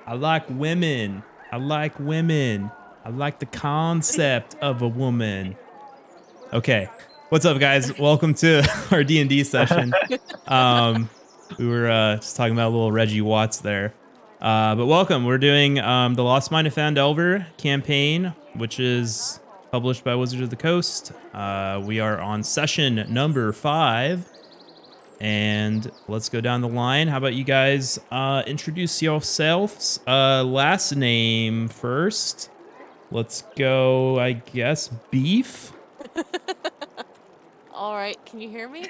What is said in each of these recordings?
I like women. I like women. I like the concept of a woman. Okay. What's up, guys? Welcome to our D&D session. We were just talking about a little Reggie Watts there. But welcome. We're doing the Lost Mine of Phandelver campaign, which is published by Wizards of the Coast. We are on session number 5. And let's go down the line. How about you guys introduce yourselves? Last name first. Let's go, I guess, Beef. All right, can you hear me?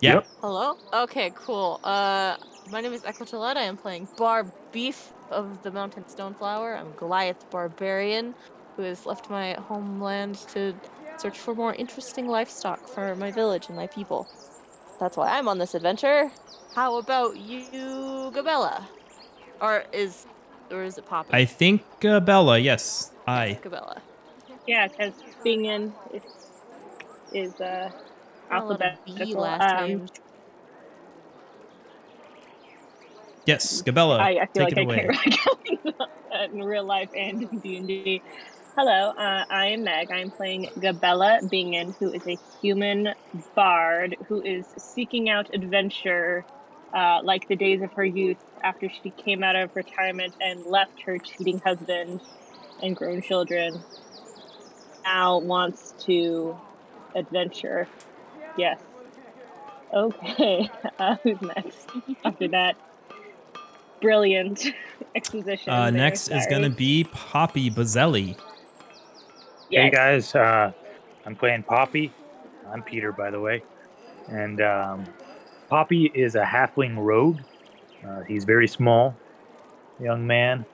Yeah. Yep. Hello? Okay, cool. My name is Gillette. I am playing Barb, Beef of the Mountain Stoneflower. I'm Goliath Barbarian, who has left my homeland to search for more interesting livestock for my village and my people. That's why I'm on this adventure. How about you, Gabella? Or is it Poppy? I think Bella, yes. I. Gabella. Yeah, because Bingen is A lot of B alphabetical. last names. Yes, Gabella. I feel take like it I away. can't really in real life and in D&D. Hello, I am Meg. I'm playing Gabella Bingen, who is a human bard who is seeking out adventure like the days of her youth after she came out of retirement and left her cheating husband and grown children. Now wants to adventure. Yes. Okay. Who's next? After that brilliant exposition. Next is going to be Poppy Bozzeli. Yes. Hey guys, I'm playing Poppy. I'm Peter, by the way. And Poppy is a halfling rogue. He's very small, young man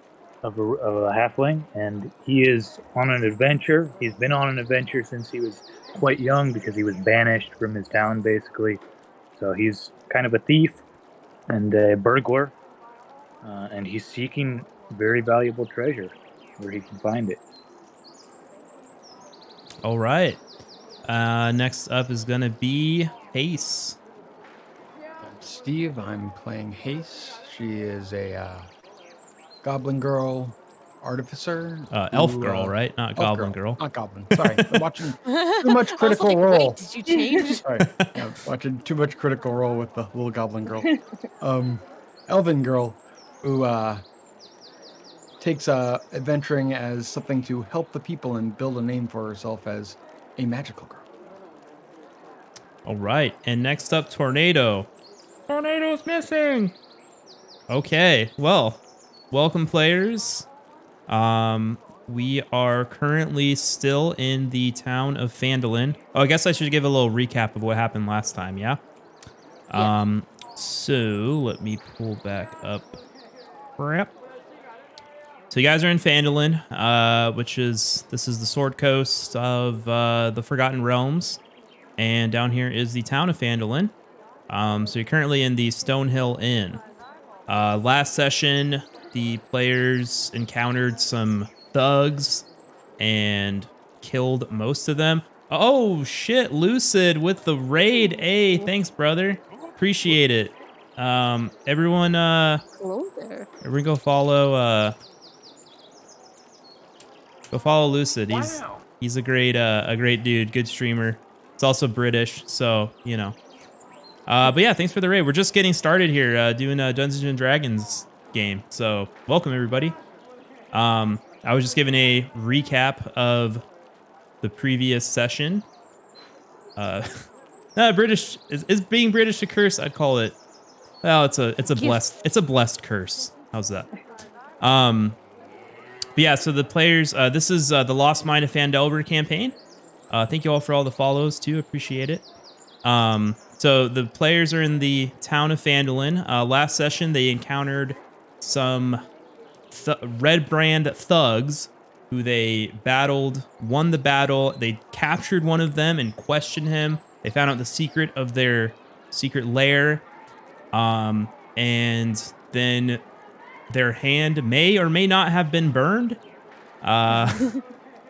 of a halfling, and he is on an adventure. He's been on an adventure since he was quite young because he was banished from his town, basically. So he's kind of a thief and a burglar, and he's seeking very valuable treasure where he can find it. All right. Next up is going to be Hase. I'm Steve. I'm playing Hase. She is a goblin girl artificer. Elf girl, right? Not goblin girl. Not goblin. Sorry. I'm watching too much Critical Role. Wait, did you change? Sorry. Yeah, watching too much Critical Role with the little goblin girl. Elven girl who takes adventuring as something to help the people and build a name for herself as a magical girl. All right. And next up, Tornado. Tornado's missing. Okay. Well, welcome, players. We are currently still in the town of Phandelver. Oh, I guess I should give a little recap of what happened last time, yeah? So let me pull back up. Crap. So you guys are in Phandelver, this is the Sword Coast of the Forgotten Realms. And down here is the town of Phandelver. So you're currently in the Stonehill Inn. Last session, the players encountered some thugs and killed most of them. Oh shit, Lucid with the raid. Hey, thanks, brother. Appreciate it. Everyone Hello there. everyone go follow Lucid. He's a great dude, good streamer. He's also British, so you know. But yeah, thanks for the raid. We're just getting started here, doing a Dungeons and Dragons game. So welcome everybody. I was just giving a recap of the previous session. British is being British a curse? I'd call it. Well, it's a blessed curse. How's that? But yeah, so the players, this is the Lost Mine of Phandelver campaign. Thank you all for all the follows too. Appreciate it. So the players are in the town of Phandelver. Last session, they encountered some Redbrand thugs who they battled, won the battle. They captured one of them and questioned him. They found out the secret of their secret lair. And then their hand may or may not have been burned. And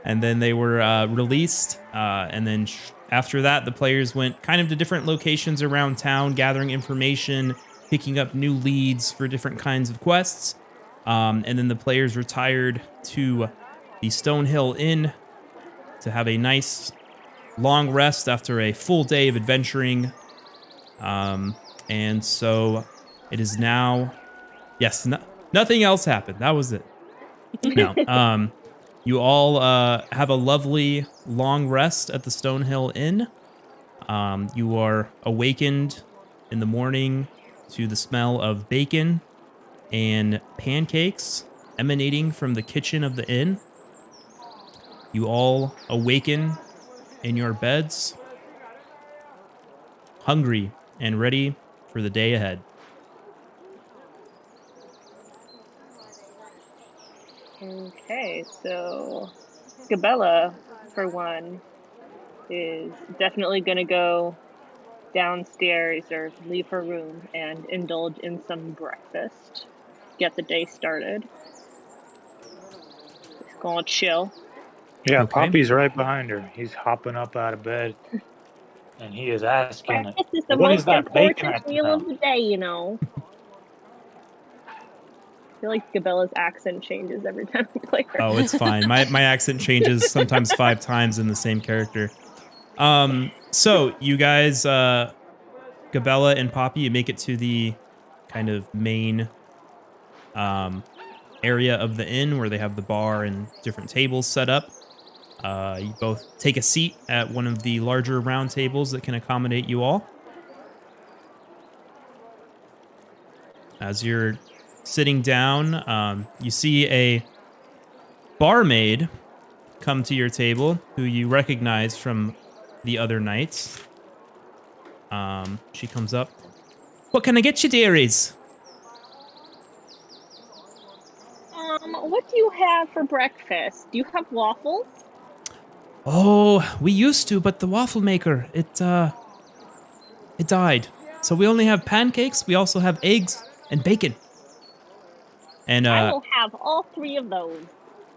then they were released. And then after that, the players went kind of to different locations around town, gathering information, picking up new leads for different kinds of quests. And then the players retired to the Stonehill Inn to have a nice long rest after a full day of adventuring. And so it is now, yes, nothing else happened. That was it. No. You all have a lovely long rest at the Stonehill Inn. You are awakened in the morning to the smell of bacon and pancakes emanating from the kitchen of the inn. You all awaken in your beds, hungry and ready for the day ahead. Okay, so Gabella, for one, is definitely going to go downstairs or leave her room and indulge in some breakfast. Get the day started. Just gonna chill. Yeah, Okay. Poppy's right behind her. He's hopping up out of bed, and he is asking, Breakfast is the "What is most that bacon important I meal smell?" of the day, you know. I feel like Gabella's accent changes every time we play her. Oh, it's fine. My accent changes sometimes 5 times in the same character. So you guys, Gabella and Poppy, you make it to the kind of main area of the inn where they have the bar and different tables set up. You both take a seat at one of the larger round tables that can accommodate you all. As you're sitting down, you see a barmaid come to your table who you recognize from the other nights. She comes up. What can I get you, dearies? What do you have for breakfast? Do you have waffles? Oh, we used to, but the waffle maker, it died. So we only have pancakes. We also have eggs and bacon. And I will have all 3 of those.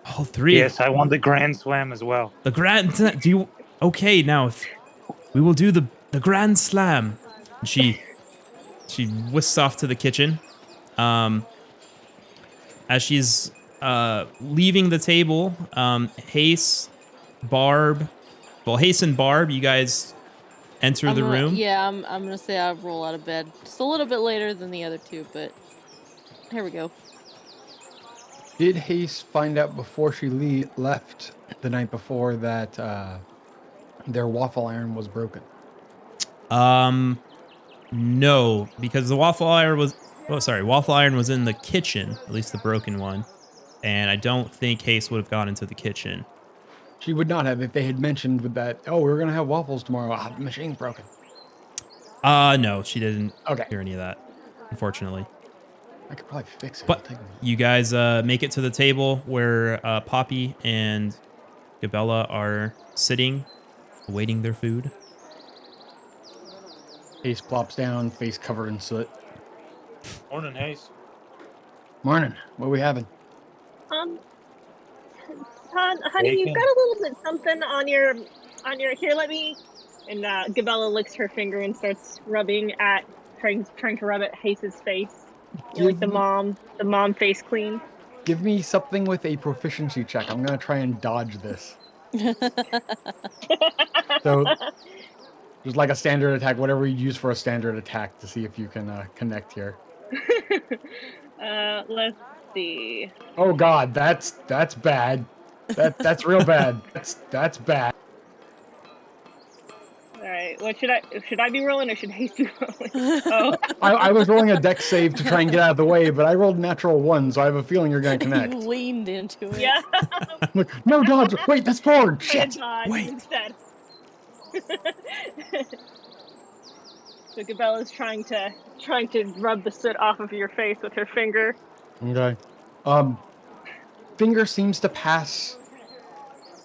all 3. Yes, I want the Grand Slam as well. The grand. Do you? Okay, now if we will do the grand slam. And she whisks off to the kitchen. As she's leaving the table, Hase, Barb, Hase and Barb, you guys enter the room. Yeah, I'm gonna say I roll out of bed just a little bit later than the other 2, but here we go. Did Hase find out before she left the night before that their waffle iron was broken? No, because the waffle iron was. Oh, sorry, waffle iron was in the kitchen, at least the broken one, and I don't think Hase would have gone into the kitchen. She would not have if they had mentioned with that. Oh, we're gonna have waffles tomorrow. Ah, the machine's broken. No, she didn't Okay. hear any of that, unfortunately. I could probably fix it. But you guys make it to the table where Poppy and Gabella are sitting, awaiting their food. Hase plops down, face covered in soot. Morning, Hase. Morning. What are we having? Honey, you've got a little bit something on your here. Let me. And Gabella licks her finger and starts rubbing at trying to rub at Hase's face. You know, like the mom face clean. Give me something with a proficiency check. I'm gonna try and dodge this. So, just like a standard attack, whatever you use for a standard attack, to see if you can connect here. Let's see. Oh God, that's bad. That's real bad. That's bad. All right, what should I be rolling or should Hase be rolling? Oh, I was rolling a dex save to try and get out of the way, but I rolled natural 1, so I have a feeling you're gonna connect. You leaned into it. yeah. Look, no dodge. Wait, that's forward. Shit. Shit. Wait. Instead. So Gabella's trying to rub the soot off of your face with her finger. Okay. Finger seems to pass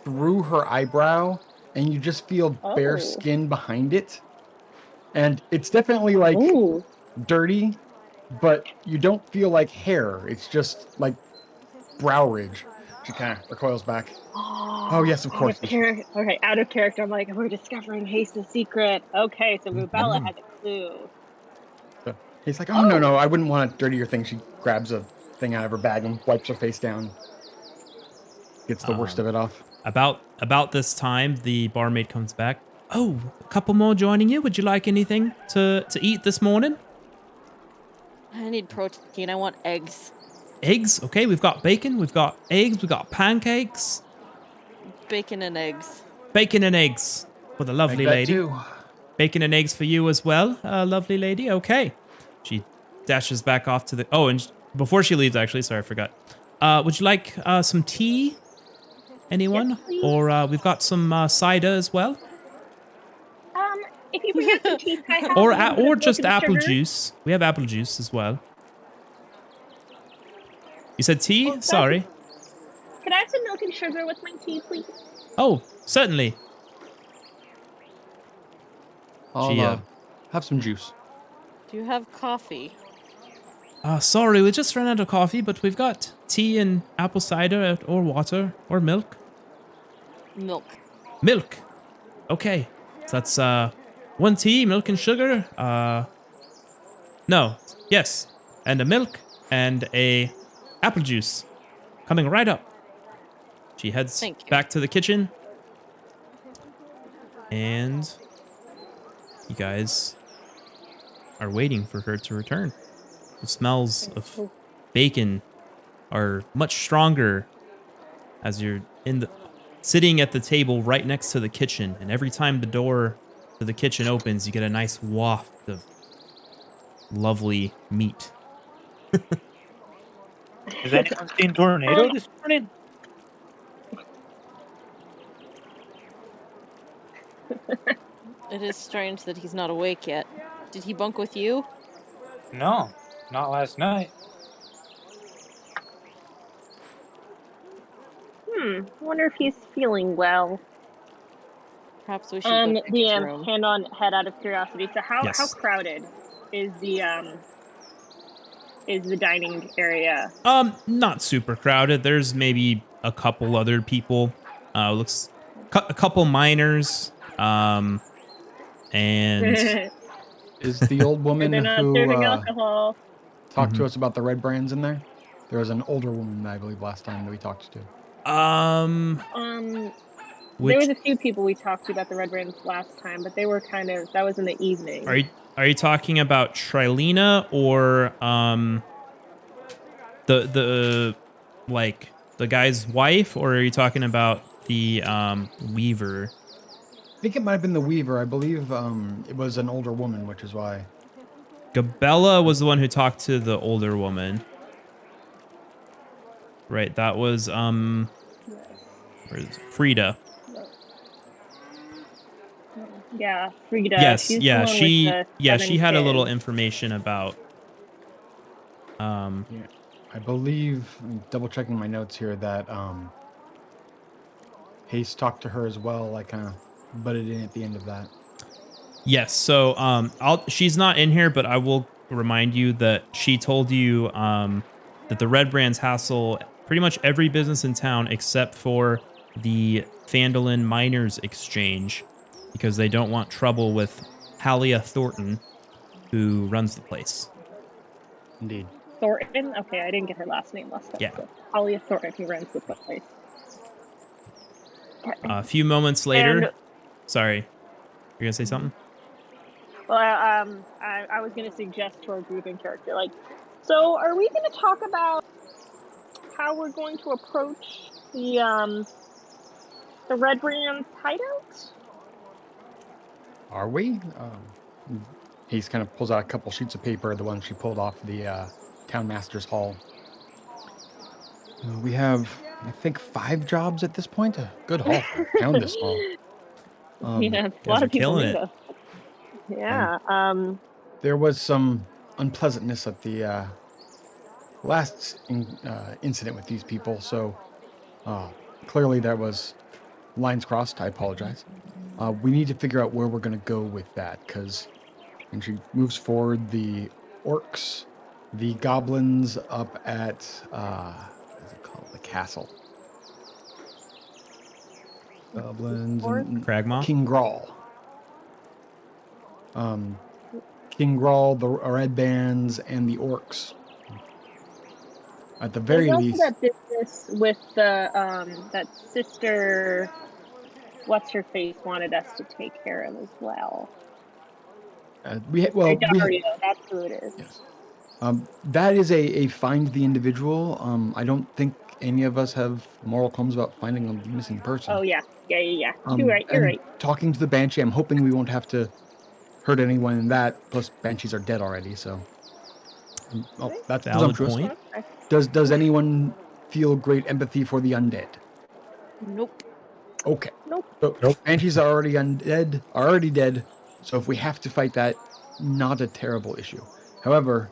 through her eyebrow, and you just feel bare skin behind it. And it's definitely like dirty, but you don't feel like hair. It's just like brow ridge. She kind of recoils back. Oh yes, of course. Okay, out of character. I'm like, we're discovering Haste's secret. Okay, so Gabella has a clue. He's like, oh, no, I wouldn't want to dirty your thing. She grabs a thing out of her bag and wipes her face down. Gets the worst of it off. About this time, the barmaid comes back. Oh, a couple more joining you. Would you like anything to eat this morning? I need protein. I want eggs. Eggs? Okay, we've got bacon, we've got eggs, we've got pancakes. Bacon and eggs. Bacon and eggs for the lovely Make that lady. too. Bacon and eggs for you as well, lovely lady. Okay. She dashes back off to the... Oh, and before she leaves, actually, sorry, I forgot. Would you like some tea? Anyone? Yes, please. Or we've got some cider as well. If you bring out some tea, I have Or a little bit or of just milk and apple sugar. juice. We have apple juice as well. You said tea? Oh, Sorry. Can I have some milk and sugar with my tea, please? Oh, certainly. I'll have some juice. Do you have coffee? Sorry, we just ran out of coffee, but we've got tea and apple cider or water or milk. Milk. Milk. Okay. So that's one tea, milk and sugar. No. Yes. And a milk and a apple juice. Coming right up. She heads Thank you. back to the kitchen. And you guys are waiting for her to return. The smells of bacon are much stronger as you're sitting at the table right next to the kitchen, and every time the door to the kitchen opens, you get a nice waft of lovely meat. Has anyone seen Tornado this morning? It is strange that he's not awake yet. Did he bunk with you? No, not last night. I wonder if he's feeling well. Perhaps we should go check his DM, room. hand on head out of curiosity. So how Yes. crowded is the dining area? Not super crowded. There's maybe a couple other people. Looks a couple miners. And Is the old woman They're not who serving alcohol. talked to us about the red brands in there? There was an older woman, I believe, last time that we talked to. There was a few people we talked to about the red brands last time, but they were that was in the evening. Are you talking about Trilena or the guy's wife, or are you talking about the Weaver? I think it might have been the Weaver. I believe it was an older woman, which is why. Gabella was the one who talked to the older woman. Right, that was where's Frida. Yeah, Frida. Yes, She's the yeah, one with she the she 7 had a little kids. information about Yeah, I believe, I'm double checking my notes here, that Hase talked to her as well. I kind of butted in at the end of that. Yes, so she's not in here, but I will remind you that she told you that the Red Brands hassle pretty much every business in town except for the Phandelver Miners Exchange because they don't want trouble with Halia Thornton, who runs the place. Indeed. Thornton? Okay, I didn't get her last name last time. Yeah. So Talia Thornton, who runs the place. A few moments later, And- sorry, you're gonna say something? Well, I was going to suggest to our group in character, so are we going to talk about how we're going to approach the Redbrand Hideout? Are we? He kind of pulls out a couple sheets of paper, the ones she pulled off the Town Master's Hall. We have, I think, 5 jobs at this point. A good haul for a town this small. Yeah, a guys lot are of people killing need it. us. Yeah. There was some unpleasantness at the last incident with these people, so clearly there was lines crossed. I apologize. We need to figure out where we're going to go with that, because when she moves forward, the orcs, the goblins up at, what is it called? The castle. Goblins and Cragmaw? King Grawl. King Grawl, the Red Bands, and the Orcs. At the There's very also least, that business with the that sister, what's her face, wanted us to take care of as well. Dario, that's who it is. Yes. That is a find the individual. I don't think any of us have moral qualms about finding a missing person. Oh yeah. You're right. You're right. Talking to the Banshee, I'm hoping we won't have to hurt anyone in that. Plus, Banshees are dead already, so. That's Valid presumptuous. point. Does anyone feel great empathy for the undead? Nope. Okay. Nope. So Banshees are already dead. So if we have to fight that, not a terrible issue. However,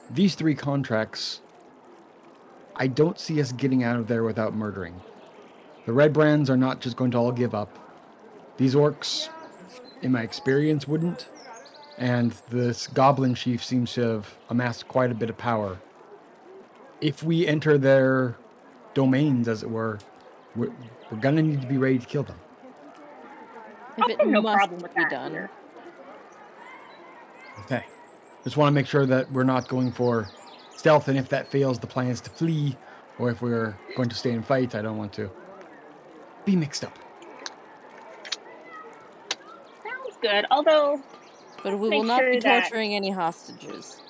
these 3 contracts, I don't see us getting out of there without murdering. The Red Brands are not just going to all give up. These orcs, in my experience, wouldn't. And this goblin chief seems to have amassed quite a bit of power. If we enter their domains, as it were, we're gonna need to be ready to kill them. If it no must problem with be that done. either. Okay. Just want to make sure that we're not going for stealth, and if that fails, the plan is to flee, or if we're going to stay and fight, I don't want to be mixed up. Sounds good. Although, But we make will not sure be that- torturing any hostages.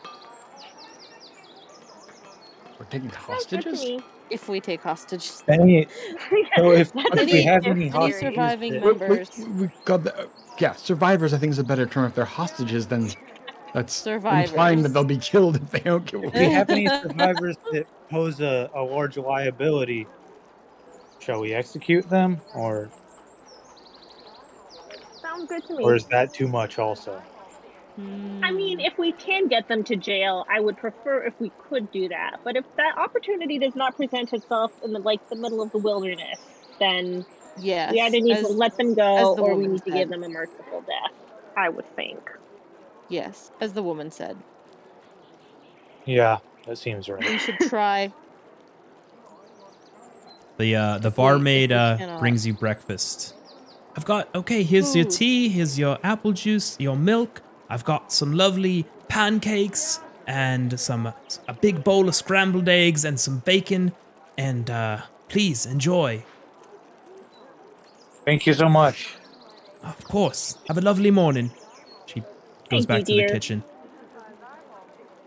We're taking sounds good to hostages? me. If we take hostages. Any, so if That's we have a any theory. hostages surviving that- members. We got the survivors. I think is a better term. If they're hostages, then that's Survivors. implying that they'll be killed if they don't get. if we have any survivors that pose a large liability, shall we execute them, or Sounds good to me. is that too much also? I mean, if we can get them to jail, I would prefer if we could do that. But if that opportunity does not present itself in the middle of the wilderness, then yes, we either need to let them go or we need to give said. them a merciful death. I would think. Yes, as the woman said. Yeah, that seems right. We should try. The barmaid brings you breakfast. Here's your tea, here's your apple juice, your milk. I've got some lovely pancakes and a big bowl of scrambled eggs and some bacon. And please enjoy. Thank you so much. Of course. Have a lovely morning. She goes back to the kitchen.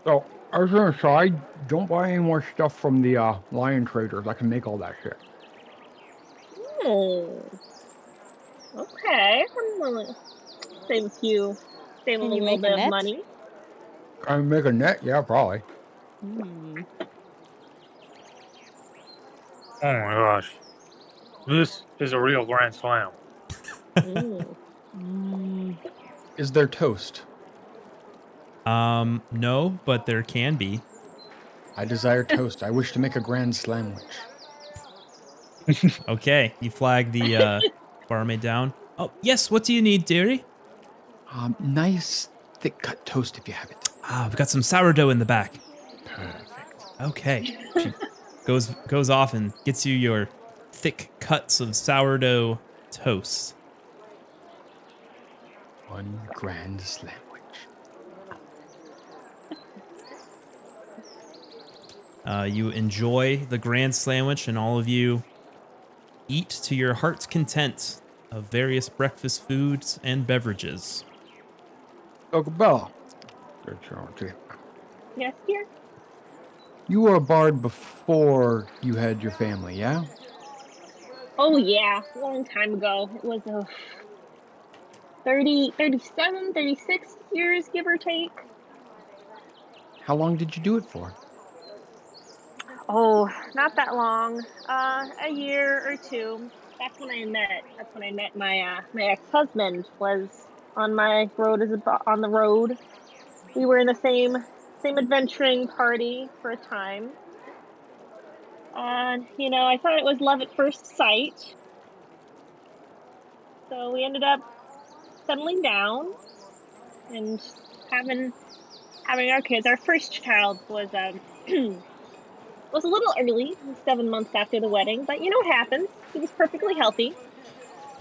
So I was gonna say, don't buy any more stuff from the lion traders. I can make all that shit. Okay. I'm gonna save a little bit of money. Can I make a net? Yeah, probably. Oh my gosh. This is a real grand slam. Is there toast? No, but there can be. I desire toast. I wish to make a grand slamwich. Okay, you flag the barmaid down. Oh, yes, what do you need, dearie? Nice thick cut toast if you have it. We've got some sourdough in the back. Perfect. Okay. She goes off and gets you your thick cuts of sourdough toast. One grand sandwich. You enjoy the grand sandwich, and all of you eat to your heart's content of various breakfast foods and beverages. Oh, Gabella. Yes, dear. You were a bard before you had your family, yeah? Oh yeah, a long time ago. It was 37, 36 years, give or take. How long did you do it for? Oh, not that long. A year or two. That's when I met my my ex-husband. Was on my road on the road. We were in the same adventuring party for a time. And I thought it was love at first sight. So we ended up settling down and having our kids. Our first child was was a little early, 7 months after the wedding, but you know what happens. He was perfectly healthy.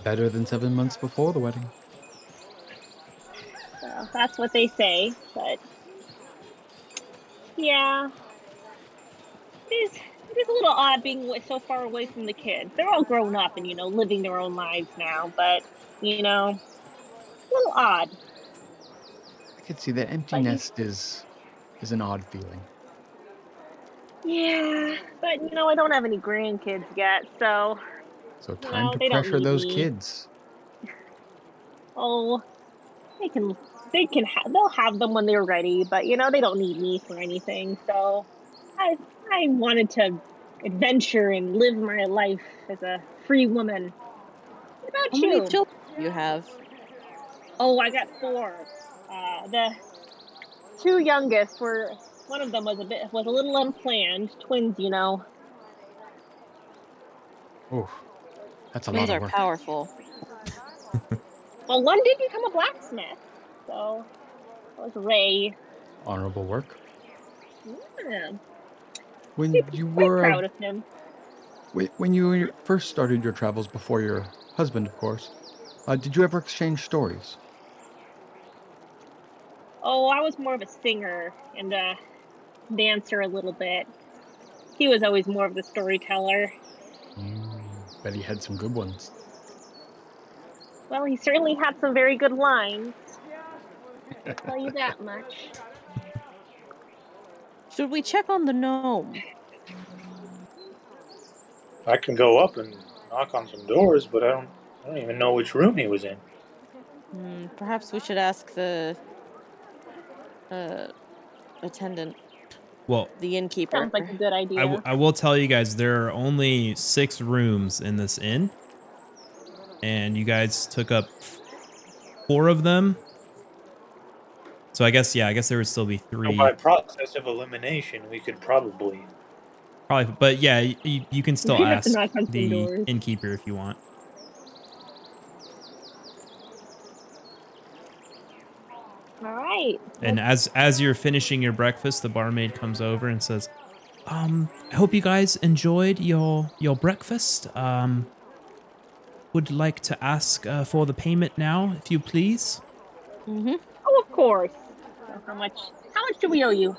Better than 7 months before the wedding. So Well, that's what they say, but yeah, it is a little odd being so far away from the kids. They're all grown up and living their own lives now, but a little odd. I could see that empty But nest is an odd feeling. yeah, but I don't have any grandkids yet, so So time to they don't pressure need those me. kids. Oh, they can they'll have them when they're ready, but they don't need me for anything. So I wanted to adventure and live my life as a free woman. What How about many you? children do you have? Oh, I got 4. The 2 youngest were one of them was a little unplanned. Twins. Oof, that's a lot Twins of are work. powerful. Well, one did become a blacksmith, so that was Ray. Honorable work. Yeah, When you quite were proud of him. when you first started your travels before your husband, of course, did you ever exchange stories? Oh, I was more of a singer and a dancer a little bit. He was always more of the storyteller. Bet he had some good ones. Well, he certainly had some very good lines. I'll tell you that much. Should we check on the gnome? I can go up and knock on some doors, but I don't even know which room he was in. Perhaps we should ask the attendant, Well, the innkeeper. Sounds like a good idea. I will tell you guys there are only 6 rooms in this inn, and you guys took up 4 of them. So I guess there would still be 3. So by process of elimination, we could probably. Probably, but yeah, you can still We have to ask knock on some the doors. innkeeper if you want. All right. And as you're finishing your breakfast, the barmaid comes over and says, I hope you guys enjoyed your breakfast. Would like to ask for the payment now, if you please. Mm-hmm. Oh, of course. So how much do we owe you?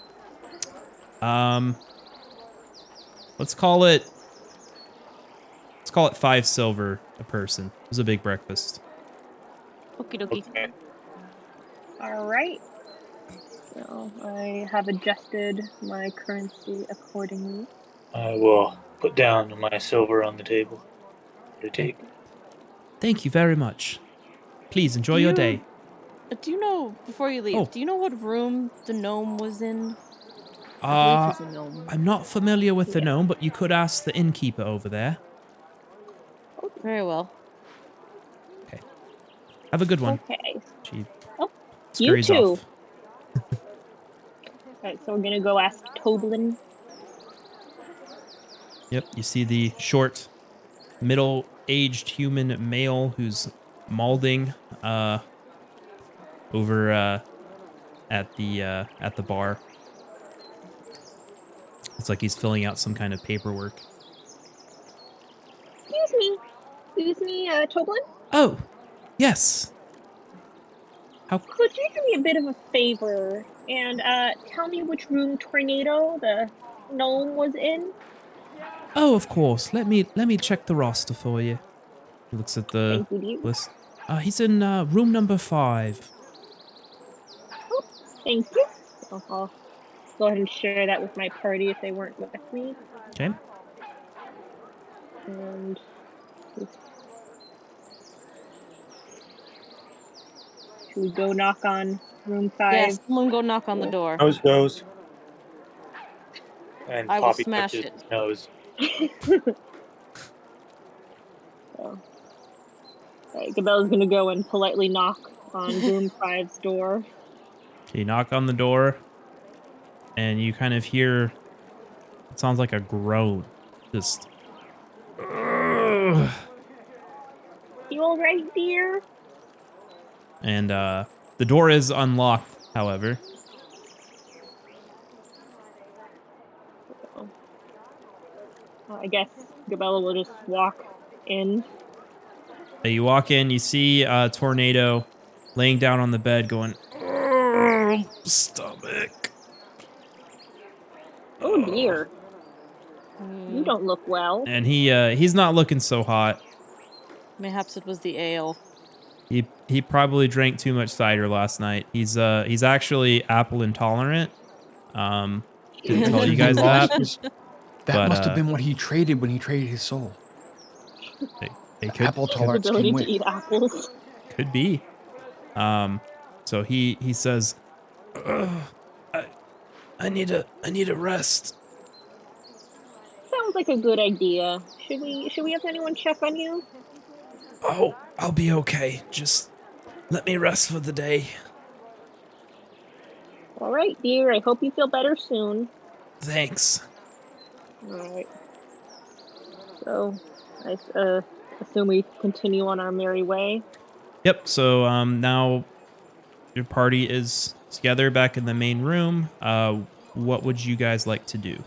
Let's call it 5 silver a person. It was a big breakfast. Okie dokie. Okay. All right. So I have adjusted my currency accordingly. I will put down my silver on the table to take. Thank you very much. Please enjoy your day. Do you know, before you leave, Oh. do you know what room the gnome was in? I believe he's a gnome. I'm not familiar with the Yeah. gnome, but you could ask the innkeeper over there. Very well. Okay. Have a good one. Okay. She Oh, you scurries too. off. All right, so we're gonna go ask Toblin. Yep, you see the short, middle-aged human male who's malding over at the bar. It's like he's filling out some kind of paperwork. Excuse me, Toblin. Oh, yes. How? Could you do me a bit of a favor and tell me which room Tornado, the gnome, was in? Oh, of course. Let me check the roster for you. He looks at the Thank you. list. He's in room number 5. Oh, thank you. I'll go ahead and share that with my party if they weren't with me. Okay. And should we go knock on room 5? Yes, someone go knock on the door. Nose goes. And I will Poppy smash touches it. his nose. So, right, Gabella's gonna go and politely knock on room 5's door. Okay, you knock on the door, and you kind of hear. It sounds like a groan. Just. Ugh. You all right, dear? And the door is unlocked, however. I guess Gabella will just walk in. You walk in, you see Tornado laying down on the bed going, "Ugh." Stomach. Oh dear. You Mm, don't look well. And he's not looking so hot. mayhaps it was the ale. He probably drank too much cider last night. He's actually apple intolerant. Didn't tell you guys that. That But, must have been what he traded when he traded his soul. They The apple His tolerance ability came to with. eat apples. could be. So he says, "Ugh, I need a rest." Sounds like a good idea. Should we have anyone check on you? Oh, I'll be okay. Just let me rest for the day. All right, dear. I hope you feel better soon. Thanks. All right. So, I assume we continue on our merry way. Yep. So now your party is together back in the main room. What would you guys like to do?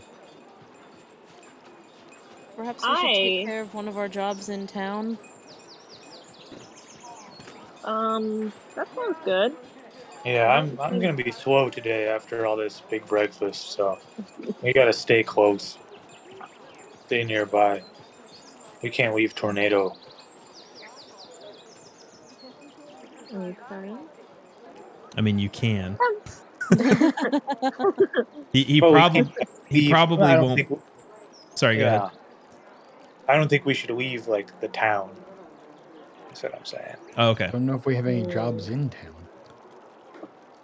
Perhaps we should take care of one of our jobs in town. That sounds good. Yeah, I'm gonna be slow today after all this big breakfast, so we gotta stay close, stay nearby. We can't leave Tornado. Okay. I mean, you can. He We probably can't he leave. probably I don't won't. think. Sorry, go ahead. Yeah, I don't think we should leave like the town. That's what I'm saying. Oh, okay. Don't know if we have any jobs in town.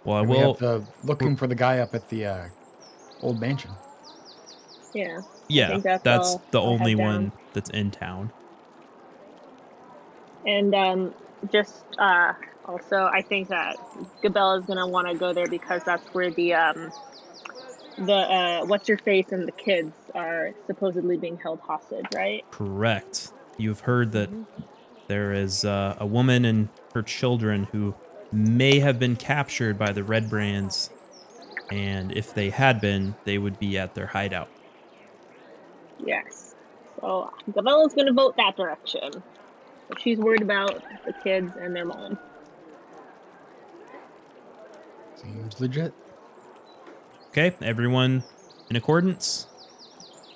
Well, I We will. have the looking for the guy up at the old mansion. Yeah. Yeah, think that's that's all the I have only down. one that's in town. And just also, I think that Gabella is gonna want to go there because that's where the what's your face and the kids are supposedly being held hostage, right? Correct. You've heard that Mhm. there is a woman and her children who may have been captured by the Redbrands, and if they had been, they would be at their hideout. Yes. So Gabella's gonna vote that direction. But she's worried about the kids and their mom. Seems legit. Okay, everyone in accordance?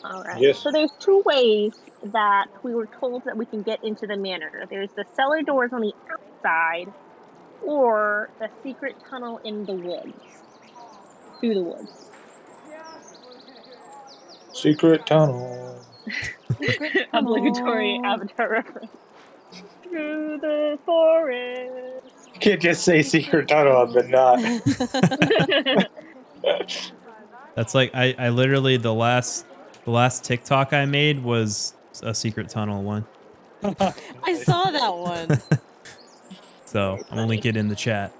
All right. Yes. So there's two ways that we were told that we can get into the manor. There's the cellar doors on the outside, or the secret tunnel in the woods. Through the woods. Secret tunnel. Obligatory Avatar reference. Through the forest. You can't just say secret tunnel but not. That's like I literally the last TikTok I made was a secret tunnel one. I saw that one. So I'm gonna link it in the chat.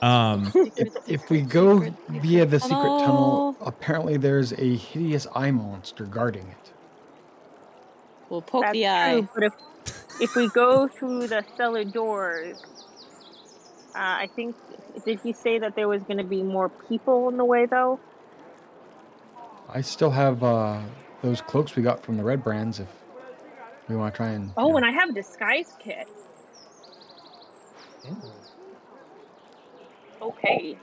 If we go secret via the secret tunnel, tunnel. apparently there's a hideous eye monster guarding it. We'll poke That's the eye. true, but if we go through the cellar doors, I think, did he say that there was going to be more people in the way, though? I still have those cloaks we got from the Redbrands if we want to try and... Oh, and I have a disguise kit. Okay.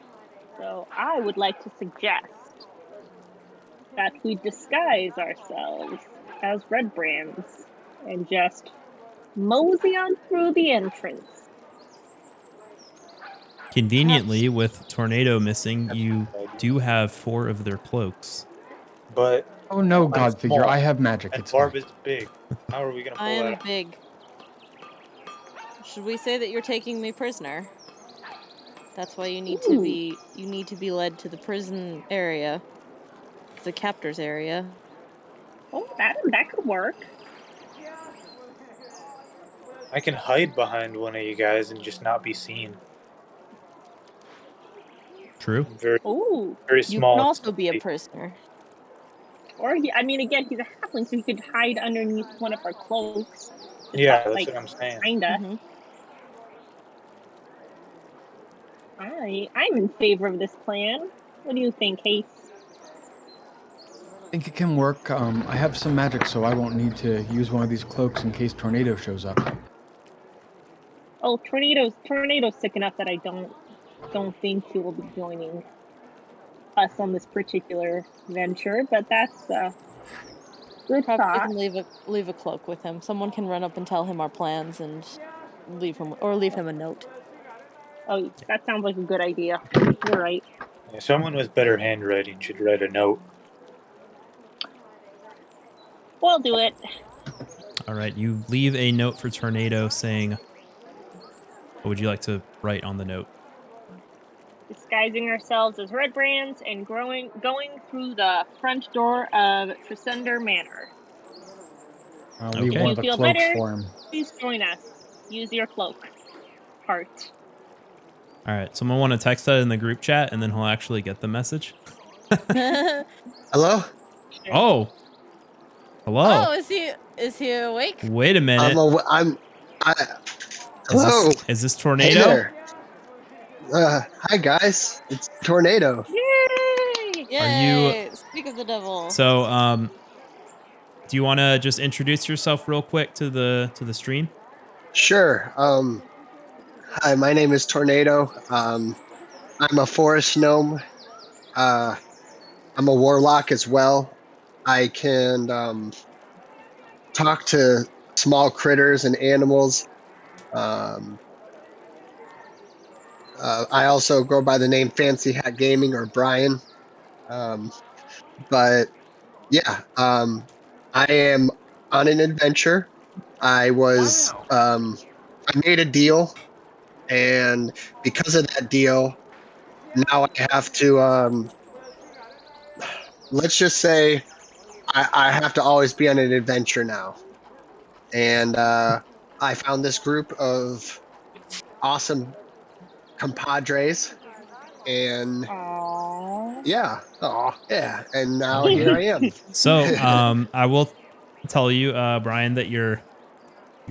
So I would like to suggest that we disguise ourselves as Redbrands and just mosey on through the entrance. Conveniently, with Tornado missing, you do have 4 of their cloaks. But Oh no, I'm God figure, small, I have magic. and It's Barb fine. is big. How are we gonna pull I that am off? big. Should we say that you're taking me prisoner? That's why you need to be led to the prison area. The captor's area. Oh, that could work. I can hide behind one of you guys and just not be seen. True. I'm very, Ooh. very You small. can also be a prisoner. Or, again, he's a halfling, so he could hide underneath one of our cloaks. Yeah, that's what I'm saying. Kinda. Mhm. I'm in favor of this plan. What do you think, Hase? I think it can work. I have some magic, so I won't need to use one of these cloaks in case Tornado shows up. Oh, tornado's sick enough that I don't. don't think he will be joining us on this particular venture, but that's good Perhaps we thought. can leave a cloak with him. Someone can run up and tell him our plans and leave him a note. Oh, that sounds like a good idea. You're right. Yeah, someone with better handwriting should write a note. We'll do it. All right, you leave a note for Tornado saying, what would you like to write on the note? Disguising ourselves as Redbrands and going through the front door of Tresendar Manor. I'll leave Okay. one You of the feel cloaks better? for him. Please join us. Use your cloak. Heart. All right, someone want to text that in the group chat, and then he'll actually get the message. Hello? Sure. Oh, hello. Oh, is he awake? Wait a minute. Hello? Is this Hey Tornado? there. Hi guys. It's Tornado. Yay! Yay! Speak of the devil. So, do you want to just introduce yourself real quick to the stream? Sure. Hi, my name is Tornado. I'm a forest gnome. I'm a warlock as well. I can talk to small critters and animals. I also go by the name FancyHatGaming or Brian. But yeah, I am on an adventure. I was I made a deal, and because of that deal, now I have to let's just say I have to always be on an adventure now. And I found this group of awesome compadres, and Aww. yeah, and now here I am. So, I will tell you, Brian, that your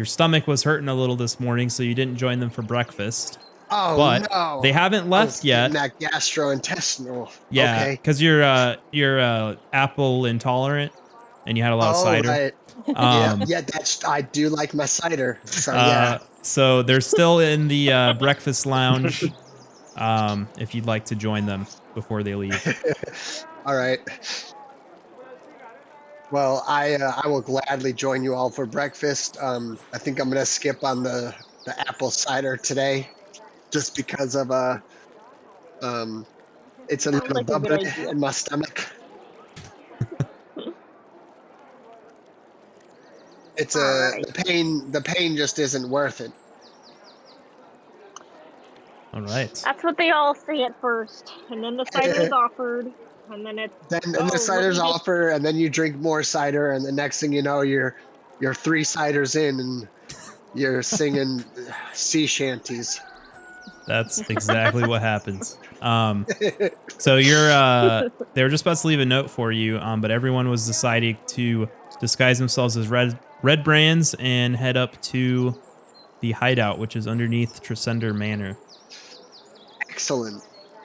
stomach was hurting a little this morning, so you didn't join them for breakfast. Oh But no, they haven't left yet. That gastrointestinal. Yeah, Okay. because you're apple intolerant, and you had a lot of cider. Right. Yeah, I do like my cider. So yeah. So they're still in the breakfast lounge. If you'd like to join them before they leave. All right. Well, I will gladly join you all for breakfast. I think I'm gonna skip on the apple cider today, just because of it's a Sounds little like a good bubbly idea. in my stomach. It's Alright. the pain just isn't worth it. All right. That's what they all say at first, and then the cider is offered, and then it's And the cider's offer, and then you drink more cider, and the next thing you know, you're 3 ciders in, and you're singing sea shanties. That's exactly what happens. So you're they were just about to leave a note for you, but everyone was deciding to disguise themselves as Redbrands and head up to the hideout, which is underneath Tresendar Manor. Excellent.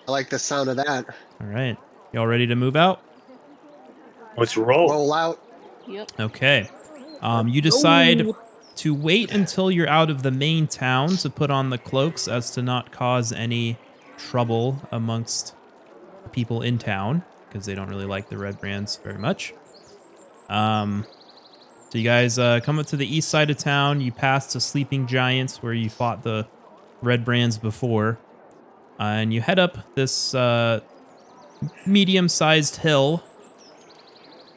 I like the sound of that. All right. Y'all ready to move out? Let's roll. Roll out. Yep. Okay. You decide to wait until you're out of the main town to put on the cloaks as to not cause any trouble amongst the people in town, because they don't really like the Redbrands very much. So you guys come up to the east side of town. You pass the Sleeping Giants where you fought the Redbrands before. And you head up this medium-sized hill.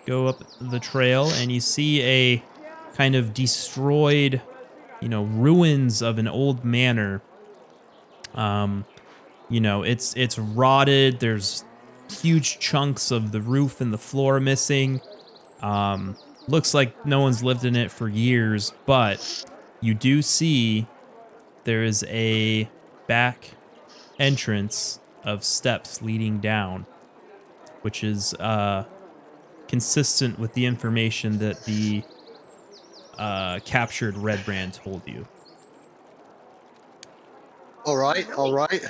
Go up the trail and you see a kind of destroyed, ruins of an old manor. It's rotted. There's huge chunks of the roof and the floor missing. Looks like no one's lived in it for years, but you do see there is a back entrance of steps leading down, which is consistent with the information that the captured Redbrand told you. All right. Alright.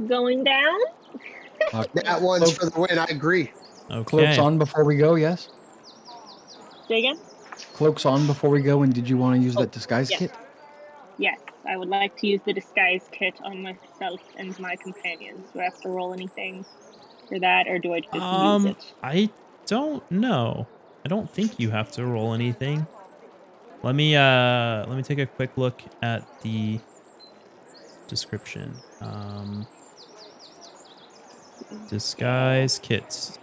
Going down? That one's for the win. I agree. Okay. Cloaks on before we go, yes? Say again? Cloaks on before we go, and did you want to use that disguise yes. kit? Yes. I would like to use the disguise kit on myself and my companions. Do I have to roll anything for that, or do I just use it? I don't know. I don't think you have to roll anything. Let me take a quick look at the description. Disguise kits.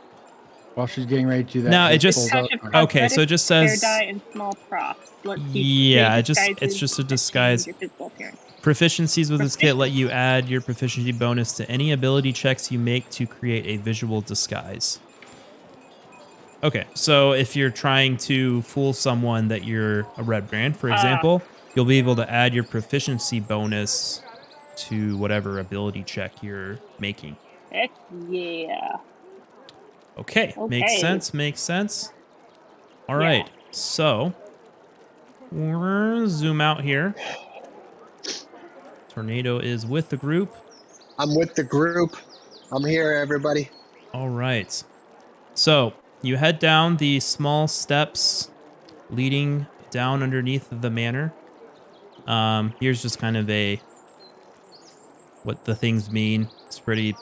While she's getting ready to do that, No, he it just pulls out, okay. So it just hair says dye and small props. Let's see. yeah. It's Disguises just a that disguise. change your physical appearance. Proficiencies with this kit let you add your proficiency bonus to any ability checks you make to create a visual disguise. Okay, so if you're trying to fool someone that you're a Redbrand, for example, you'll be able to add your proficiency bonus to whatever ability check you're making. Heck yeah. Okay, makes sense. All right, so we're zoom out here. Tornado is with the group. I'm with the group. I'm here, everybody. All right. So you head down the small steps leading down underneath the manor. Here's just kind of what the things mean. It's pretty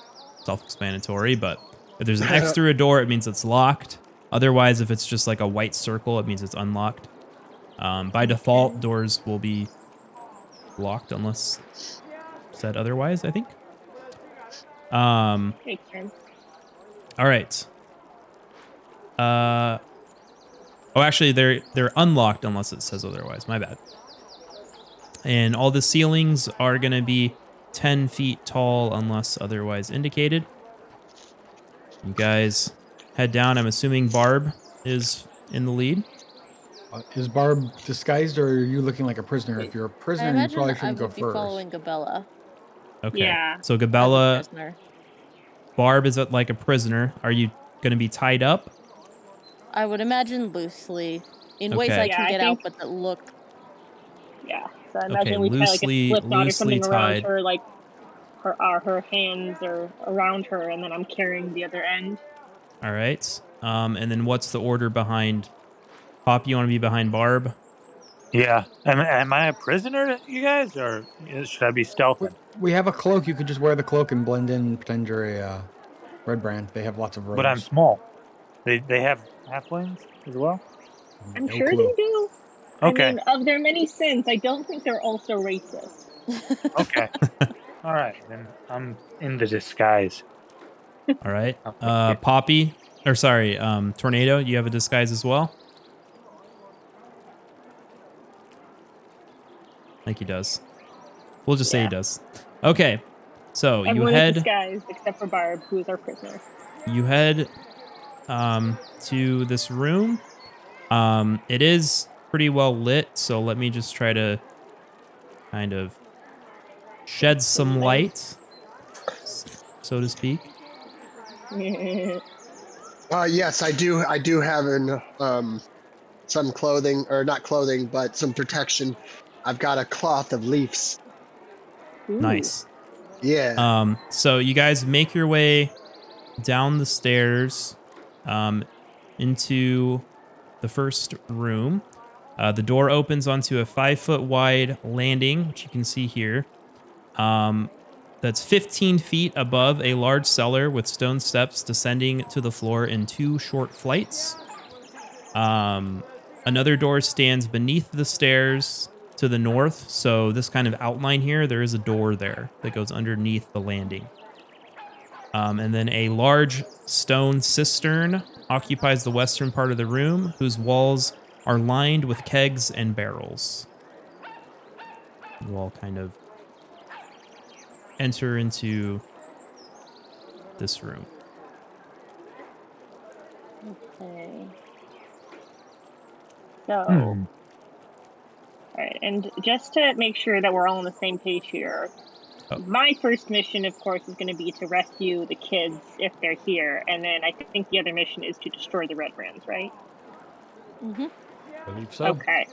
self-explanatory, but if there's an X through a door, it means it's locked. Otherwise, if it's just like a white circle, it means it's unlocked. By default, doors will be locked unless said otherwise, I think. Makes sense. All right. Actually, they're unlocked unless it says otherwise. My bad. And all the ceilings are going to be 10 feet tall unless otherwise indicated. You guys head down. I'm assuming Barb is in the lead. is Barb disguised, or are you looking like a prisoner? If you're a I prisoner, you imagine probably I shouldn't go would be first. following Gabella Okay. Yeah. So as a Gabella, prisoner. Barb is like a prisoner. Are you going to be tied up? I would imagine loosely, in ways Okay. I Yeah, can I get think- out, but that look. Yeah. So I Okay, imagine we tie like a slip knot or loosely something around tied. her, like her hands are around her, and then I'm carrying the other end. All right. And then what's the order behind Pop? You want to be behind Barb? Yeah. Am I a prisoner, you guys, or should I be stealthing? We have a cloak. You could just wear the cloak and blend in and pretend you're a Redbrand. They have lots of robes. But I'm small. They have halflings as well? I'm No sure clue. they do. Okay. I mean, of their many sins, I don't think they're also racist. Okay. All right. Then I'm in the disguise. All right. Okay. Poppy, or sorry, Tornado, you have a disguise as well? I think he does. We'll just say he Yeah. does. Okay. So Everyone is disguised except for Barb, who is our prisoner. you head to this room. It is pretty well lit, so let me just try to kind of shed some light, so to speak. Yes, I do. I do have some clothing, or not clothing, but some protection. I've got a cloth of leaves. Ooh. Nice. Yeah. So you guys make your way down the stairs into the first room. The door opens onto a 5-foot wide landing, which you can see here. That's 15 feet above a large cellar with stone steps descending to the floor in 2 short flights. Another door stands beneath the stairs to the north. So this kind of outline here, there is a door there that goes underneath the landing. And then a large stone cistern occupies the western part of the room, whose walls are lined with kegs and barrels. You all kind of enter into this room. Okay. So, all right, and just to make sure that we're all on the same page here, my first mission, of course, is going to be to rescue the kids if they're here, and then I think the other mission is to destroy the Redbrands, right? Mm-hmm. I believe so. Okay.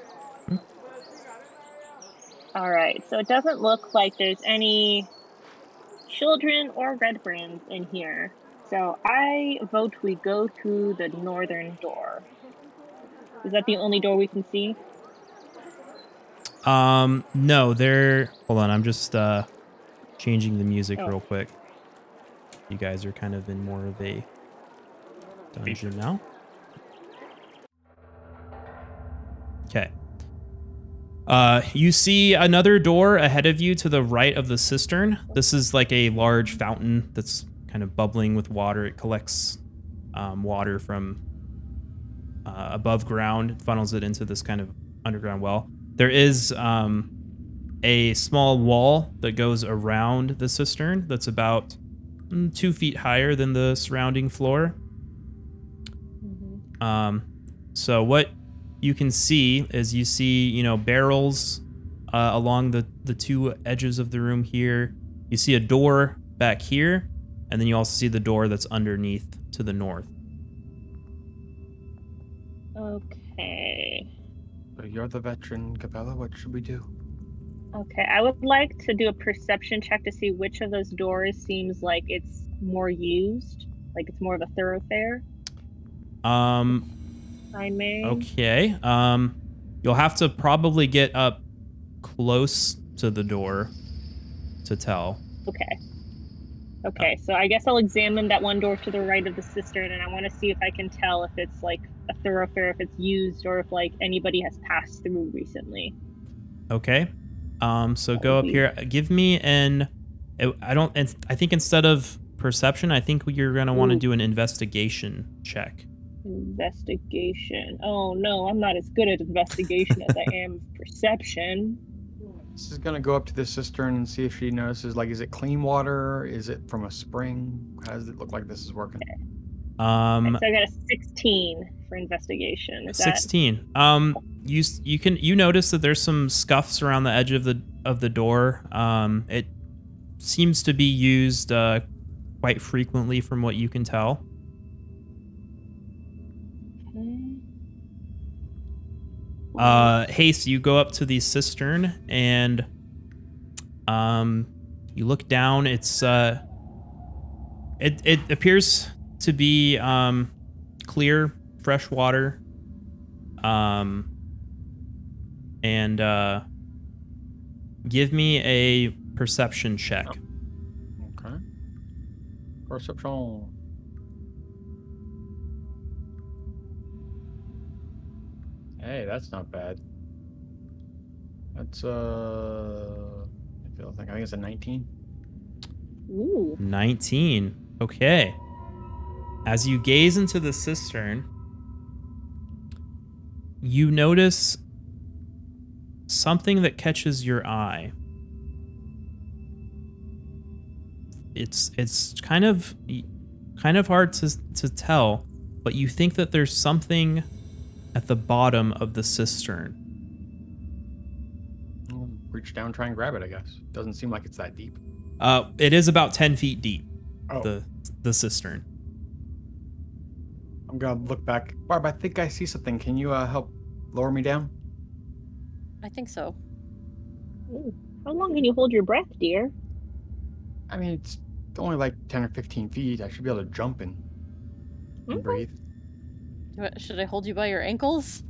All right, so it doesn't look like there's any children or Redbrands in here. So I vote we go through the northern door. Is that the only door we can see? No, they're... Hold on, I'm just changing the music real quick. You guys are kind of in more of a dungeon now. Okay. You see another door ahead of you to the right of the cistern. This is like a large fountain that's kind of bubbling with water. It collects water from above ground, funnels it into this kind of underground well. There is a small wall that goes around the cistern that's about 2 feet higher than the surrounding floor. So what you can see is you see, barrels along the two edges of the room here. You see a door back here, and then you also see the door that's underneath to the north. Okay. So you're the veteran, Gabella. What should we do? Okay, I would like to do a perception check to see which of those doors seems like it's more used, like it's more of a thoroughfare. I may. Okay. You'll have to probably get up close to the door to tell. Okay, so I guess I'll examine that one door to the right of the cistern, and I want to see if I can tell if it's like a thoroughfare, if it's used, or if like anybody has passed through recently. Okay. So go up here. Give me I think instead of perception, I think you're going to want to do an investigation check. Investigation. Oh no, I'm not as good at investigation as I am perception. This is gonna go up to the cistern and see if she notices, like, is it clean water? Is it from a spring? How does it look like this is working? So I got a 16 for investigation. Is 16. You notice that there's some scuffs around the edge of the door. It seems to be used quite frequently from what you can tell. Hase, you go up to the cistern and you look down. It's it appears to be clear, fresh water. And give me a perception check. Okay. Perception. Hey, that's not bad. That's I think it's a 19. Ooh. 19. Okay. As you gaze into the cistern, you notice something that catches your eye. It's kind of hard to tell, but you think that there's something at the bottom of the cistern. Reach down, try and grab it, I guess. Doesn't seem like it's that deep. It is about 10 feet deep, Oh. the cistern. I'm gonna look back. Barb, I think I see something. Can you help lower me down? I think so. Ooh. How long can you hold your breath, dear? I mean, it's only like 10 or 15 feet. I should be able to jump and breathe. Should I hold you by your ankles?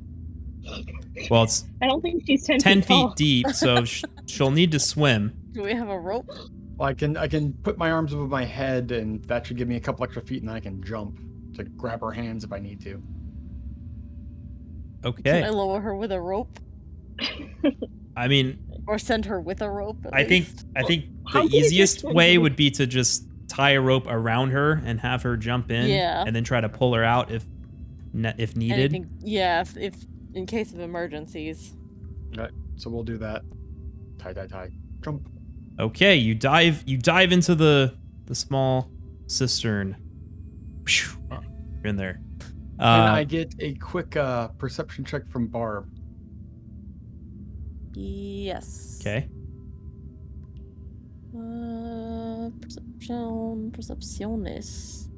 Well, it's I don't think she's 10 10 feet tall. feet deep, so she'll need to swim. Do we have a rope? Well, I can put my arms above my head, and that should give me a couple extra feet, and then I can jump to grab her hands if I need to. Okay. Can I lower her with a rope? I mean, Or send her with a rope? I think How the can you easiest just- way would be to just tie a rope around her and have her jump in, Yeah. and then try to pull her out if needed. Anything, yeah, if in case of emergencies. Right. So we'll do that. Tie. Jump. Okay, you dive into the small cistern. Phew, you're in there. Can I get a quick perception check from Barb? Yes. Okay. Percepciones.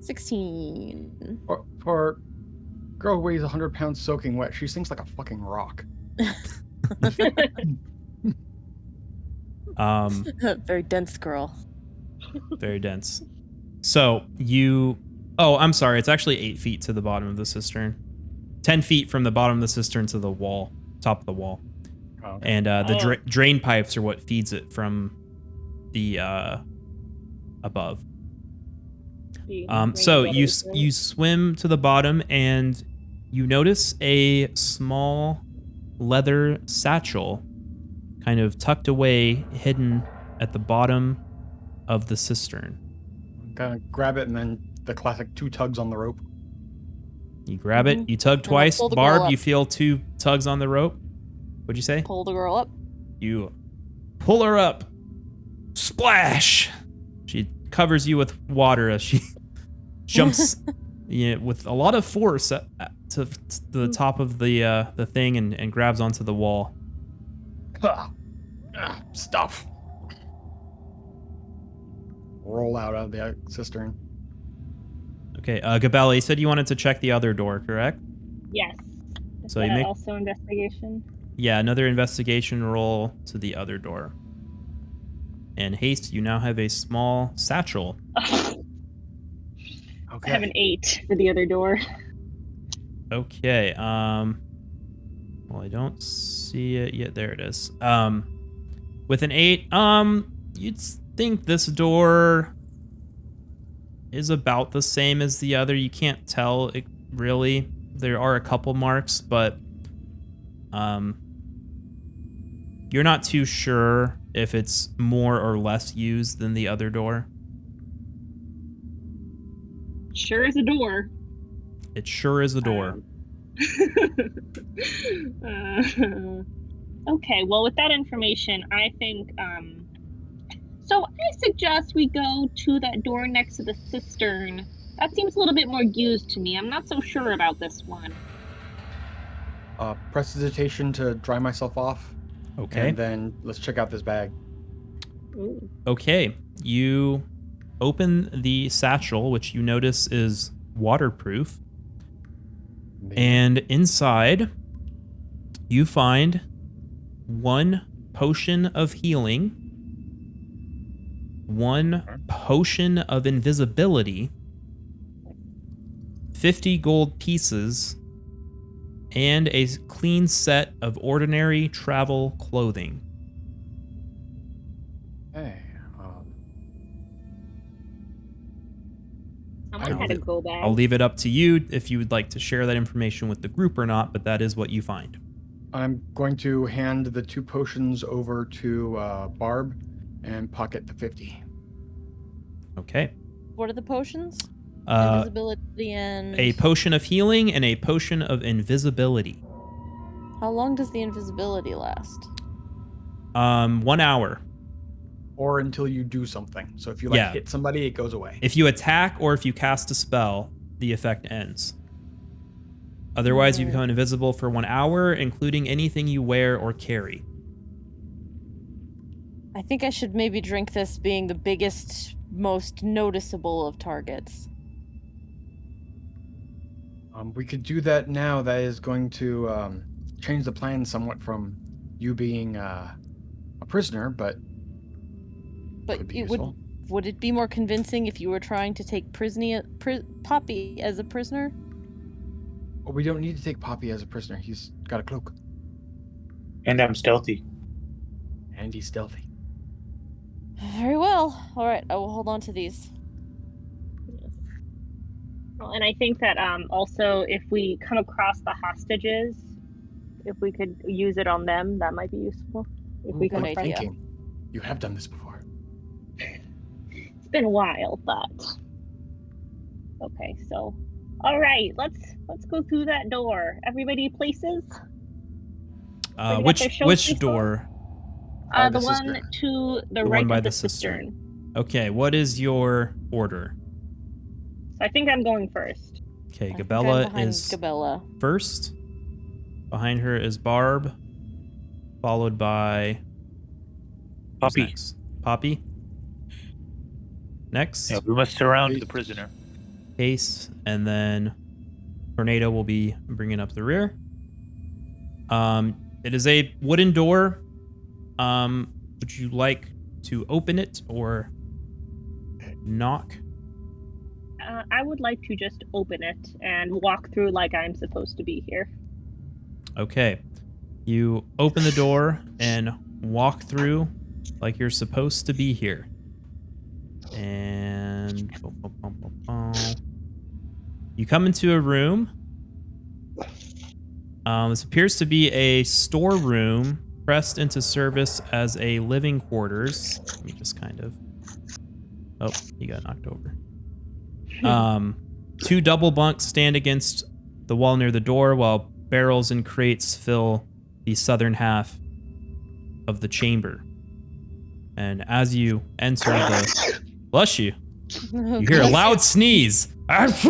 16. For a girl who weighs 100 pounds soaking wet, she sinks like a fucking rock. Very dense girl. Very dense. So I'm sorry, it's actually 8 feet to the bottom of the cistern. 10 feet from the bottom of the cistern to the wall, top of the wall. okay. And the drain pipes are what feeds it from the above. So you swim to the bottom and you notice a small leather satchel kind of tucked away, hidden at the bottom of the cistern. Kind of grab it and then the classic 2 tugs on the rope. You grab it, you tug twice. Barb, you feel 2 tugs on the rope. What'd you say? Pull the girl up. You pull her up. Splash! She covers you with water as she jumps with a lot of force to the top of the thing and grabs onto the wall. Stuff. Roll out of the cistern. Okay, Gabella, you said you wanted to check the other door, correct? Yes. So you make also investigation. Yeah, another investigation roll to the other door. And Hase, you now have a small satchel. Okay. I have an 8 for the other door. Okay, well, I don't see it yet. There it is. With an 8, you'd think this door is about the same as the other. You can't tell it really. There are a couple marks, but you're not too sure if it's more or less used than the other door. Sure is a door. It sure is a door. Okay, well, with that information, I think, so I suggest we go to that door next to the cistern. That seems a little bit more used to me. I'm not so sure about this one. Prestidigitation to dry myself off. Okay. And then let's check out this bag. Ooh. Okay, you open the satchel, which you notice is waterproof. And inside, you find 1 potion of healing, 1 potion of invisibility, 50 gold pieces, and a clean set of ordinary travel clothing. Hey. Someone had to go back. I'll leave it up to you if you would like to share that information with the group or not, but that is what you find. I'm going to hand the 2 potions over to Barb and pocket the 50. Okay. What are the potions? Invisibility and... A potion of healing and a potion of invisibility. How long does the invisibility last? 1 hour. Or until you do something. So if you hit somebody, it goes away. If you attack or if you cast a spell, the effect ends. Otherwise, you become invisible for 1 hour, including anything you wear or carry. I think I should maybe drink this, being the biggest, most noticeable of targets. We could do that now. That is going to change the plan somewhat from you being a prisoner, but would it be more convincing if you were trying to take Poppy as a prisoner? Well, we don't need to take Poppy as a prisoner. He's got a cloak. And I'm stealthy. And he's stealthy. Very well. All right, I will hold on to these. Well, and I think that also if we come across the hostages, if we could use it on them, that might be useful. If we come across thinking. You have done this before. It's been a while, but okay. So, all right, let's go through that door. Everybody, places. Which door? The one to the right one by of the cistern. Okay, what is your order? So I think I'm going first. Okay, Gabella is Gabella first. Behind her is Barb, followed by Poppy. Poppy. Next. Yeah, we must surround the prisoner. Hase, and then Fernando will be bringing up the rear. It is a wooden door. Would you like to open it or knock? I would like to just open it and walk through like I'm supposed to be here. Okay. You open the door and walk through like you're supposed to be here. And you come into a room. This appears to be a storeroom pressed into service as a living quarters. Let me just kind of... Oh, he got knocked over. 2 double bunks stand against the wall near the door, while barrels and crates fill the southern half of the chamber. And as you enter the... Bless you. You hear a loud sneeze. As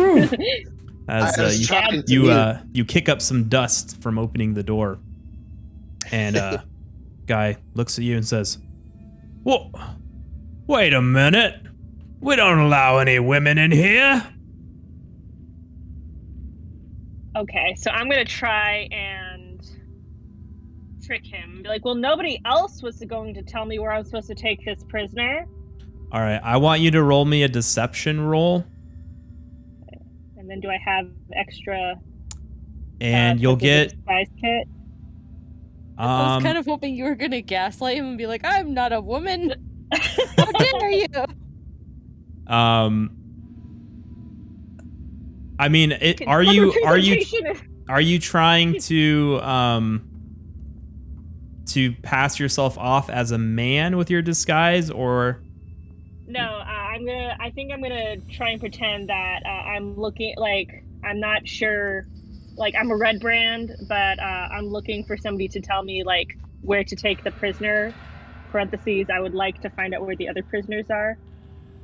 you kick up some dust from opening the door. And guy looks at you and says, "Whoa, wait a minute. We don't allow any women in here." Okay, so I'm gonna try and trick him. Be like, well, nobody else was going to tell me where I was supposed to take this prisoner. All right, I want you to roll me a deception roll. Okay. And then do I have extra? And you'll get... Disguise kit? I was kind of hoping you were gonna gaslight him and be like, "I'm not a woman. How dare you?" I mean, are you trying to pass yourself off as a man with your disguise, or? No, I think I'm gonna try and pretend that I'm looking, like, I'm not sure, like, I'm a Redbrand, but I'm looking for somebody to tell me, like, where to take the prisoner. Parentheses, I would like to find out where the other prisoners are.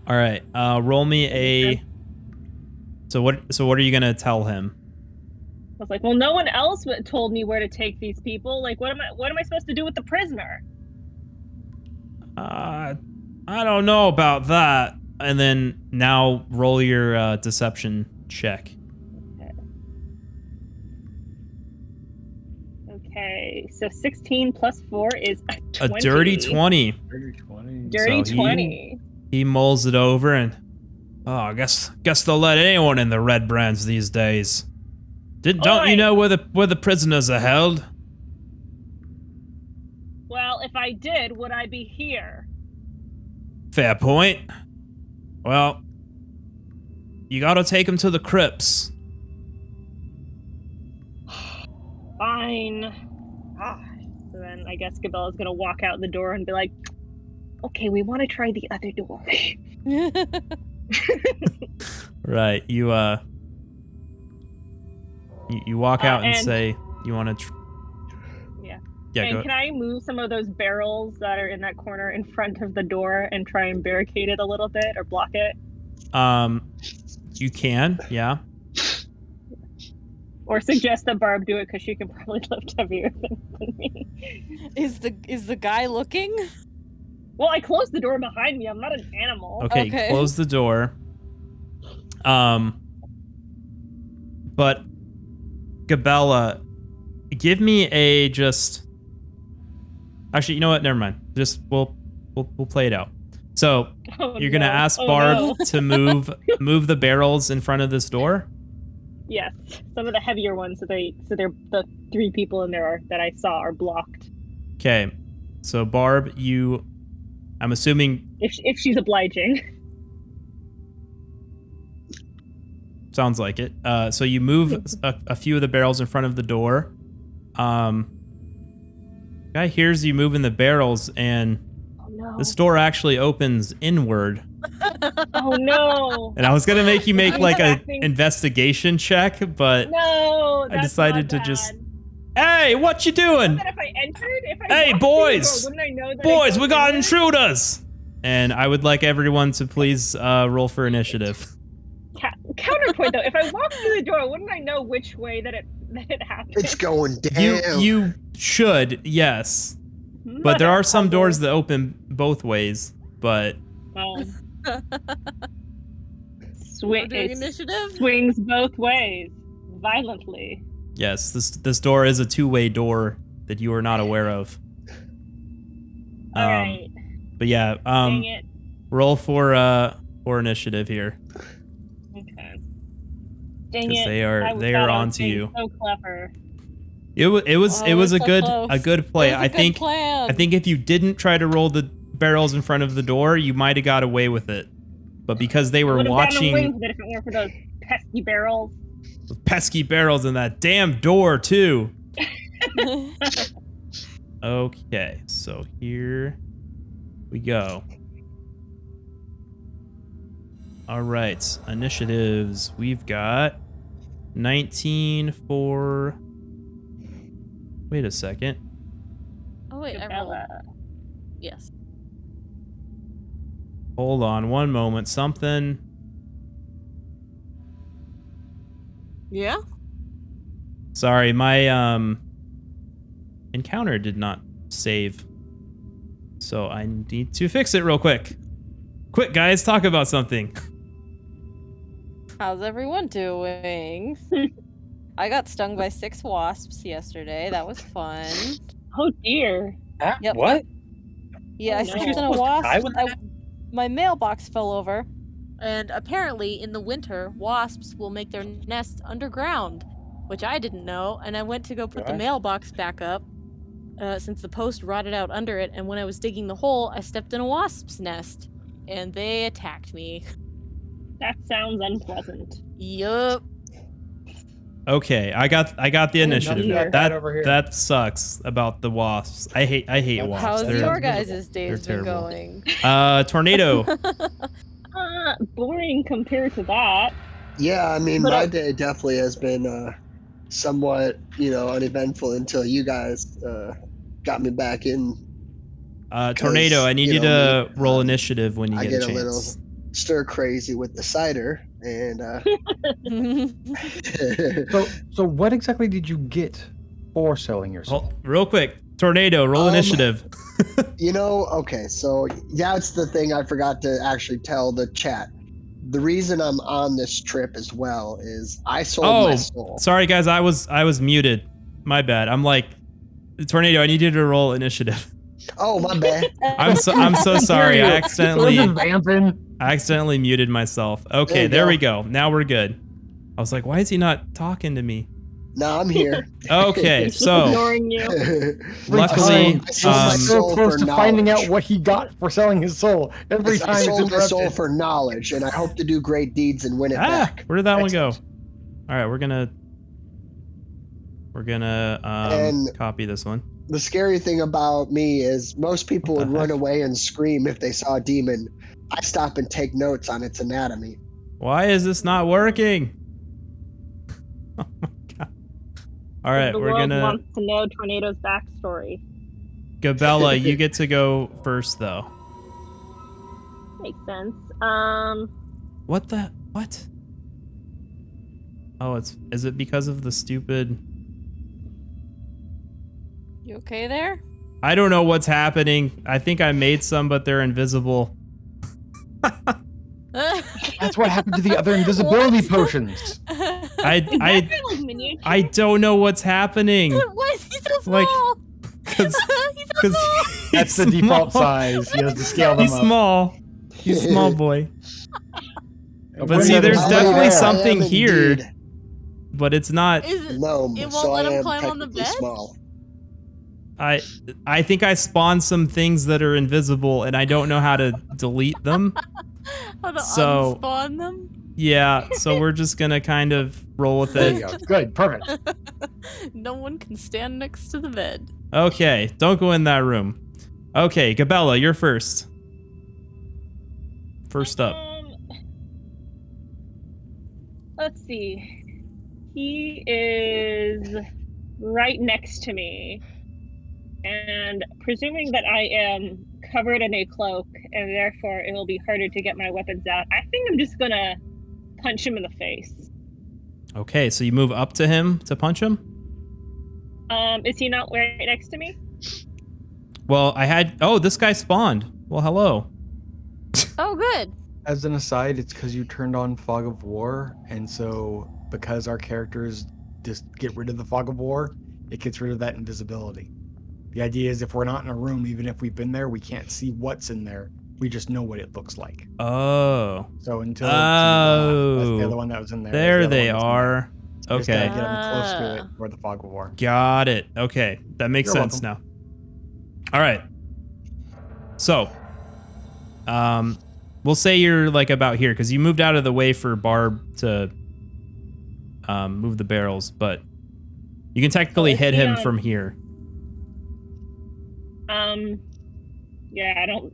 All right, roll me a... So what are you gonna tell him? I was like, well, no one else told me where to take these people. Like, what am I supposed to do with the prisoner? I don't know about that. And then now roll your deception check. Okay, so 16 plus 4 is a 20. A dirty 20. Dirty So 20. He mulls it over and, oh, I guess they'll let anyone in the Redbrands these days. Don't you know where the prisoners are held? Well, if I did, would I be here? Fair point. Well, you gotta take them to the Crypts. Fine. So then I guess Gabella's gonna walk out the door and be like, okay, we want to try the other door. Right. You walk out and say you want to... Yeah, and can I move some of those barrels that are in that corner in front of the door and try and barricade it a little bit or block it? You can, yeah. Or suggest that Barb do it because she can probably lift heavier than me. Is the guy looking? Well, I closed the door behind me. I'm not an animal. Okay. Close the door. But Gabella, give me a just... Actually, you know what? Never mind. Just we'll play it out. So you're gonna ask Barb to move the barrels in front of this door. Yes, some of the heavier ones. So they're the 3 people in there that I saw are blocked. Okay, so Barb, I'm assuming if she's obliging. Sounds like it. So you move a few of the barrels in front of the door. Guy hears you moving the barrels, and this door actually opens inward. Oh no! And I was gonna make you make like a investigation check, but no, I decided to just... Hey, what you doing? If I entered, hey, boys! Door, I know that boys, we got intruders! And I would like everyone to please roll for initiative. Counterpoint though, if I walk through the door, wouldn't I know which way that it happened? It's going down. You should, yes. But there are some doors that open both ways, but... Initiative? Swings both ways, violently. Yes, this door is a 2-way door that you are not aware of. Alright. But yeah, Dang it. roll for initiative here. Okay. Dang it. Because they are on to you. So clever. It was a so good close. play. It was a good plan. I think if you didn't try to roll the barrels in front of the door, you might have got away with it. But because they were Would have gotten away watching with it if it weren't for those pesky barrels. the pesky barrels in that damn door too. Okay, so here we go. All right, initiatives. We've got 19 for. Wait a second. Oh wait, I rolled. Gabella. Yes. Hold on one moment. Something. Yeah. Sorry, my encounter did not save. So I need to fix it real quick. Quick, guys, talk about something. How's everyone doing? I got stung by 6 wasps yesterday. That was fun. Oh dear. Yep. What? Yeah, Oh, I no. stepped in a Supposed to die wasp. with that? My mailbox fell over. And apparently, in the winter, wasps will make their nests underground, which I didn't know. And I went to go put the Right. mailbox back up, since the post rotted out under it. And when I was digging the hole, I stepped in a wasp's nest, and they attacked me. That sounds unpleasant. Yup. Okay, I got the initiative. dear. That over here. That sucks about the wasps. I hate wasps. How's They're- your guys' days they're been terrible. going? Tornado. Boring compared to that. Yeah, I mean, But my day definitely has been somewhat, uneventful until you guys got me back in. Tornado, I need you to roll initiative when you I get get a a little chance. stir crazy with the cider, and So what exactly did you get for selling your soul? Real quick, Tornado, roll initiative. Okay, so that's the thing I forgot to actually tell the chat. The reason I'm on this trip as well is I sold my soul. Sorry guys, I was muted. My bad. I'm like, Tornado, I need you to roll initiative. Oh, my bad. I'm so sorry. I Vamping. accidentally muted myself. There Okay, you there go. we go. Now we're good. I was like, why is he not talking to me? No, I'm here. Okay, He's so ignoring you. luckily, I sold my so soul close for to finding knowledge. out what he got for selling his soul. Every I time it's sold my soul interrupted. for knowledge, and I hope to do great deeds and win it back. where did that one go? Excellent. All right, we're gonna And- copy this one. The scary thing about me is most people What would the run heck? away and scream if they saw a demon. I stop and take notes on its anatomy. Why is this not working? Oh my god! All right, The we're world gonna wants to know Tornado's backstory. Gabella. You get to go first, though. Makes sense. What? Oh, is it because of the stupid? You okay there? I don't know what's happening. I think I made some, but they're invisible. That's what happened to the other invisibility potions. I Like miniature? I don't know what's happening. Why is he so Like, small? Because He's so small. That's the default size. He has to scale them He's up. small. He's a small boy. And But when see, that there's is definitely there, something I am here. indeed But it's not. Is it? gnome, It won't so let I him am climb on the technically bed? small. I think I spawned some things that are invisible, and I don't know how to delete them. How to So- unspawn them? Yeah, so we're just gonna kind of roll with There you it. go. Good, perfect. No one can stand next to the bed. Okay, don't go in that room. Okay, Gabella, you're first. First up. Let's see. He is right next to me. And presuming that I am covered in a cloak and therefore it will be harder to get my weapons out, I think I'm just gonna punch him in the face. Okay, so you move up to him to punch him? Is he not right next to me? Well, oh, this guy spawned. Well, hello. Oh, good. As an aside, it's because you turned on Fog of War, and so because our characters just get rid of the Fog of War, it gets rid of that invisibility. The idea is if we're not in a room, even if we've been there, we can't see what's in there. We just know what it looks like. Oh. So until Oh. that's the other one that was in there. There that's the they other one that's in there. are. You just gotta Okay. get them close to it Ah. for the fog of war. Got it. Okay. That makes You're sense now. All right. So, we'll say you're like about here because you moved out of the way for Barb to move the barrels, but you can technically is hit he him on- from here. Yeah, I don't.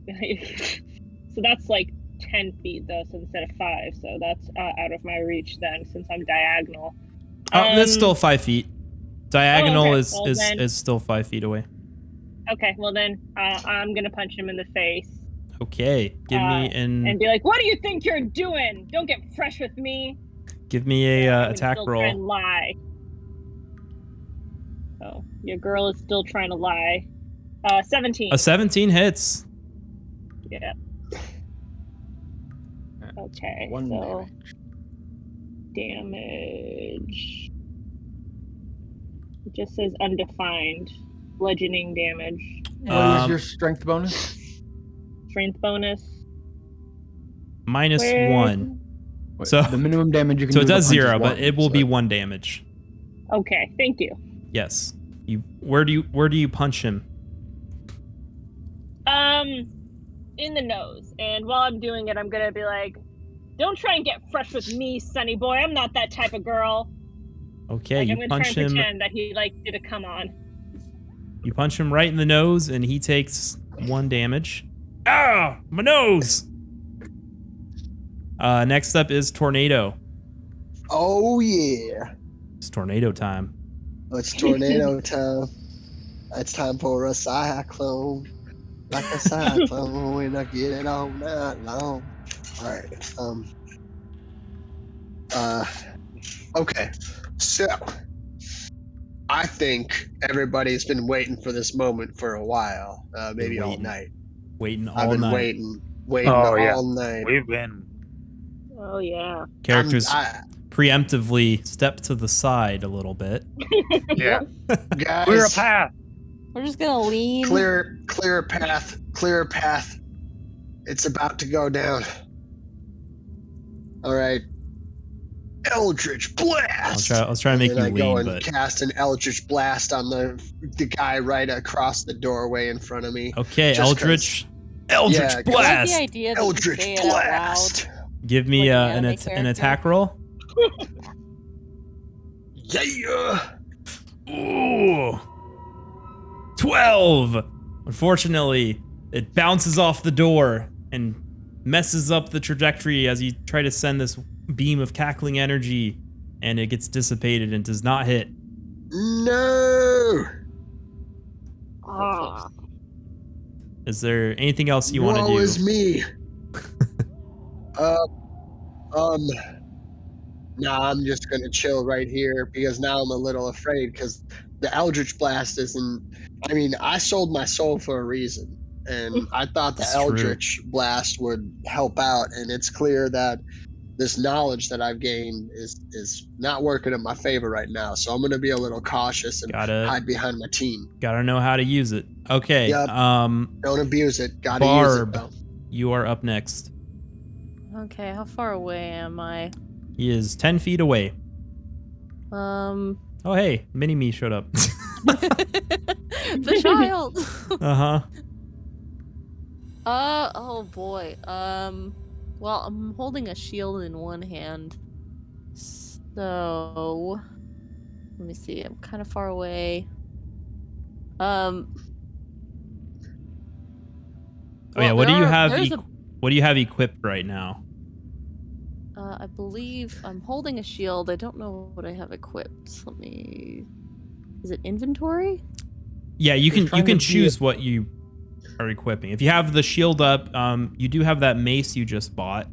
So that's like 10 feet though, so instead of 5, so that's out of my reach then, since I'm diagonal. Oh, that's still 5 feet. Diagonal okay. is Well, is then- is still 5 feet away. Okay, well then I'm gonna punch him in the face. Okay, give me and be like, "What do you think you're doing? Don't get fresh with me." give me a I'm gonna attack still try and roll. lie. Oh, your girl is still trying to lie. 17. A 17 hits. Yeah. Okay. 1 so damage. damage. It just says undefined. Bludgeoning damage. What is your strength bonus? Strength bonus. Minus Where- 1. So the minimum damage you can so do it with a does punch is 0, but 1, it will so- be 1 damage. Okay, thank you. Yes. Where do you punch him? In the nose. And while I'm doing it, I'm gonna be like, "Don't try and get fresh with me, sonny boy. I'm not that type of girl." Okay, Like, you I'm gonna try punch and him. pretend that he like did a come on. You punch him right in the nose, and he takes 1 damage. Ah, my nose. Next up is Tornado. Oh yeah, It's tornado time. it's tornado time. It's time for a cyclone, like a cyclone, and I get it all night long. All right. Okay. So, I think everybody's been waiting for this moment for a while. Maybe all waiting. night. Waiting all I've been night. waiting Oh, yeah. all night. We've been. Oh yeah. Characters I- preemptively step to the side a little bit. Yeah. guys, Clear a path. We're just gonna lean. clear a path. Clear a path. It's about to go down. All right. Eldritch Blast. I was trying to make and you then I go lean, and but cast an Eldritch Blast on the guy right across the doorway in front of me. okay, just Eldritch Yeah, I like Blast. the idea that you Eldritch say it out Blast. loud. Give me Like an an anime character. attack roll. Yeah. Ooh. 12. Unfortunately, it bounces off the door and messes up the trajectory as you try to send this beam of cackling energy, and it gets dissipated and does not hit. No. Ah. Is there anything else you want to Woe do? is me. Nah, I'm just gonna chill right here because now I'm a little afraid because the Eldritch Blast isn't. I mean, I sold my soul for a reason, and I thought the That's true. Eldritch Blast would help out, and it's clear that this knowledge that I've gained is not working in my favor right now. So I'm gonna be a little cautious and Gotta hide behind my team. know how to use it. Okay. Yep. Don't abuse it. Gotta use it Barb, though. you are up next. Okay, how far away am I? He is 10 feet away. Oh, hey, Mini-Me showed up. The child. Uh-huh. Oh boy. Well, I'm holding a shield in one hand. So, let me see. I'm kind of far away. Oh yeah, well, what do you have? there's What do you have equipped right now? I believe I'm holding a shield. I don't know what I have equipped. Let me. Is it inventory? Yeah, you He's can trying to be choose what you are equipping. If you have the shield up, you do have that mace you just bought,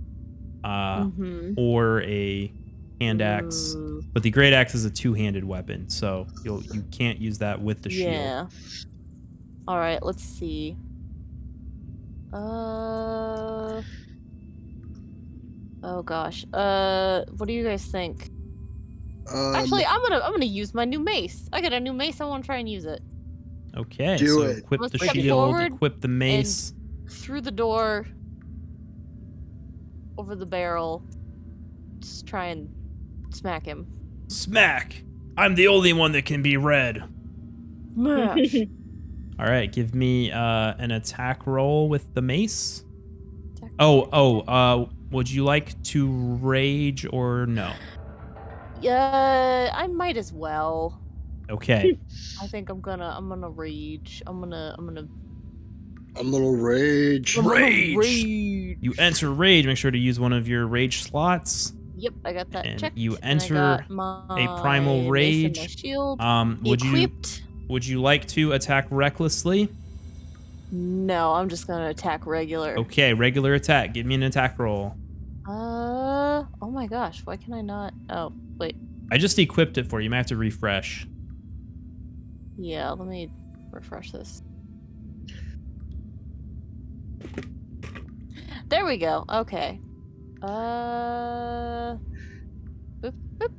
or a hand axe. Ooh. But the great axe is a two-handed weapon, so you can't use that with the shield. Yeah. All right. Let's see. Oh gosh. What do you guys think? Actually, I'm gonna use my new mace. I got a new mace. I want to try and use it. Okay, Do so it. equip Let's the step shield, forward equip the mace. Through the door, over the barrel. Just try and smack him. Smack! I'm the only one that can be red. Smash. All right, give me an attack roll with the mace. Attack Would you like to rage or no? Yeah, I might as well. Okay. I think I'm gonna rage. I'm gonna rage. Rage! You enter rage. Make sure to use one of your rage slots. Yep, I got that And checked. you and I enter got my a primal mace and my rage. shield Would equipped. you like to attack recklessly? No, I'm just gonna attack regular. Okay, regular attack. Give me an attack roll. Oh my gosh, why can I not? Oh, wait. I just equipped it for you. You might have to refresh. Yeah, let me refresh this. There we go. Okay. Boop, boop.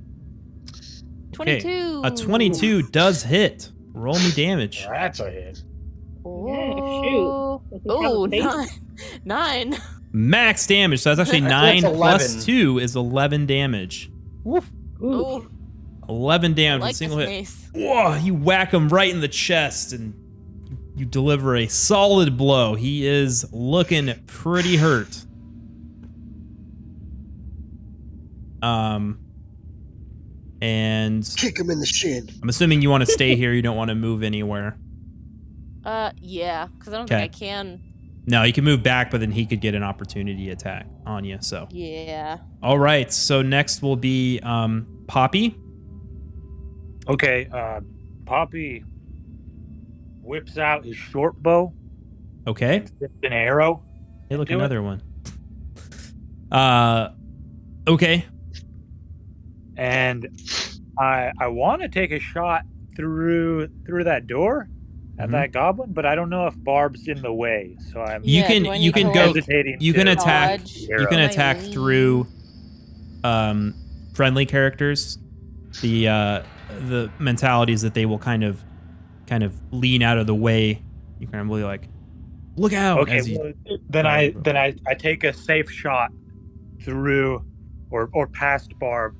22. A 22 does hit. Roll me damage. That's a hit. Oh, Does he have a oh, face? 9. Max damage. So that's actually 9 That's plus 11. 2 is 11 damage. Woof. Oh, 11 I damage like with a single this hit. mace. Whoa, you whack him right in the chest and you deliver a solid blow. He is looking pretty hurt. And Kick him in the shin. I'm assuming you want to stay here. You don't want to move anywhere. Yeah, because I don't Okay. think I can. No, you can move back, but then he could get an opportunity attack on you. So, Yeah. all right. So next will be Poppy. Okay, Poppy whips out his short bow. Okay. And sticks an arrow. Hey, look, into it. another one. Okay. And I want to take a shot through that door at Mhm. that goblin, but I don't know if Barb's in the way, so I'm You Yeah, can- do I you need can to, go- like, hesitating. You can to attack. dodge? the You arrow. can I attack lean? through friendly characters. The mentality is that they will kind of lean out of the way. You kind of really like look out. Okay, as you, well, then I take a safe shot through or past Barb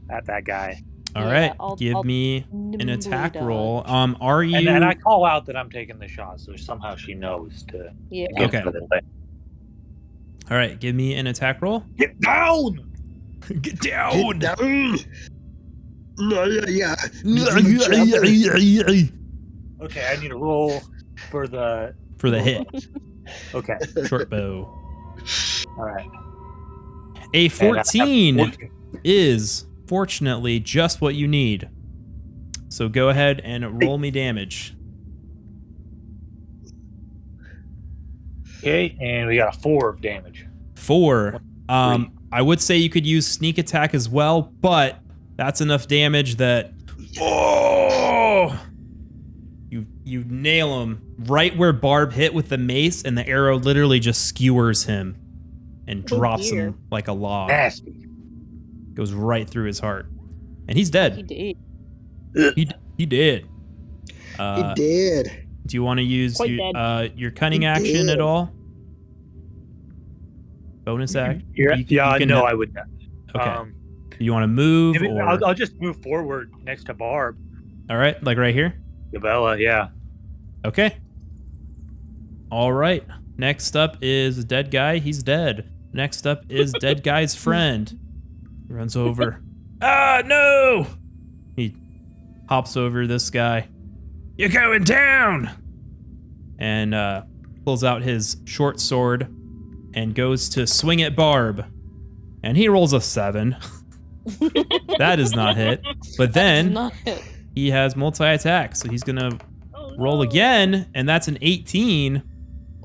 at that guy, all Yeah, right. I'll Give me an nimbly attack dodge. roll. Are you? and I call out that I'm taking the shot, so somehow she knows to Yeah. get Okay. out of the way. All right. Give me an attack roll. Get down! Get Get down. down. No, yeah. Okay, I need to roll for the For the hit, okay. short bow. All right. A And I have 14 14. is fortunately just what you need. So go ahead and roll me damage. Okay, and we got a 4 of damage. 4. I would say you could use sneak attack as well, but that's enough damage that you nail him right where Barb hit with the mace, and the arrow literally just skewers him and drops dear. him like a log. Nasty. Goes right through his heart, and he's He dead. did. He did. He did. Do you want to use Quite your cunning He action did. at all? Bonus act? Yeah, You can no, have- I would not. Okay. Do you want to move? Maybe Or... I'll just move forward next to Barb. All right, like right here? Gabella, yeah. Okay. All right. Next up is dead guy. He's dead. Next up is dead guy's friend. He runs over. Ah, no! He hops over this guy. You're going down! And pulls out his short sword and goes to swing at Barb. And he rolls a 7. That does not hit. But then Not it. he has multi-attack, so he's gonna Oh, roll no. again, and that's an 18.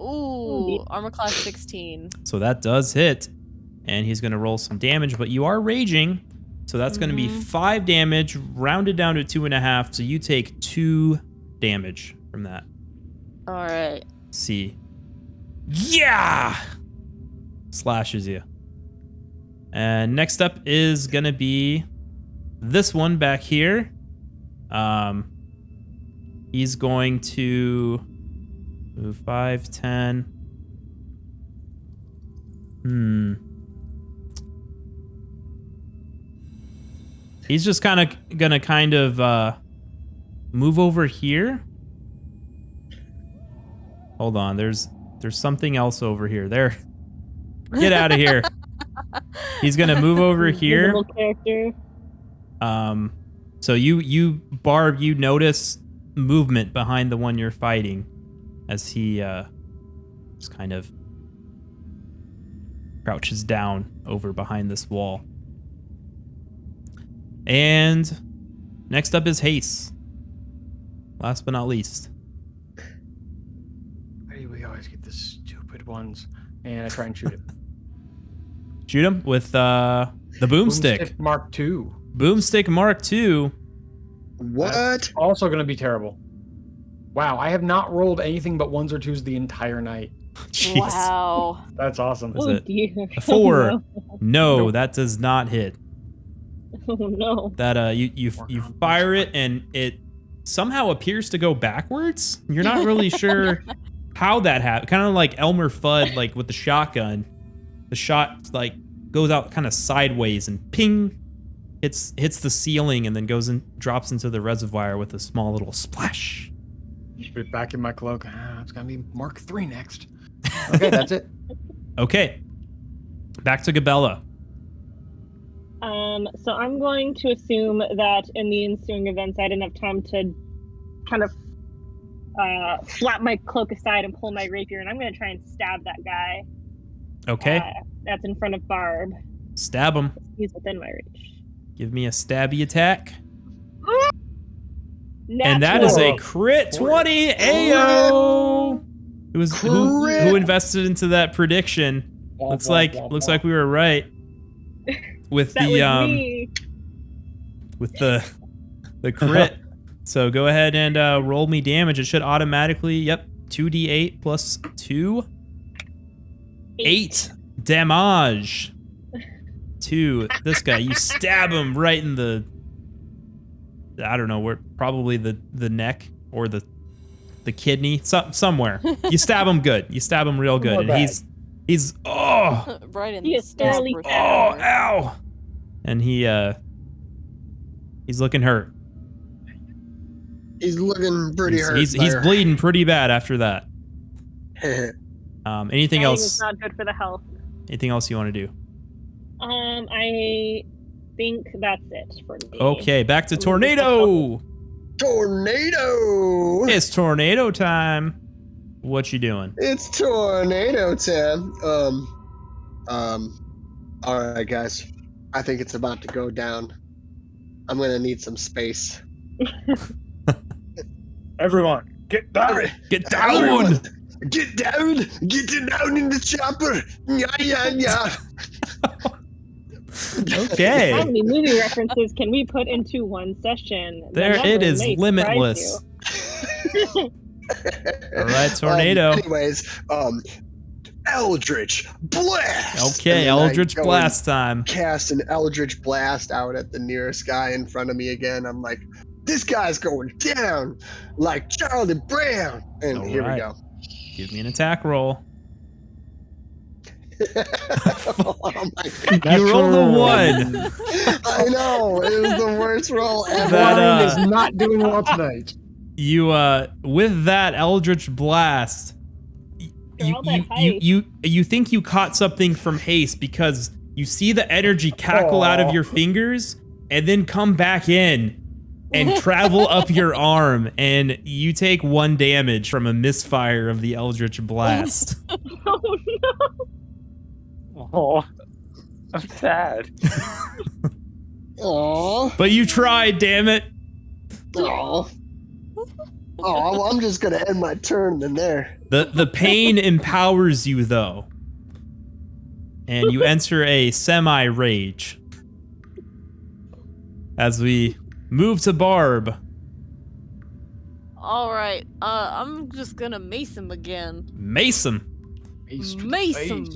Ooh, armor class 16. So that does hit. And he's gonna roll some damage, but you are raging. So that's gonna be 5 damage, rounded down to 2.5. So you take 2 damage from that. All right. See. Yeah! Slashes you. And next up is gonna be this one back here. He's going to move 5, 10. He's just gonna move over here. Hold on, there's something else over here. There. Get out of here. He's gonna move over here. Invisible character. So you Barb, you notice movement behind the one you're fighting as he just kind of crouches down over behind this wall. And next up is Hase. Last but not least. Why do we always get the stupid ones? And I try and shoot him. Shoot him with the boomstick. Mark II. Boomstick Mark II. What? That's also going to be terrible. Wow, I have not rolled anything but 1s or 2s the entire night. Jeez. Wow. That's awesome. Was Oh it dear. a 4? Oh, No, Nope. that does not hit. no. Oh no. That you fire it and it somehow appears to go backwards. You're not really sure how that happened. Kind of like Elmer Fudd, like with the shotgun. The shot like goes out kind of sideways and ping, hits the ceiling and then goes and drops into the reservoir with a small little splash. Put it back in my cloak. It's gonna be Mark III next. Okay, that's it. Okay, back to Gabella. So I'm going to assume that in the ensuing events, I didn't have time to kind of flap my cloak aside and pull my rapier, and I'm going to try and stab that guy. Okay, That's in front of Barb. stab him. He's within my reach. Give me a stabby attack. Natural. And that is a crit 20. Ayo. It was who invested into that prediction. Looks like we were right with that was me. with the crit. So go ahead and roll me damage. It should automatically, yep, 2d8 plus 2. 8 damage to this guy. You stab him right in the, I don't know, where, probably the neck or the kidney, somewhere. You stab him good. You stab him real good. And he's oh, Right in He the is thoroughly stomach. oh, ow. And he's looking hurt. He's looking pretty hurt. He's there. bleeding pretty bad after that. Anything Dying else? is not good for the health. Anything else you want to do? I think that's it for me. Okay, back to Tornado. Tornado! It's tornado time. What you doing? It's tornado time. All right, guys. I think it's about to go down. I'm gonna need some space. Everyone, get down. Get down. Everyone, get down! Get down in the chopper! Yeah. Okay. How many movie references can we put into one session? The There number it is, may surprise limitless. you. All right, tornado. Anyways, Eldritch Blast! Okay, And then I Eldritch go and Blast time. Cast an Eldritch Blast out at the nearest guy in front of me again. I'm like, this guy's going down like Charlie Brown. And All here right. we go. Give me an attack roll. Oh my God. You rolled a 1. I know. It was the worst roll ever. That, Ryan is not doing well tonight. You with that Eldritch Blast, You're all that hype. you think you caught something from Hase because you see the energy cackle out of your fingers and then come back in and travel up your arm, and you take 1 damage from a misfire of the Eldritch Blast. Oh no! Oh, I'm sad. Aw. But you tried, damn it. Aw. Oh, well, I'm just gonna end my turn then there. The pain empowers you though. And you enter a semi-rage. As we move to Barb. All right. I'm just gonna mace him again. Mace him. Mace him.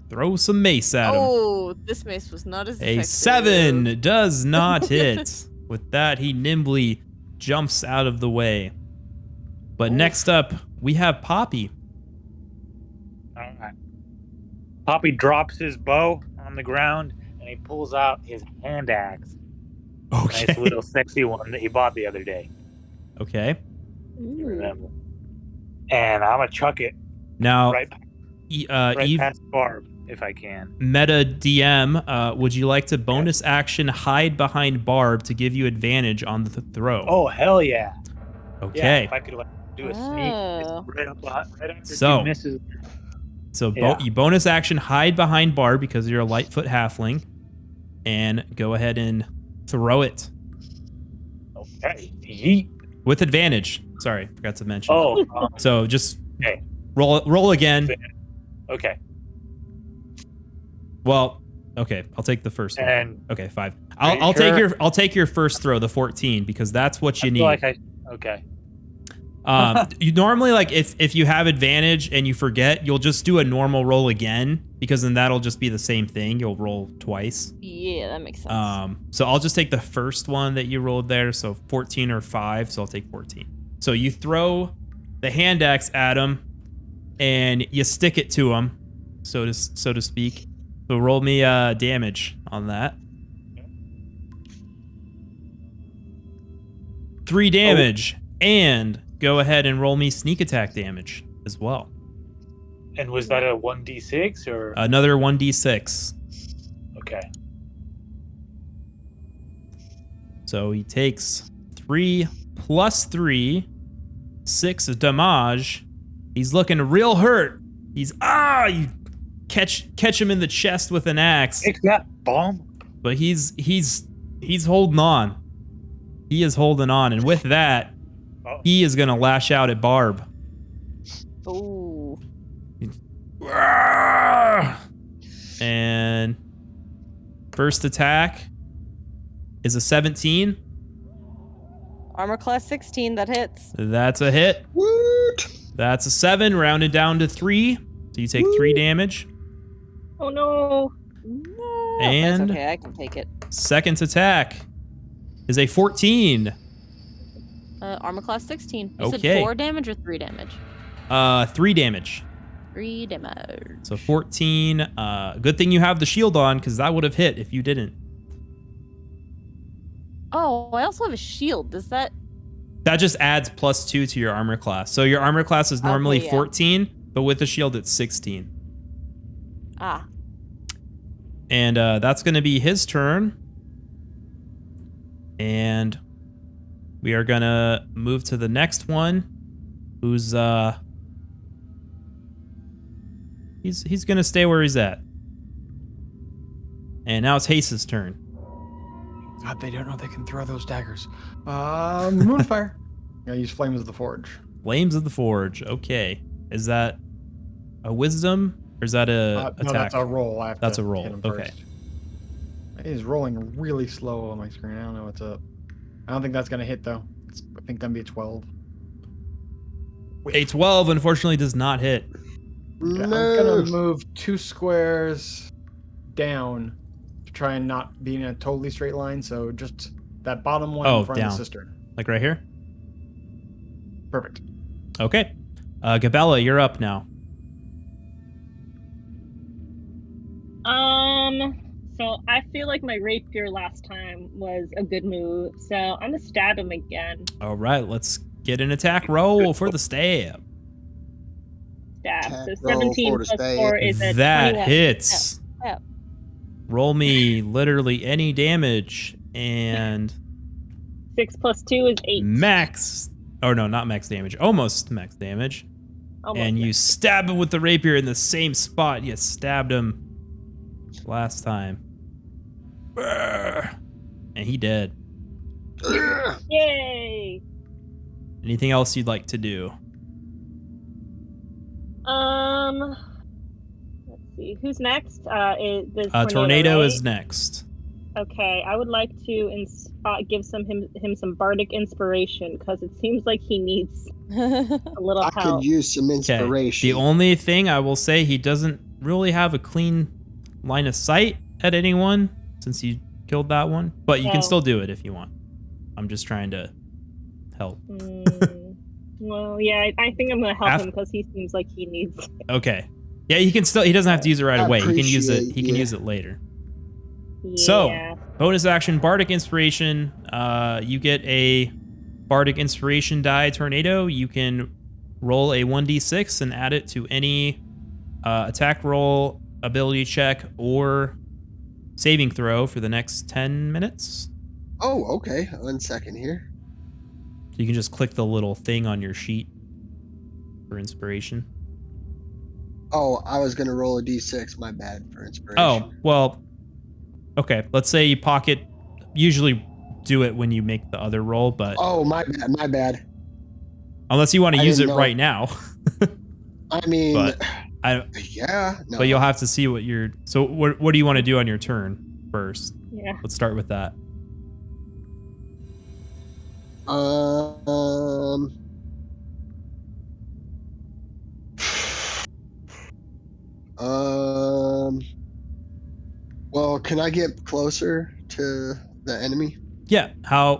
Throw some mace at him. Oh, this mace was not as A effective. 7 does not hit. With that, he nimbly jumps out of the way. But next up, we have Poppy. All right. Poppy drops his bow on the ground and he pulls out his hand axe Okay. Nice little sexy one that he bought the other day. Okay. You remember? And I'm gonna chuck it Now, right Eve, past Barb if I can. Meta DM, would you like to bonus action hide behind Barb to give you advantage on the throw? Oh hell yeah! Okay. Yeah, if I could like do a sneak Oh. right after So- she misses. So Yeah. you bonus action hide behind Barb because you're a Lightfoot halfling, and go ahead and throw it Okay. Yeet. with advantage. Sorry, forgot to mention. Oh. So just Okay. roll again. Okay. Well, okay, I'll take the first one. And Okay, 5. Are you I'll sure? take your first throw, the 14, because that's what you I need. feel like okay. You normally, like, if you have advantage and you forget, you'll just do a normal roll again, because then that'll just be the same thing. You'll roll twice. Yeah, that makes sense. So I'll just take the first one that you rolled there. So 14 or 5. So I'll take 14. So you throw the hand axe at him, and you stick it to him, so to speak. So roll me damage on that. 3 damage, and go ahead and roll me sneak attack damage as well. And was that a 1d6 or? Another 1d6. Okay. So he takes 3 plus 3, 6 damage. He's looking real hurt. He's you catch him in the chest with an axe. Take that bomb. But he's holding on. He is holding on, and with that, he is gonna lash out at Barb. Ooh. And first attack is a 17. Armor class 16, that hits. That's a hit. Woot! That's a 7, rounded down to 3. So you take 3 damage. Oh no. No, And- that's okay, I can take it. Second attack is a 14. Armor class 16. You Okay. said 4 damage or 3 damage? 3 damage. 3 damage. So 14. Good thing you have the shield on, because that would have hit if you didn't. Oh, I also have a shield. Does that... That just adds +2 to your armor class. So your armor class is normally Okay, yeah. 14, but with the shield it's 16. Ah. And that's going to be his turn. And we are going to move to the next one, who's he's going to stay where he's at. And now it's Hase's turn. God, they don't know they can throw those daggers. Moonfire. I use Flames of the Forge. Flames of the Forge. Okay. Is that a wisdom or is that a attack? No, that's a roll. I have That's to a roll, hit him okay. first. He's rolling really slow on my screen. I don't know what's up. I don't think that's going to hit, though. I think that'd be a 12. A 12 unfortunately does not hit. Okay, I'm No. going to move 2 squares down to try and not be in a totally straight line. So just that bottom one Oh, in front down. of the cistern. Like right here? Perfect. Okay. Gabella, you're up now. So I feel like my rapier last time was a good move, so I'm gonna stab him again. All right, let's get an attack roll for the stab. Stab. Attack So roll 17 for the plus stab. 4 is a That 21. hits. Yeah. Roll me literally any damage and 6 plus 2 is 8. max. Oh no, not max damage. Almost max damage. Almost And you max. stab him with the rapier in the same spot you stabbed him last time. And he dead. Yay! Anything else you'd like to do? Let's see. Who's next? Does Tornado right? is next. Okay, I would like to give him some bardic inspiration because it seems like he needs a little I help. could use some Okay. inspiration. The only thing I will say, he doesn't really have a clean line of sight at anyone since you killed that one, but you can No. still do it if you want. I'm just trying to help. Well, yeah, I think I'm gonna help Af- him because he seems like he needs. Okay. Yeah, he can still. He doesn't have to use it right I away. He can use it. appreciate He can you. use it later. Yeah. So, Bonus action, Bardic Inspiration. You get a Bardic Inspiration die tornado. You can roll a 1d6 and add it to any attack roll, ability check, or saving throw for the next 10 minutes. Oh, okay. 1 second here. So you can just click the little thing on your sheet for inspiration. Oh, I was going to roll a d6. My bad for inspiration. Oh, well, okay. Let's say you pocket. Usually do it when you make the other roll, but... Oh, my bad. My bad. Unless you want to use it didn't know. right now. I mean... But yeah. No. But you'll have to see what you're... So what do you want to do on your turn first? Yeah. Let's start with that. Well, can I get closer to the enemy? Yeah.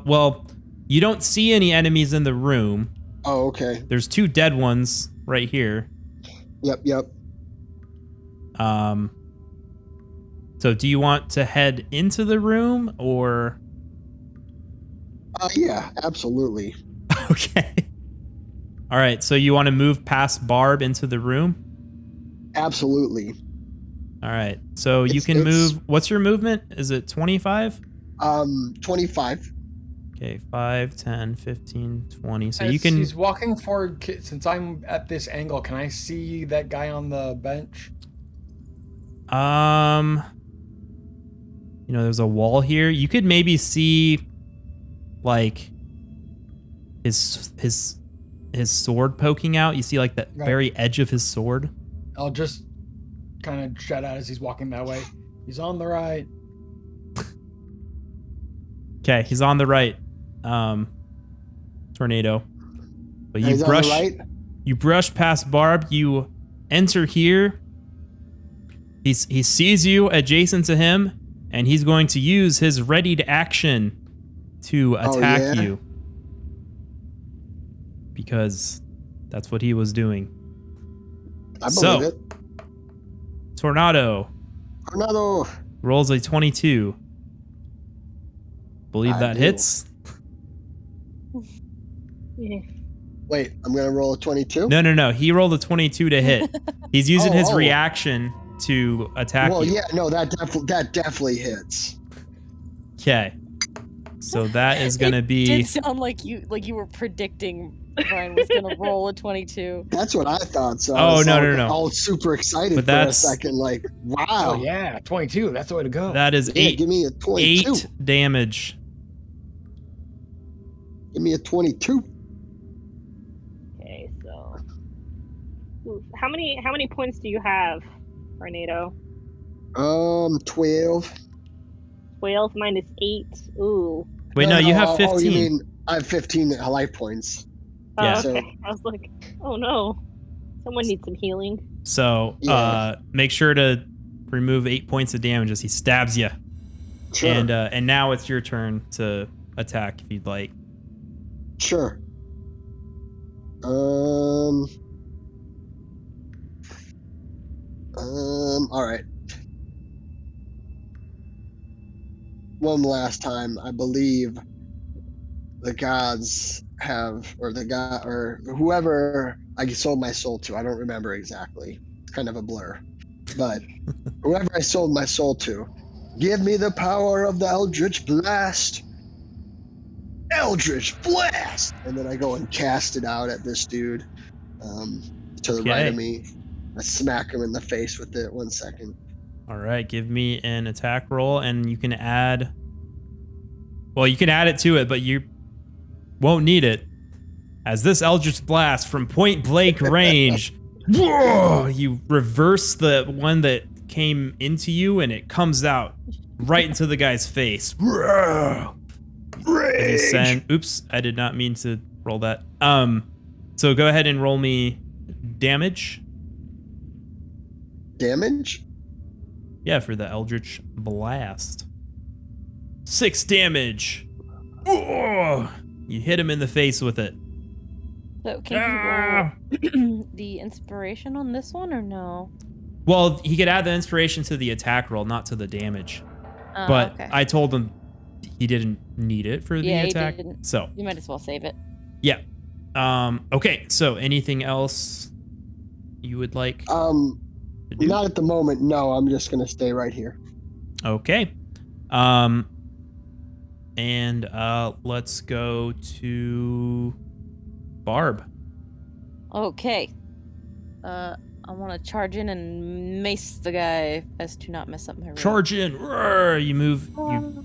Well, you don't see any enemies in the room. Oh, okay. There's 2 dead ones right here. Yep. So do you want to head into the room or? Yeah, absolutely. Okay. All right. So you want to move past Barb into the room? Absolutely. All right. So you can move. What's your movement? Is it 25? 25. Okay, 5, 10, 15, 20. So As you can... he's walking forward, since I'm at this angle, can I see that guy on the bench? You know, there's a wall here. You could maybe see, like, his sword poking out. You see, like, the very edge of his sword. I'll just kind of shout out as he's walking that way. He's on the right. Okay, he's on the right. Tornado. But you He's on the right? You brush past Barb. You enter here. He sees you adjacent to him, and he's going to use his readied action to attack you. Because that's what he was doing. I believe it. Tornado rolls a 22. Believe that hits. Yeah. Wait, I'm gonna roll a 22. No. He rolled a 22 to hit. He's using his reaction to attack you. Well, yeah, no, that definitely hits. Okay. So that is gonna be. It did sound like you were predicting Brian was gonna roll a 22. That's what I thought. So Oh, no. All super excited But for a that's- second, like, wow. Oh yeah, 22. That's the way to go. That is Yeah, 8. give me a 22. 8 damage. Give me a 22. Okay, so how many points do you have, Fernando? 12. 12 minus 8. Ooh. Wait, no, you have 15. Oh, you mean I have 15 life points. Yeah. Oh, okay. I was like, oh no, someone needs some healing. So make sure to remove 8 points of damage as he stabs you. Sure. And now it's your turn to attack if you'd like. Sure. All right. One last time, I believe the gods have, or whoever I sold my soul to, I don't remember exactly. It's kind of a blur. But whoever I sold my soul to, give me the power of the Eldritch Blast. Eldritch Blast! And then I go and cast it out at this dude to the right of me. I smack him in the face with it. 1 second. All right, give me an attack roll, and you can add... Well, you can add it to it, but you won't need it. As this Eldritch Blast from point blank range, you reverse the one that came into you, and it comes out right into the guy's face. Oops, I did not mean to roll that. So go ahead and roll me damage. Damage? Yeah, for the Eldritch Blast. 6 damage. Oh, you hit him in the face with it. So can you roll the inspiration on this one or no? Well, he could add the inspiration to the attack roll, not to the damage. but okay. I told him he didn't need it for the Yeah, he attack. didn't. So You might as well save it. yeah. Okay. So anything else you would like to do? Not at the moment. No, I'm just gonna stay right here. Okay. And let's go to Barb. Okay. I want to charge in and mace the guy as to not mess up my room. Charge in. Roar. You move.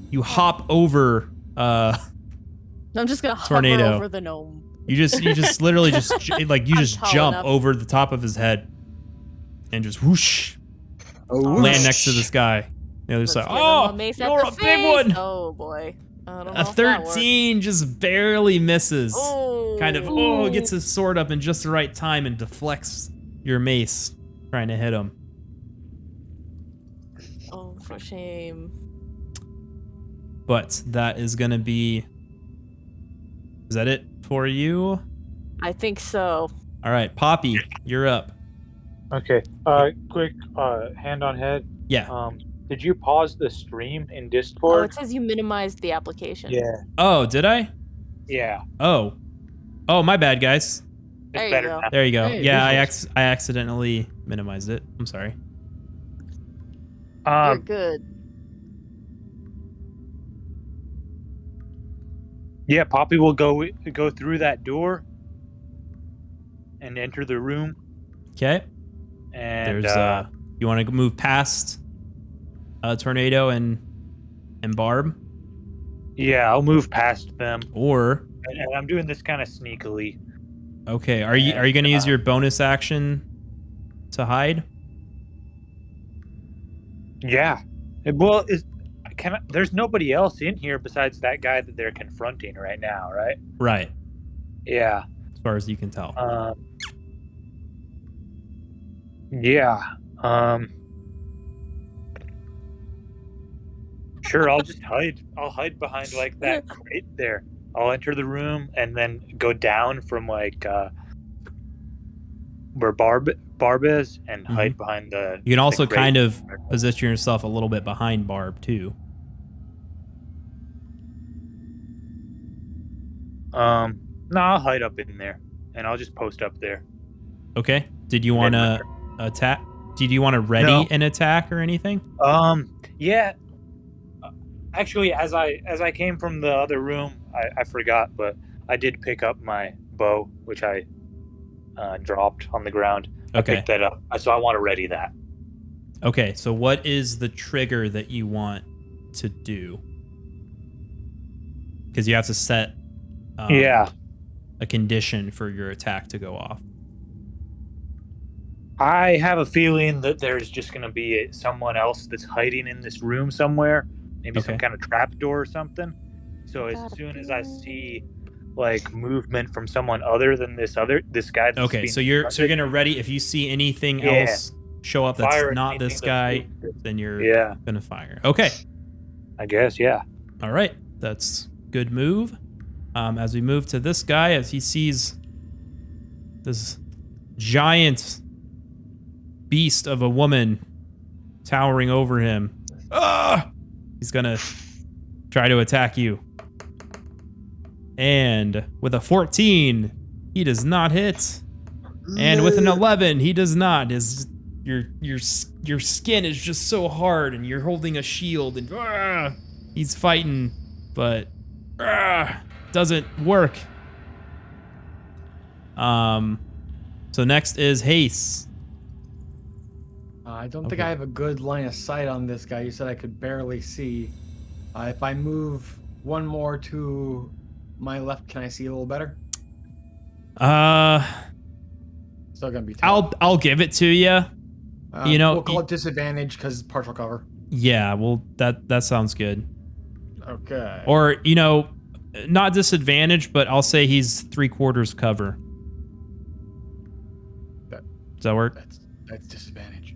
You hop over. I'm just gonna Tornado. hover over the gnome. You just literally just like you I'm just tall jump enough. over the top of his head, and just whoosh, Oh, land next to this guy. The other Let's side. give him Oh, a mace at you're the a big face. one. Oh boy. I don't know A if that worked. 13 just barely misses. Oh. Kind of gets his sword up in just the right time and deflects your mace, trying to hit him. Oh, for shame. But that is gonna be. Is that it for you? I think so. All right, Poppy, you're up. Okay. Quick hand on head. Yeah. Did you pause the stream in Oh, Discord? it says you minimized the application. Yeah. Oh, did I? Yeah. Oh, my bad, guys. There It's you better go. now. There you go. Hey, Yeah, visuals. I accidentally minimized it. I'm sorry. You're good. Yeah, Poppy will go through that door and enter the room. Okay. And There's you want to move past Tornado and Barb, yeah, I'll move past them. or And I'm doing this kind of sneakily. okay, are you going to use your bonus action to hide? Yeah. Well, there's nobody else in here besides that guy that they're confronting right now, right? Right, Yeah. as far as you can tell. Yeah. Sure, I'll just hide. I'll hide behind like that crate there. I'll enter the room and then go down from like where Barb is and hide behind the. You can also crate. kind of position yourself a little bit behind Barb too. No, I'll hide up in there and I'll just post up there. Okay. Did you want to attack? Did you want to ready No. an attack or anything? Yeah. Actually, as I came from the other room, I forgot, but I did pick up my bow, which I dropped on the ground. I Okay. picked that up, so I want to ready that. Okay. So what is the trigger that you want to do? Because you have to set Yeah. a condition for your attack to go off. I have a feeling that there's just going to be someone else that's hiding in this room somewhere. Maybe some Okay. kind of trap door or something. So as Gotta soon as be. I see like movement from someone other than this guy that's Okay, being so you're confronted, gonna ready. If you see anything Yeah. else show up that's fire not anything this that's guy, moving. then you're Yeah, gonna fire. Okay. I guess, yeah. All right. That's good move. As we move to this guy, as he sees this giant beast of a woman towering over him, he's gonna try to attack you. And with a 14, he does not hit. And with an 11, he does not. Your skin is just so hard, and you're holding a shield, and he's fighting, but doesn't work. So next is Hase. I don't think I have a good line of sight on this guy. You said I could barely see. If I move one more to my left, can I see a little better? Still gonna be tough. I'll give it to you. You know, we'll call it disadvantage because partial cover. Yeah, well, that sounds good. Okay. Or, you know, not disadvantage, but I'll say he's 3/4 cover. Does that work? That's disadvantage.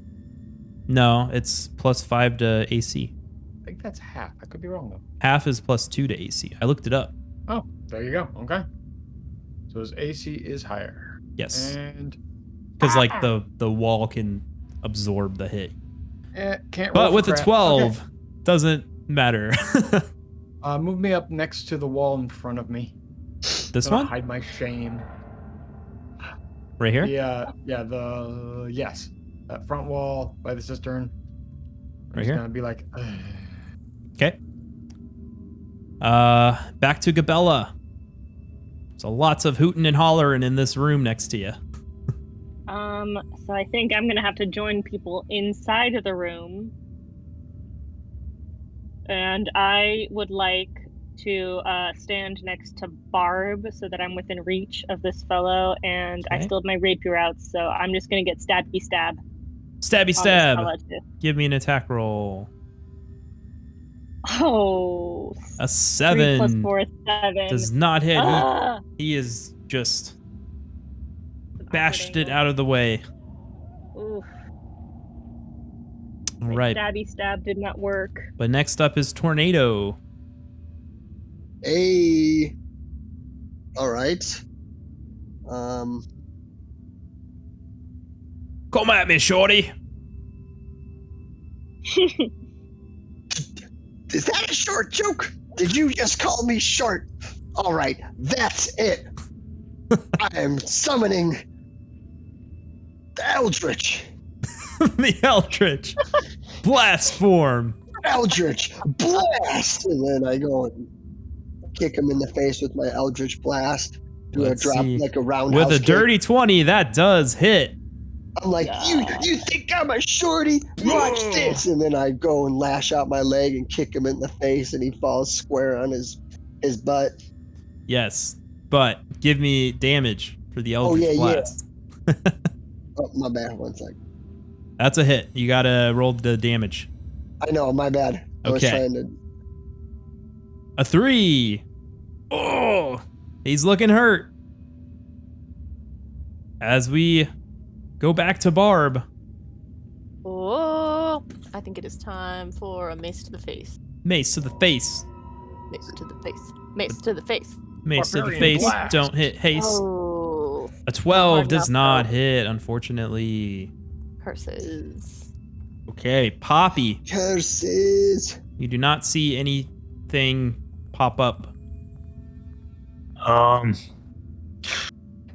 No, it's +5 to AC. I think that's half. I could be wrong though. Half is +2 to AC. I looked it up. Oh, there you go. Okay. So his AC is higher. Yes, And because like the wall can absorb the hit. can't. But roll with for a crap. 12, Okay. doesn't matter? Move me up next to the wall in front of me. This Gonna one? hide my shame. Right here? Yes. That front wall by the cistern. I'm Right just here? gonna be like, ugh. Okay. Back to Gabella. So lots of hooting and hollering in this room next to you. So I think I'm gonna have to join people inside of the room. And I would like to stand next to Barb so that I'm within reach of this fellow, and I Okay. still have my rapier out, so I'm just gonna get stabby stab. Stabby on this stab. fella too. Give me an attack roll. Oh, A 3 7. plus 4 is 7. Does not hit. Ah! He is just An bashed awkward it out of the way. angle. Oof. All My right. stabby stab did not work. But next up is Tornado. Hey. All right. Um. Come at me, shorty. Is that a short joke? Did you just call me short? All right, that's it. I am summoning the Eldritch. The Eldritch. Blast form. Eldritch blast, and then I go and kick him in the face with my Eldritch blast. Do Let's a drop see. like a roundhouse With a kick. dirty 20, that does hit. I'm like, you think I'm a shorty? Watch this, and then I go and lash out my leg and kick him in the face, and he falls square on his butt. Yes, but give me damage for the Eldritch yeah, Blast. Oh, my bad. 1 sec. That's a hit. You gotta roll the damage. I know, my bad. I was Okay. trying to. A 3. Oh, he's looking hurt. As we go back to Barb. Oh, I think it is time for a mace to the face. Mace to the face. Mace to the face. Mace to the face. Mace to the Barbarian face. blast. Don't hit Hase. Oh, A 12 Hard does enough, not though. hit, unfortunately. curses. Okay, Poppy. Curses. You do not see anything pop up.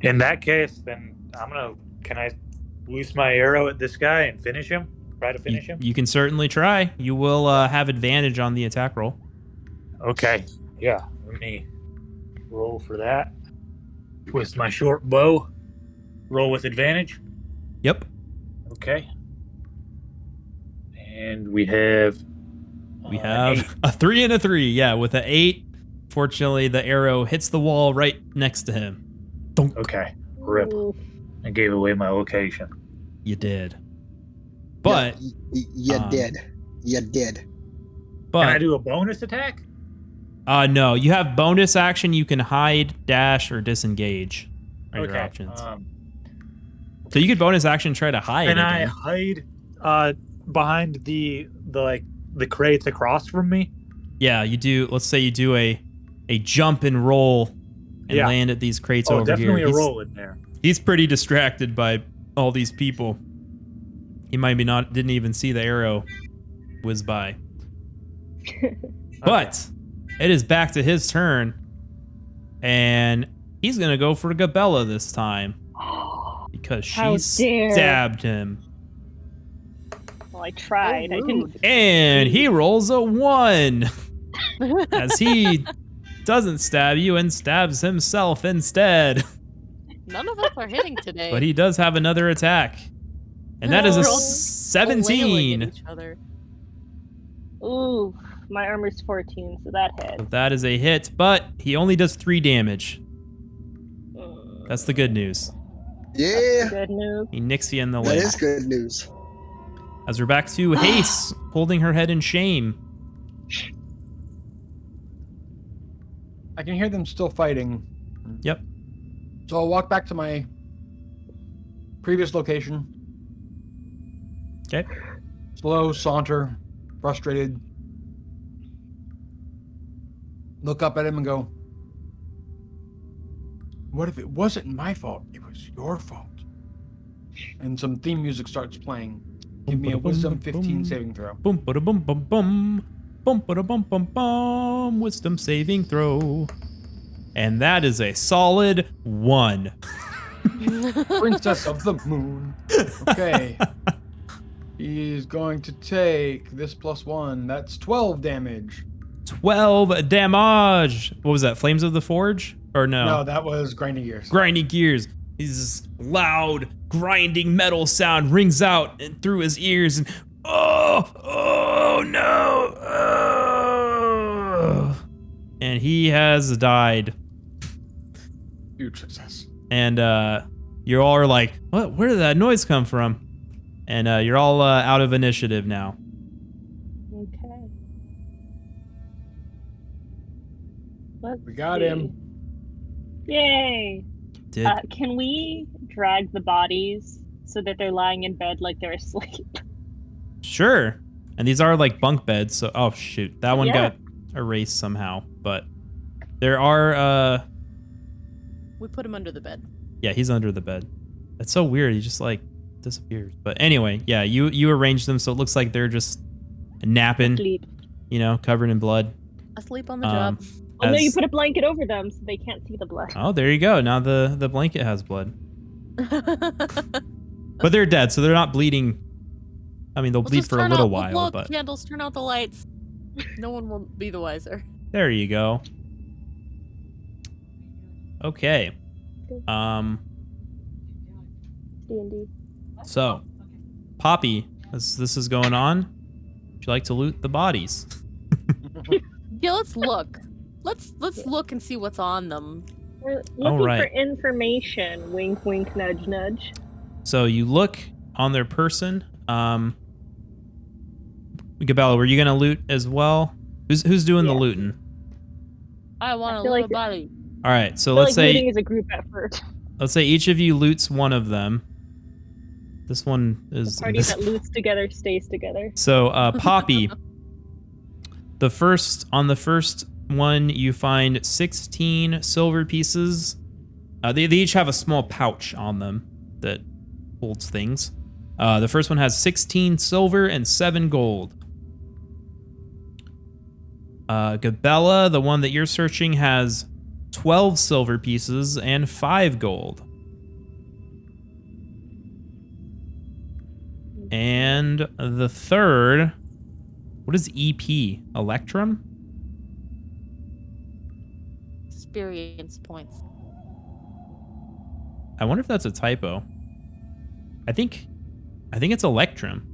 In that case, then can I loose my arrow at this guy and finish him? Try to finish him? You can certainly try. You will have advantage on the attack roll. Okay. Yeah. Let me roll for that. With my short bow. Roll with advantage. Yep. Okay. And we have. We an have 8. a 3 and a 3. Yeah, with an 8. Fortunately, the arrow hits the wall right next to him. Donk. Okay. Rip. Oof. I gave away my location. You did. But, You did. You did. Can I but, do a bonus attack? no, you have bonus action. You can hide, dash, or disengage. Are your options. So you could bonus action try to hide. Can I again. hide behind the crates across from me? Yeah, you do. Let's say you do a jump and roll and Yeah. land at these crates Oh, over definitely here. a roll in there. He's pretty distracted by all these people. He might be didn't even see the arrow whiz by. But it is back to his turn, and he's gonna go for Gabella this time because How she dare. stabbed him, Well, I tried. Oh, I didn't. and he rolls a 1 as he doesn't stab you and stabs himself instead. None of us are hitting today. But he does have another attack, and that is a We're all 17. flailing at each other. Ooh, my armor's 14, so that So hit. that is a hit, but he only does 3 damage. That's the good news. Yeah, Good news. He nicks you in the that leg. is good news. As we're back to Hase, holding her head in shame. I can hear them still fighting. Yep. So I'll walk back to my previous location. Okay. Slow saunter, frustrated. Look up at him and go, what if it wasn't my fault? It was your fault. And some theme music starts playing. Give me a wisdom 15 saving throw. Boom, bada, boom, boom, boom. Bum ba bum bum bum. Wisdom saving throw. And that is a solid 1. Princess of the Moon. Okay. He's going to take this +1. That's 12 damage. 12 damage. What was that? Flames of the Forge? Or no? No, that was Grinding Gears. Grinding Gears. This loud grinding metal sound rings out and through his ears, and oh no, and he has died. Huge success. And you all are like, what? Where did that noise come from? And you're all out of initiative now. Okay. We got him. Yay! Did Can we drag the bodies so that they're lying in bed like they're asleep? Sure. And these are like bunk beds, so oh shoot, that one Yeah. got erased somehow. But there are We put him under the bed. yeah, he's under the bed. That's so weird. He just like disappears. But anyway, yeah, you arrange them so it looks like they're just napping, Sleep. you know, covered in blood. Asleep on the job. Oh no, as- you put a blanket over them so they can't see the blood. Oh, there you go. Now the blanket has blood. But they're dead, so they're not bleeding. I mean, they'll bleed for a little while, look, but candles, turn out the lights. No one will be the wiser. there you go. Okay. D&D. So, Poppy, as this is going on, would you like to loot the bodies? Yeah, let's look. Let's look and see what's on them. We're looking right. for information. Wink, wink, nudge, nudge. So you look on their person. Gabella, were you gonna loot as well? Who's doing the Yeah. looting? I want I to feel loot like a body. All right, so I feel let's like looting say is a group effort. each of you loots one of them. This one is Party that loots together stays together. so Poppy. The first one you find 16 silver pieces. They each have a small pouch on them that holds things. The first one has 16 silver and 7 gold. Gabella, the one that you're searching, has 12 silver pieces and 5 gold. And the third, what is EP? Electrum? Experience points. I wonder if that's a typo. I think it's Electrum.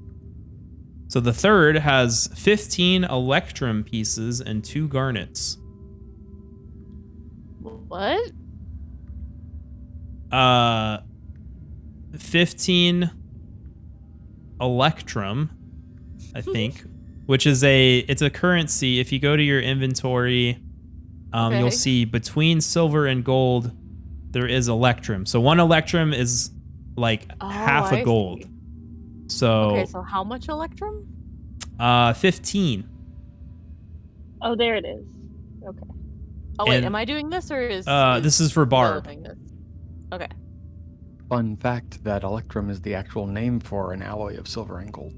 So the third has 15 Electrum pieces and 2 garnets. What? 15 Electrum, I think, which is it's a currency. If you go to your inventory, Okay. you'll see between silver and gold there is Electrum. So 1 Electrum is like half I a gold. see. So Okay, so how much Electrum? 15. Oh, there it is. Okay. Oh wait, And- am I doing this or is This is for Bella Barb. doing this? Okay. Fun fact that Electrum is the actual name for an alloy of silver and gold.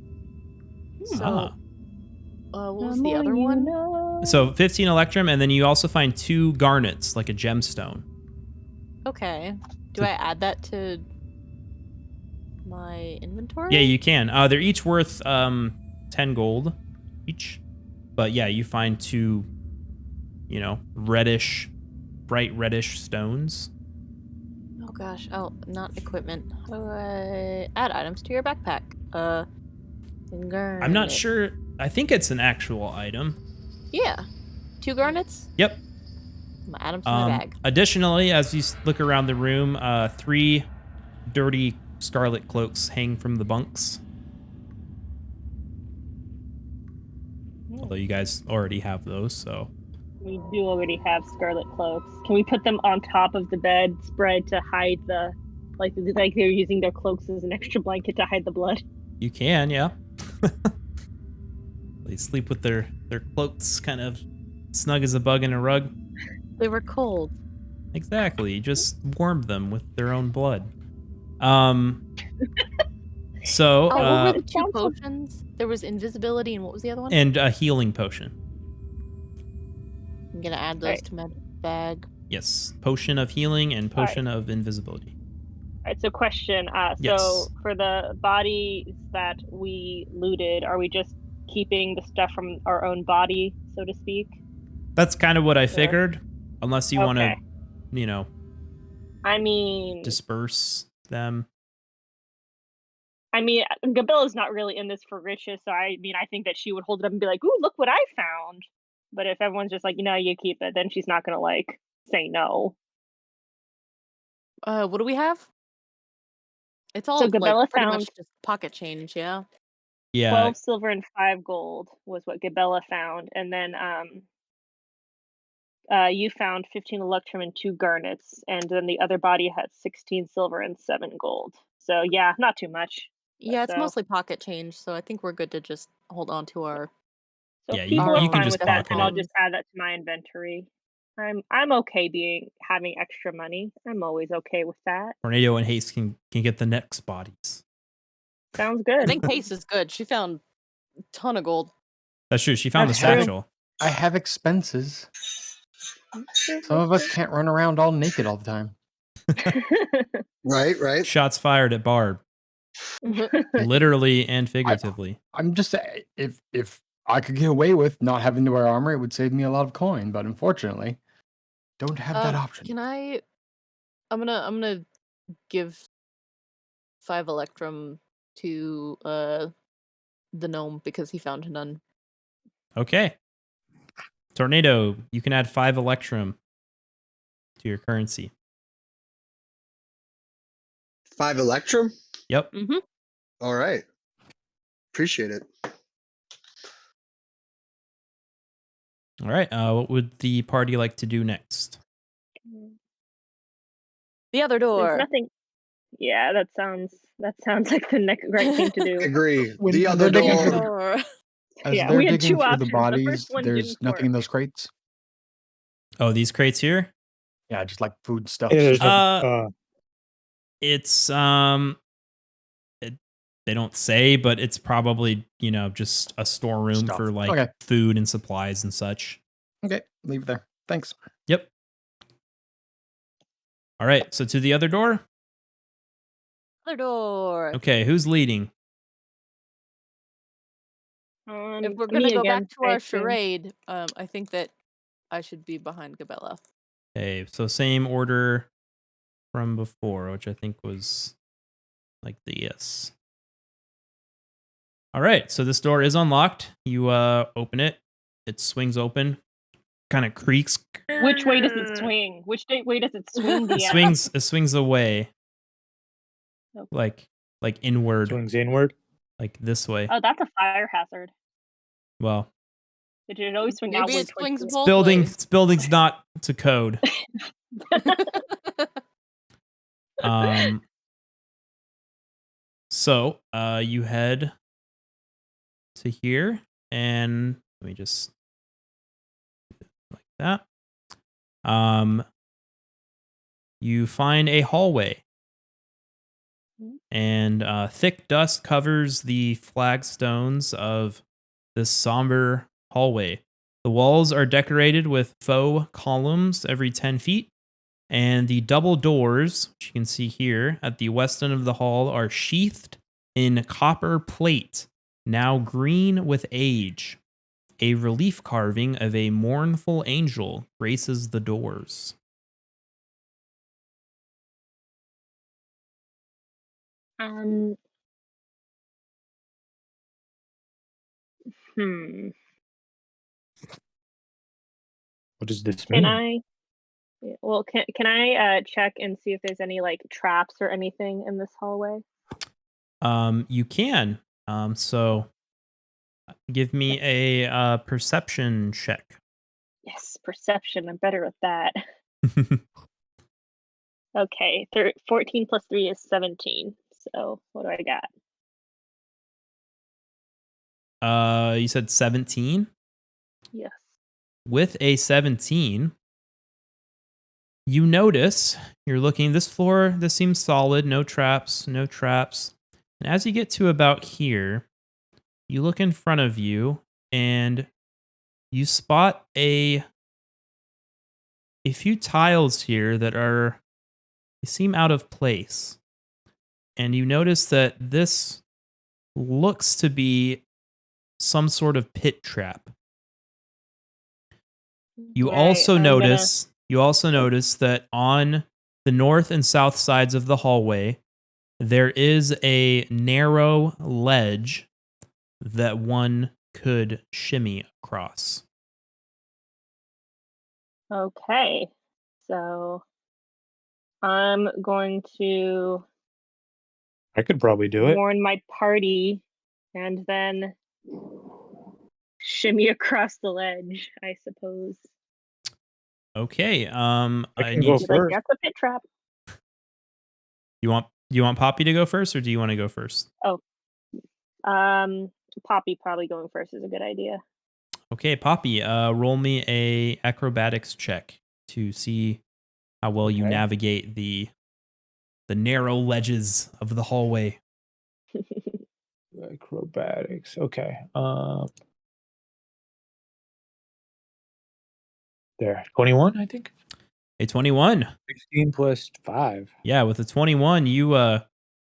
So, Ah. what was the other one? So 15 Electrum, and then you also find 2 garnets, like a gemstone. Okay. Do I add that to my inventory? Yeah, you can. They're each worth 10 gold each. But yeah, you find 2, bright reddish stones. Oh gosh. Oh, not equipment. How do I add items to your backpack? I'm not sure. I think it's an actual item. Yeah. 2 garnets? Yep. I'm gonna add them to my bag. Additionally, as you look around the room, 3 dirty scarlet cloaks hang from the bunks. Although you guys already have those, so. We do already have scarlet cloaks. Can we put them on top of the bed spread to hide the, like they're using their cloaks as an extra blanket to hide the blood? You can, yeah. They sleep with their cloaks kind of snug as a bug in a rug. They were cold. Exactly. You just warmed them with their own blood. So, Oh, what were the 2 potions? There was invisibility and what was the other one? and a healing potion. I'm gonna add those Right. to my bag. Yes, potion of healing and potion of invisibility. All right, so question. Yes. So for the bodies that we looted, are we just keeping the stuff from our own body, so to speak? That's kind of what I figured. Unless you want to, Okay. you know, I mean, disperse them. Gabella's not really in this for riches, so I think that she would hold it up and be like, "Ooh, look what I found." But if everyone's just like, you keep it, then she's not gonna like say no. What do we have? It's all So like Gabella pretty found much just pocket change, yeah. Yeah. 12 silver and 5 gold was what Gabella found, and then you found 15 electrum and 2 garnets, and then the other body had 16 silver and 7 gold. So yeah, not too much. Yeah, it's So- mostly pocket change, so I think we're good to just hold on to our. So Yeah, if you- people you are can fine just with that, pocket then I'll it. just add that to my inventory. I'm okay having extra money. I'm always okay with that. Tornado and Hase can get the next bodies. Sounds I good. think Hase is good. She found a ton of gold. That's true. She found That's the true. satchel. I have expenses. Some of us can't run around all naked all the time. Right. Shots fired at Barb, literally and figuratively. I'm just if I could get away with not having to wear armor, it would save me a lot of coin. But unfortunately, don't have that option. Can I? I'm gonna give 5 electrum to the gnome because he found none. Okay. Tornado, you can add 5 electrum to your currency. 5 electrum. Yep. Mm-hmm. All right. Appreciate it. All right. What would the party like to do next? The other door. There's nothing. Yeah, that sounds like the next right thing to do. Agree. When The other they're digging door. through the- Door. As Yeah, they're we had digging 2 through options. the bodies, The first one there's didn't nothing in work. those crates. Oh, these crates here? Yeah, just like food stuff. Yeah, there's It's they don't say, but it's probably, just a storeroom Stuff. for like Okay. food and supplies and such. Okay, leave it there. Thanks. Yep. All right, so to the other door. Other door. Okay, who's leading? If we're gonna me go again, back to I our assume. charade, I think that I should be behind Gabella. Okay, so same order from before, which I think was like this. All right, so this door is unlocked. You open it. It swings open. Kind of creaks. Which way does it swing? Which way does it swing? It swings away. Okay. Like inward. swings inward. Like this way. Oh, that's a fire hazard. Well, It should always swing Maybe outward. it swings towards both ways. building's not to code. So you head to here, and let me just like that. You find a hallway, and thick dust covers the flagstones of this somber hallway. The walls are decorated with faux columns every 10 feet, and the double doors, which you can see here at the west end of the hall, are sheathed in copper plate, now green with age. A relief carving of a mournful angel graces the doors. What does this Can mean? I? Well, can I check and see if there's any like traps or anything in this hallway? You can. So give me a perception check. Yes, perception. I'm better at that. Okay, 14 plus 3 is 17. So what do I got? You said 17? Yes. With a 17, you notice you're looking this floor, this seems solid, no traps. And as you get to about here, you look in front of you and you spot a a few tiles here that they seem out of place. And you notice that this looks to be some sort of pit trap. You Right, also I'm gonna- notice that on the north and south sides of the hallway, there is a narrow ledge that one could shimmy across. Okay, so I'm going to I could probably do it. warn my party and then shimmy across the ledge, I suppose. Okay. I I can need go to- first. That's a pit trap. you want Poppy to go first, or do you want to go first? Poppy probably going first is a good idea. Okay, Poppy, roll me a acrobatics check to see how well you Okay. navigate the narrow ledges of the hallway. Acrobatics. Okay. There. 21, I think. A 21. 16 plus 5. Yeah, with a 21, you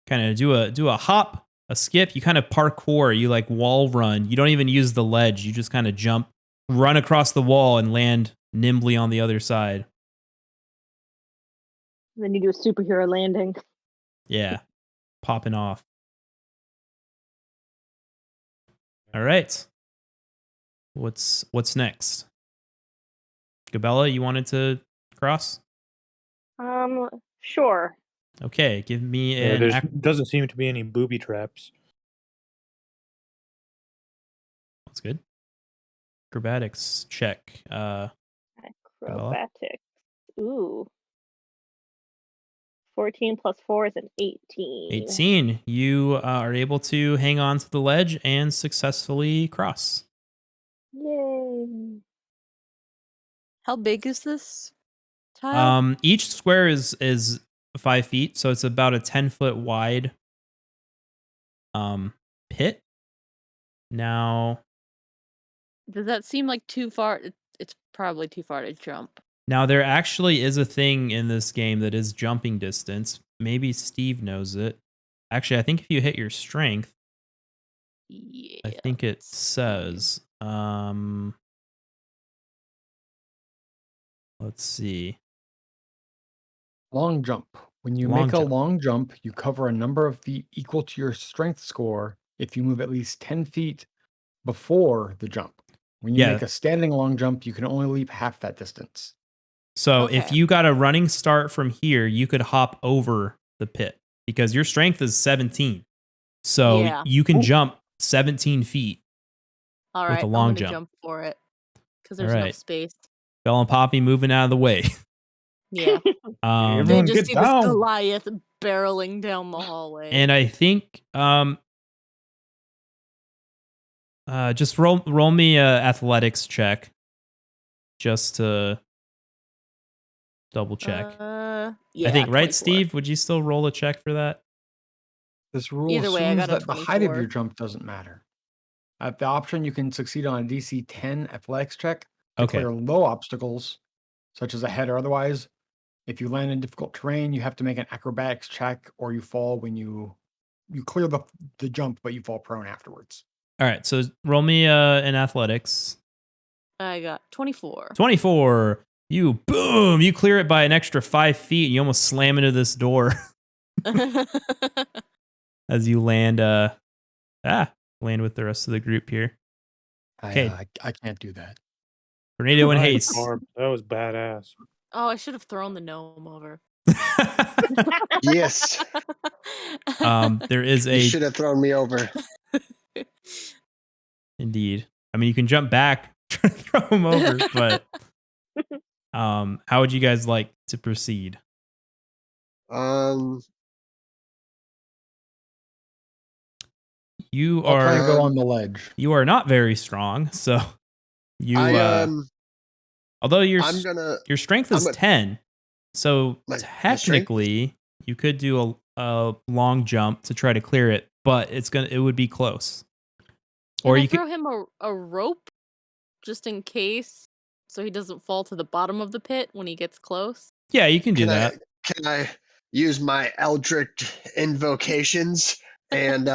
kind of do a hop, a skip, you kind of parkour, you like wall run. You don't even use the ledge. You just kind of jump, run across the wall and land nimbly on the other side. Then you do a superhero landing. Yeah. Popping off. All right. What's next? Gabella, you wanted to cross? Sure. Okay, give me Yeah, an there doesn't seem to be any booby traps. That's good. Acrobatics check. Acrobatics. Ooh. 14 plus 4 is an 18. 18. You are able to hang on to the ledge and successfully cross. Yay. How big is this tile? Each square is 5 feet, so it's about a 10-foot wide pit. Now Does that seem like too far? It's probably too far to jump. there actually is a thing in this game that is jumping distance. Maybe Steve knows it. Actually, I think if you hit your strength, Yeah. I think it says. Let's see. Long jump. When you Long make a jump. long jump, you cover a number of feet equal to your strength score if you move at least 10 feet before the jump. When you Yeah. make a standing long jump, you can only leap half that distance. So if Okay. you got a running start from here, you could hop over the pit because your strength is 17. So Yeah. you can Ooh. jump 17 feet. All with right, a I'm long gonna jump. for it because All there's right. enough space. Belle and Poppy moving out of the way. Yeah. They Everyone just get see down. this Goliath barreling down the hallway. And I think just roll me a athletics check just to double check. Yeah, I think, right, 24. Steve? Would you still roll a check for that? This rule Either way, I assumes got a that the height of 24. your jump doesn't matter. At the option, you can succeed on a DC 10 athletics check to Okay. clear low obstacles, such as a head or otherwise. If you land in difficult terrain, you have to make an acrobatics check, or you fall when you clear the jump, but you fall prone afterwards. All right. So roll me an athletics. I got 24. 24. You you clear it by an extra 5 feet. And you almost slam into this door as you land. Land with the rest of the group here. Okay. I can't do that. Fernando and Nice, Hase. Barb. That was badass. Oh, I should have thrown the gnome over. Yes, There is you should have thrown me over. indeed. I mean, you can jump back, try to throw him over, but how would you guys like to proceed? You I'll try to are go on the ledge. you are not very strong, so you although your I'm gonna. your strength is 10, so My strength? technically you could do a long jump to try to clear it, but it would be close. Or Or you you could throw him a rope just in case so he doesn't fall to the bottom of the pit when he gets close? Yeah, you can do that. Can I use my eldritch invocations and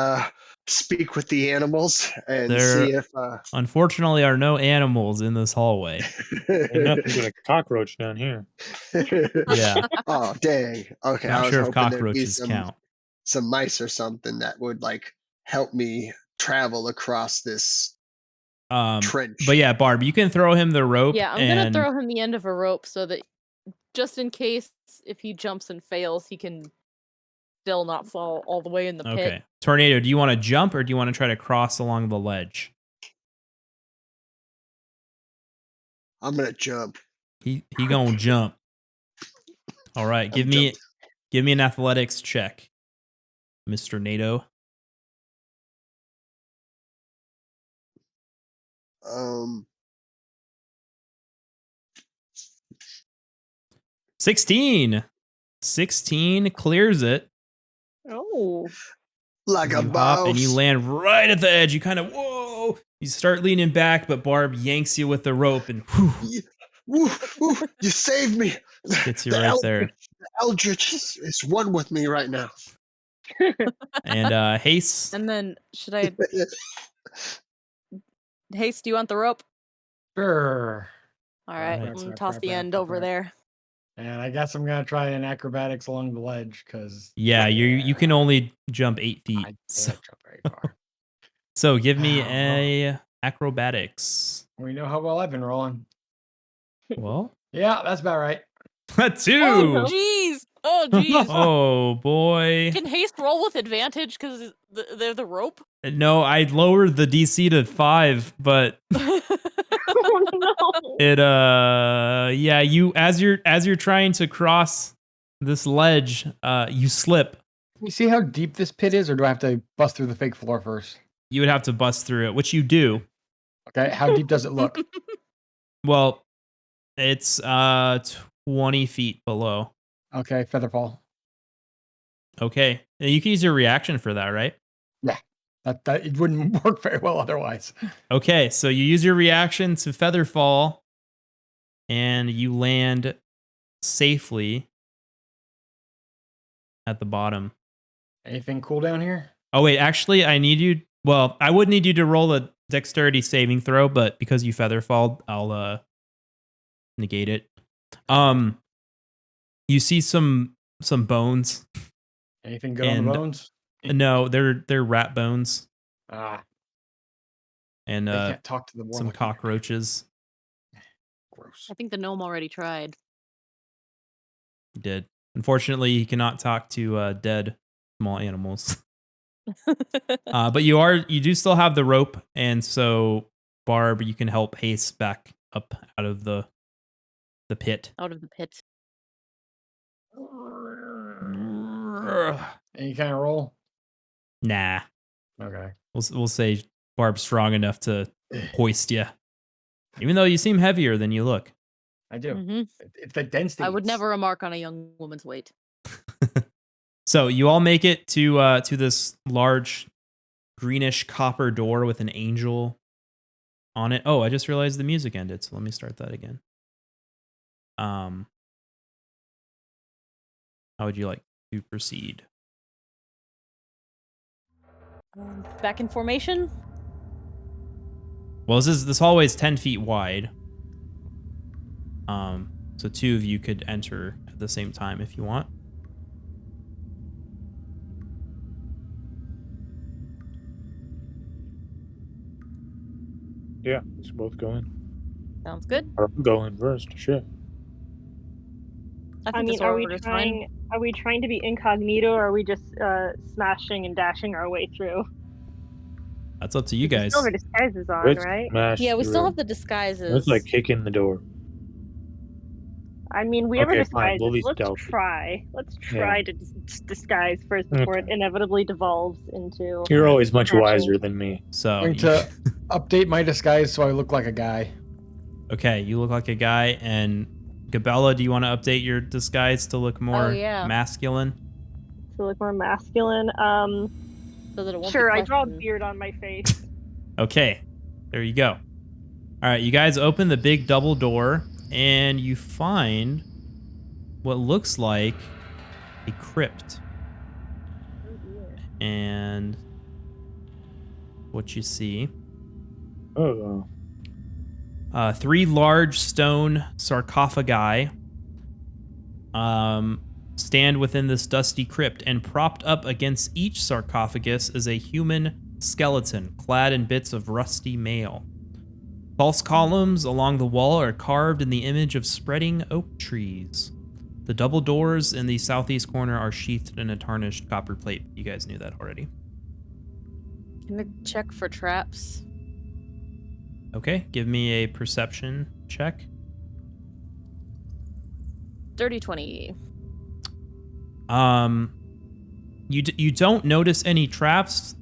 speak with the animals and There see if unfortunately are no animals in this hallway. Enough to get a cockroach down here. Yeah. Oh dang. Okay, I Not was sure if hoping there'd be cockroaches count. some mice or something that would like help me travel across this trench. But yeah, Barb, you can throw him the rope. Yeah, I'm gonna throw him the end of a rope so that just in case if he jumps and fails, he can still not fall all the way in the pit. Okay. Tornado, do you want to jump or do you want to try to cross along the ledge? I'm gonna jump. He gonna jump. All right, give me an athletics check, Mr. NATO. 16 clears it. Oh. Like a You hop boss. and you land right at the edge. You kind of whoa. You start leaning back, but Barb yanks you with the rope and whew, Woo, woo, you saved me. gets you right there. The Eldritch is one with me right now. And Hase. And then should I Hase, do you want the rope? Sure. All right, Alright. I'm gonna toss the end over there. And I guess I'm gonna try an acrobatics along the ledge because Yeah, you can only jump 8 feet. I So, can't jump very far. so give me a acrobatics. We know how well I've been rolling. Well, Yeah, that's about right. 2. Oh jeez! Oh jeez! Oh boy. Can Haste roll with advantage because they're the rope? No, I lowered the DC to 5, but Oh no. it yeah, you as you're trying to cross this ledge, you slip. You see how deep this pit is, or do I have to bust through the fake floor first? You would have to bust through it, which you do. Okay, how deep does it look? Well, it's 20 feet below. Okay, featherfall. Okay. And you can use your reaction for that, right? That it wouldn't work very well otherwise. Okay, so you use your reaction to featherfall and you land safely at the bottom. Anything cool down here? Oh wait, actually I need you, well, I would need you to roll a dexterity saving throw, but because you featherfall, I'll negate it. You see some bones. Anything good on the bones? No, they're rat bones Ah, and they can't talk to the some warlock either. cockroaches. Gross. I think the gnome already tried. He did. Unfortunately, he cannot talk to dead small animals. But you do still have the rope, and so Barb, you can help Hase back up out of the pit. Out of the pit. Any kind of roll? Nah, Okay. we'll say Barb's strong enough to hoist you, even though you seem heavier than you look. I do. Mhm. It's the density. I would never remark on a young woman's weight. So you all make it to this large greenish copper door with an angel on it. Oh, I just realized the music ended, so let me start that again. How would you like to proceed? Back in formation? Well, this hallway is 10 feet wide. So 2 of you could enter at the same time if you want. Yeah, let's both go in. Sounds good. I'm going first. Shit. I I think mean, this are we order's fine. trying? Are we trying to be incognito, or are we just smashing and dashing our way through? That's up to you guys. Still have our disguises on, Let's right? smash Yeah, we still through. have the disguises. Let's like kick in the door. I mean, we have Okay, our fine, disguises. we'll be Let's stealthy. try. Let's try to disguise first before it inevitably devolves into. You're always much Smashing. wiser than me. So I'm going to update my disguise so I look like a guy. okay, you look like a guy. And Gabella, do you want to update your disguise to look more masculine? To look more masculine. So that it won't Sure, be I draw a questioned. beard on my face. Okay, there you go. All right, you guys open the big double door, and you find what looks like a crypt. Oh dear. And what you see, Oh. 3 large stone sarcophagi stand within this dusty crypt, and propped up against each sarcophagus is a human skeleton clad in bits of rusty mail. False columns along the wall are carved in the image of spreading oak trees. The double doors in the southeast corner are sheathed in a tarnished copper plate. You guys knew that already. Can I check for traps? Okay, give me a perception check. Dirty 20. You don't notice any traps,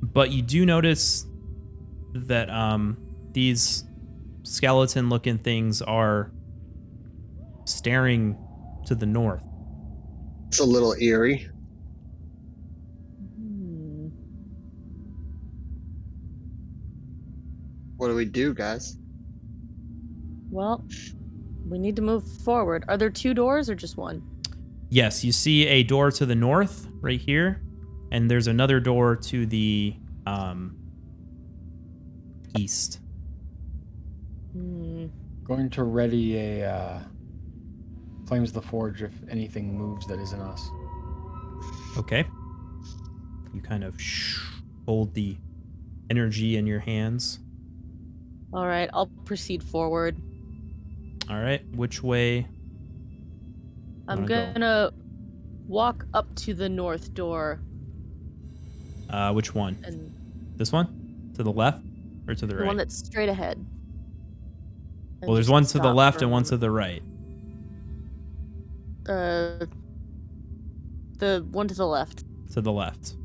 but you do notice that these skeleton-looking things are staring to the north. It's a little eerie. What do we do, guys? Well, we need to move forward. Are there 2 doors or just one? Yes, you see a door to the north right here, and there's another door to the east. Going to ready a Flames of the Forge if anything moves that isn't us. Okay. You kind of hold the energy in your hands. All right, I'll proceed forward. All right, which way? I'm Wanna go? gonna walk up to the north door. Which one? And This one? To the left or to the the right? one that's straight ahead. And Well, there's just one to the stop left for a and one to moment. the right. The one to the left. To the left.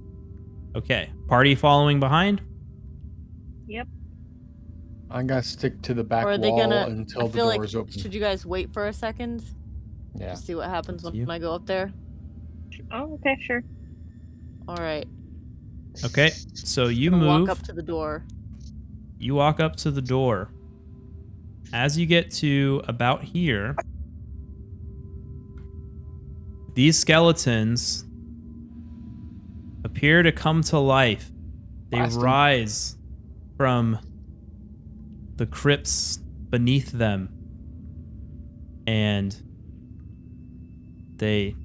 Okay. Party following behind? Yep. I'm gonna stick to the back Or are they wall gonna? until I the feel door like is open. should you guys wait for a second Yeah. to see what happens Up to when you. I go up there? Oh, okay, sure. All right. Okay. So you Gonna move. walk up to the door. You walk up to the door. As you get to about here, these skeletons appear to come to life. They Blast 'em. rise from the crypts beneath them, and they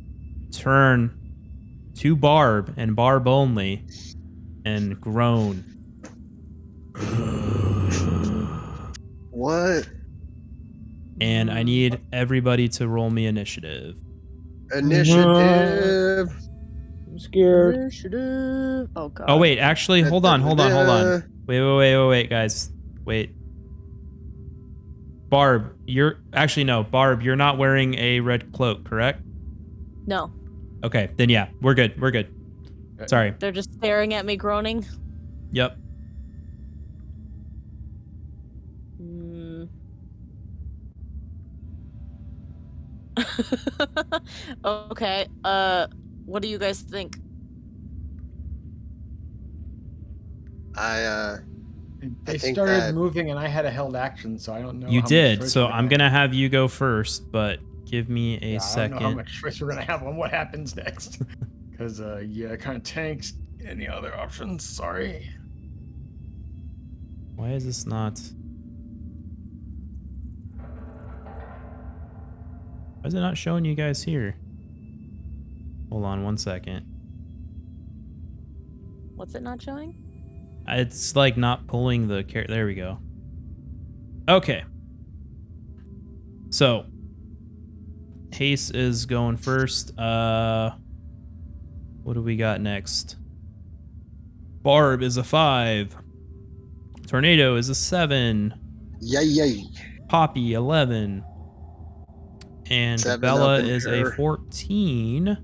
turn to Barb and Barb only and groan. What? And I need everybody to roll me initiative. Initiative. I'm scared. Initiative. Oh god. Oh wait, actually, hold on. Wait, guys. Wait. Barb, Barb, you're not wearing a red cloak, correct? No, Okay, then yeah, we're good. Sorry. they're just staring at me, groaning. Yep. Okay. What do you guys think? They think started that- moving and I had a held action, so I don't know. You how much did, choice so we're I'm gonna have you go first, but give me a I second. don't know how much choice we're gonna have on what happens next. Because it kind of tanks any other options. Sorry. Why is this not? Why is it not showing you guys here? Hold on 1 second. What's it not showing? It's like not pulling the carrot. There we go. Okay. So, Hase is going first. What do we got next? Barb is a 5. Tornado is a 7. Yay. Poppy 11. And 7 Bella up in is her. a 14.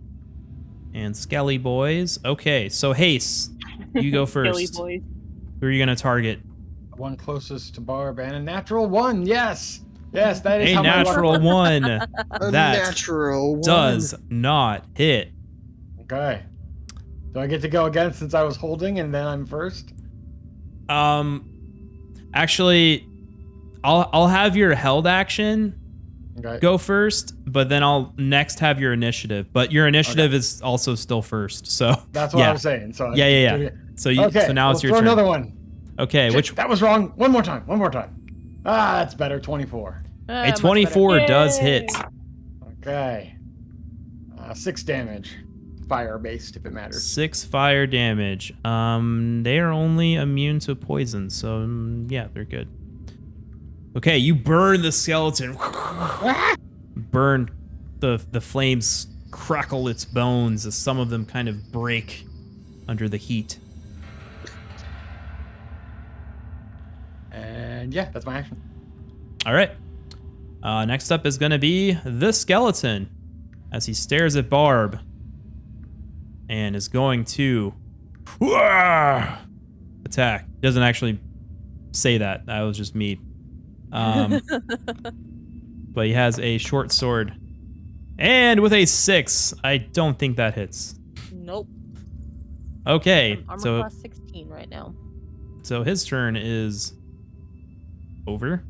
And Skelly boys. Okay, so Hase, you go Silly first. boys. Who are you gonna target? One closest to Barb and a natural 1. Yes. Yes, that is A how my luck natural 1. A That natural one. does not hit. Okay. Do I get to go again since I was holding and then I'm first? Actually, I'll have your held action Okay. go first, but then I'll next have your initiative. But your initiative is also still first. So That's what I was saying. So yeah. So so now it's your throw turn. another one. Okay, Shit, that was wrong. One more time. Ah, that's better. 24. a Much 24 better. does hit. Okay. 6 damage. Fire based, if it matters. 6 fire damage. They are only immune to poison, so yeah, they're good. Okay, you burn the skeleton. Burn the flames crackle its bones as some of them kind of break under the heat. And yeah, that's my action. All right. Next up is going to be the skeleton as he stares at Barb and is going to attack. Doesn't actually say that. That was just me. But he has a short sword. And with a 6, I don't think that hits. Nope. Okay. Armor So class 16 right now. So his turn is over.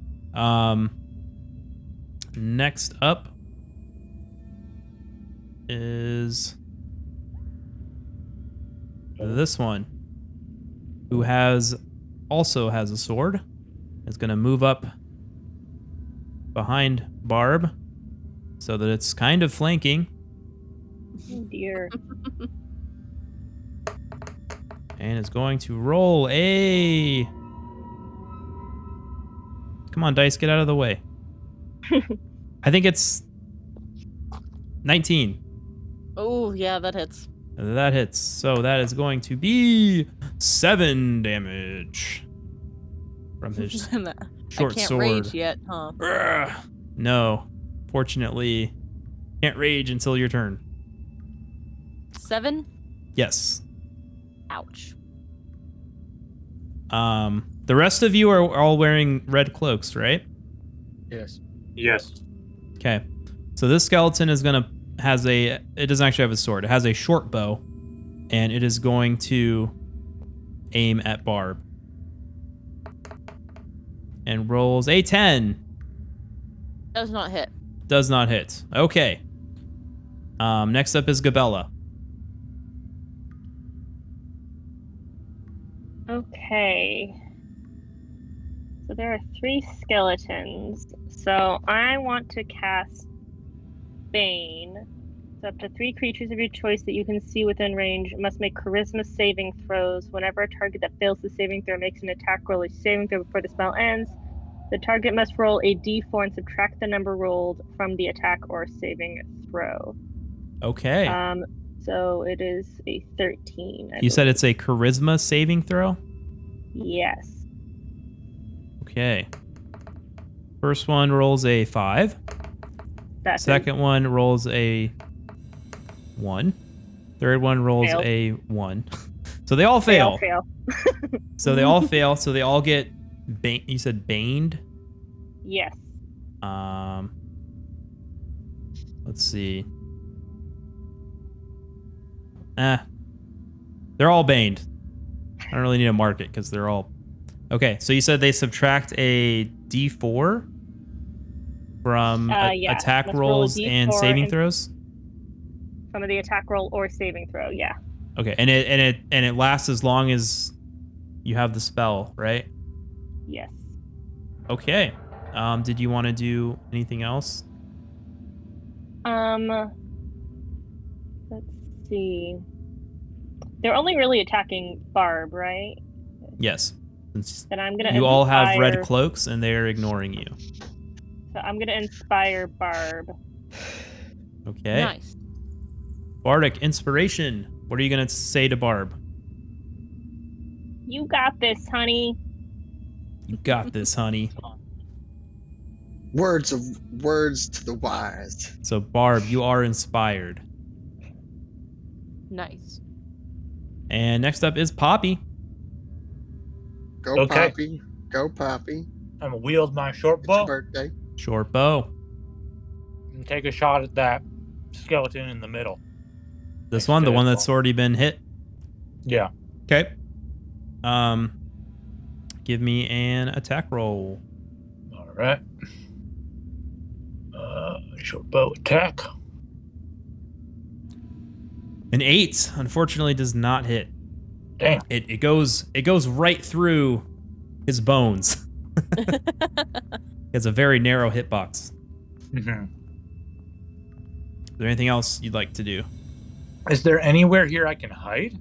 Next up is this one, who also has a sword. Is going to move up behind Barb so that it's kind of flanking. Oh dear. And is going to roll a... Come on, dice, get out of the way. I think it's 19. Oh, yeah, that hits. That hits. So that is going to be 7 damage from his short I can't sword. rage yet, huh? Urgh. No. Fortunately, can't rage until your turn. 7? Yes. Ouch. The rest of you are all wearing red cloaks, right? Yes. Yes. Okay. So this skeleton is it doesn't actually have a sword. It has a short bow, and it is going to aim at Barb. And rolls a 10. Does not hit. Does not hit. Okay. Next up is Gabella. Okay. So there are 3 skeletons. So I want to cast Bane. So up to 3 creatures of your choice that you can see within range must make charisma saving throws. Whenever a target that fails the saving throw makes an attack roll a saving throw before the spell ends, the target must roll a d4 and subtract the number rolled from the attack or saving throw. Okay. So it is a 13. You said it's a charisma saving throw? Yes. Okay. First one rolls a 5. That's Second one rolls a 1. Third one rolls Failed. a 1. So they all fail. Fail. So they all fail. So they all get you said baned? Yes. Let's see. They're all baned. I don't really need to mark it because they're all... Okay, so you said they subtract a d4 from Yeah. attack Let's roll a rolls and D4 saving throws? From the attack roll or saving throw, yeah. Okay, and it lasts as long as you have the spell, right? Yes. Okay. Did you want to do anything else? Let's see. They're only really attacking Barb, right? Yes. Since Then I'm gonna you all have red inspire- cloaks and they're ignoring you. So I'm gonna inspire Barb. Okay. Nice. Bardic inspiration. What are you gonna say to Barb? You got this, honey. You got this, honey. Words to the wise. So Barb, you are inspired. Nice. And next up is Poppy. Go Okay. Poppy. Go Poppy. I'm gonna wield my short It's your bow birthday. Short bow. and take a shot at that skeleton in the middle. This one, the Instead one of that's already been hit. Yeah. Okay. Give me an attack roll. All All right. Short bow attack. An 8, unfortunately, does not hit. Damn. It goes right through his bones. It's a very narrow hitbox. Mm-hmm. Is there anything else you'd like to do? Is there anywhere here I can hide?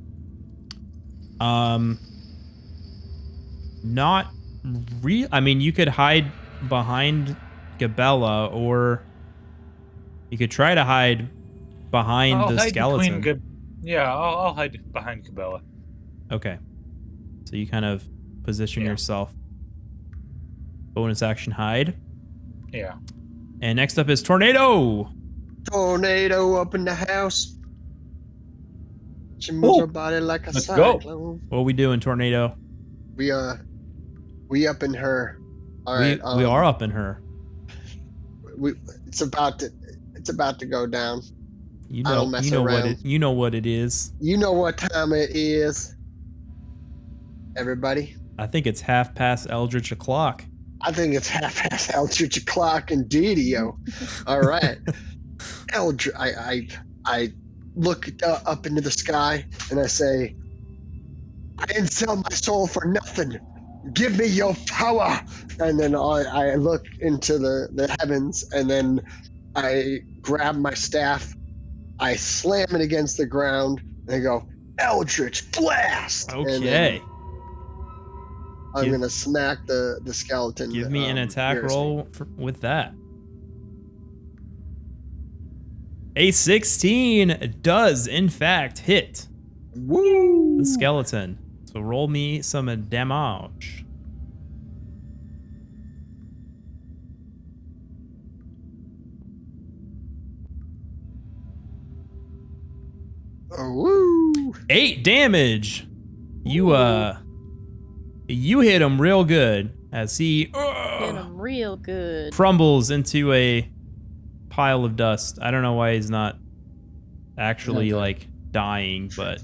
Not real. I mean, you could hide behind Gabella, or you could try to hide behind the skeleton. I'll hide behind Gabella. Okay. So you kind of position yourself. Bonus action hide. Yeah. And next up is Tornado. Tornado up in the house. She moves her body like a Let's cyclone. go. What are we doing, Tornado? We up in her. All right. We are up in her. It's about to go down. You I know, don't mess you know around. what it is. You know what time it is. Everybody. I think it's 1/2 Eldritch o'clock. I think it's 1/2 Eldritch o'clock indeed, yo. All right. Eldritch, I look up into the sky and I say, I didn't sell my soul for nothing. Give me your power. And then I look into the heavens, and then I grab my staff, I slam it against the ground, and I go, Eldritch Blast! Okay. I'm going to smack the skeleton. Give me an attack roll with that. A 16 does, in fact, hit the skeleton. So roll me some damage. Woo! 8 damage. You hit him real good as he Hit him real good. crumbles into a pile of dust. I don't know why he's not actually like dying, but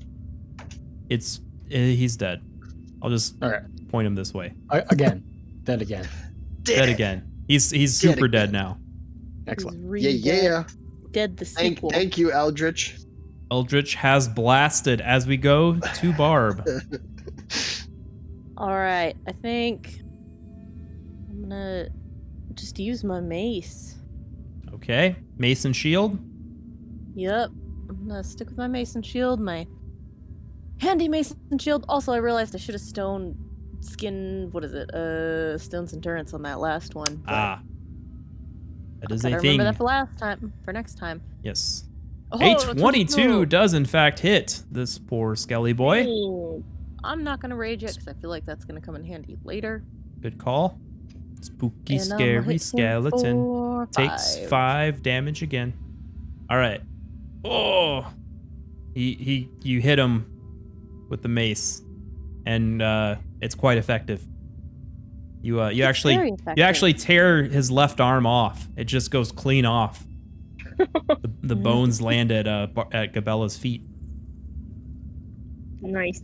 he's dead. I'll just point him this way. Again. Dead again. Dead again. He's super dead now. Excellent. Yeah. Dead the sequel. Thank you, Eldritch. Eldritch has blasted as we go to Barb. All right, I think I'm gonna just use my mace. Okay. Mason shield. Yep, I'm gonna stick with my mason shield, my handy mason shield. Also, I realized I should have stone's endurance on that last one. Ah. That is a remember thing. that for next time. Yes. Oh, A 22 does in fact hit this poor skelly boy. Oh, I'm not gonna rage it because I feel like that's gonna come in handy later. Good call. Spooky, And I'm scary hitting skeleton. for Takes 5 damage again. All right. Oh, you hit him with the mace, and it's quite effective. You actually tear his left arm off. It just goes clean off. The bones land at Gabella's feet. Nice.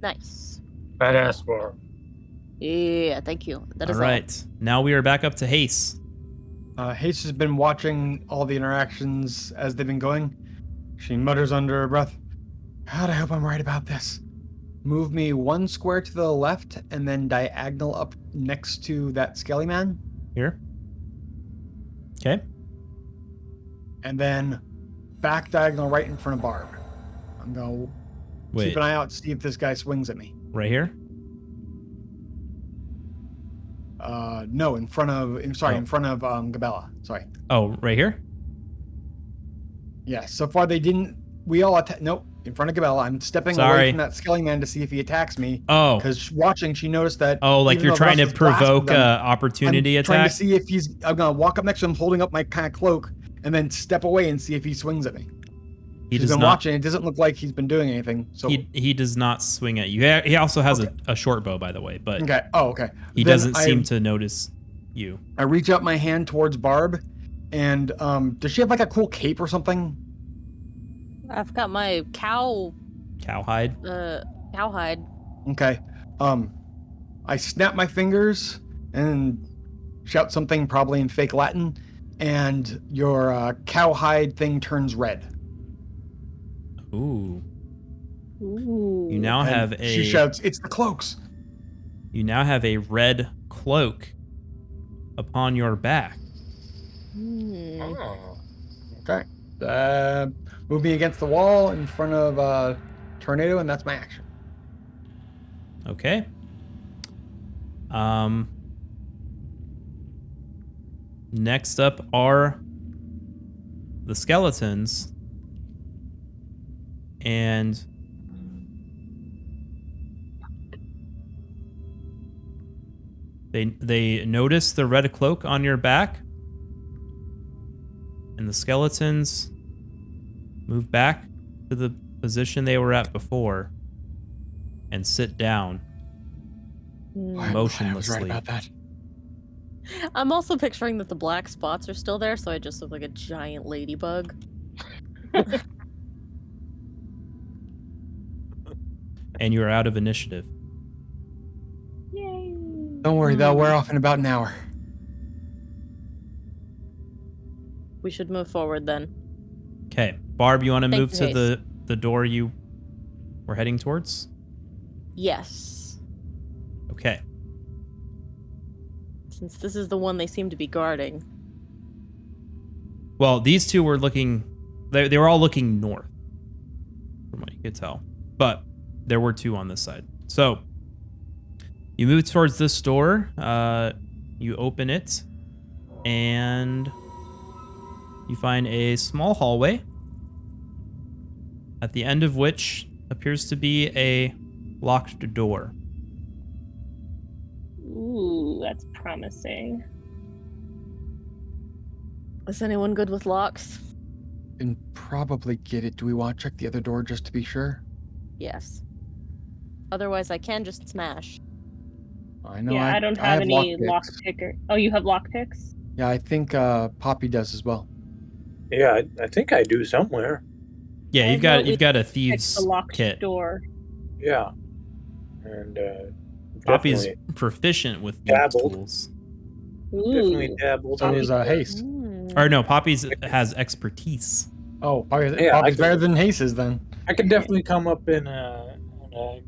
Nice. Badass Barb. Yeah, thank you. That is All right. Now we are back up to Hase. Hase has been watching all the interactions as they've been going. She mutters under her breath, God, I hope I'm right about this. Move me 1 square to the left and then diagonal up next to that skelly man. Here. Okay. And then back diagonal right in front of Barb. I'm going to keep an eye out to see if this guy swings at me. Right here? No, in front of Gabella. Sorry. Oh, right here? Yeah, so far they didn't, we all nope, in front of Gabella. I'm stepping away from that skelly man to see if he attacks me. Oh. Because watching, she noticed that. Oh, like you're trying to provoke a opportunity attack? Trying to see if I'm going to walk up next to him holding up my kind of cloak and then step away and see if he swings at me. He's been watching. It doesn't look like he's been doing anything. So he does not swing at you. He also has a short bow, by the way, but okay. Oh, okay. He doesn't seem to notice you. I reach out my hand towards Barb, and does she have like a cool cape or something? I've got my cowhide. Okay. I snap my fingers and shout something probably in fake Latin, and your cowhide thing turns red. Ooh. Ooh. You now And have she a shouts, "It's the cloaks!" you now have a red cloak upon your back. Oh. Okay. Move me against the wall in front of Tornado, and that's my action. Okay. Next up are the skeletons. And they notice the red cloak on your back. And the skeletons move back to the position they were at before and sit down motionlessly. I was right about that. I'm also picturing that the black spots are still there, so I just look like a giant ladybug. And you're out of initiative. Yay. Don't worry, they'll wear off in about an hour. We should move forward then. Okay. Barb, you want to move Thank you, to Hase. the door you were heading towards? Yes. Okay. Since this is the one they seem to be guarding. Well, these two were looking... They were all looking north, from what you could tell. But there were two on this side. So, you move towards this door. You open it. And you find a small hallway. At the end of which appears to be a locked door. Ooh, that's promising. Is anyone good with locks? Can probably get it. Do we want to check the other door just to be sure? Yes. Otherwise, I can just smash. I know. Yeah, I don't have any lockpicks. lock picker. Oh, you have lock picks? Yeah, I think Poppy does as well. Yeah, I think I do somewhere. Yeah, I you've got a Pick thieves the locked kit. door. Yeah. And Poppy's definitely, proficient with thieves dabbled. tools. definitely Ooh. dabbled. So is Hase. Or no, Poppy's has expertise. Oh, Poppy's Yeah, I better can- than Hase's then. I can definitely come up and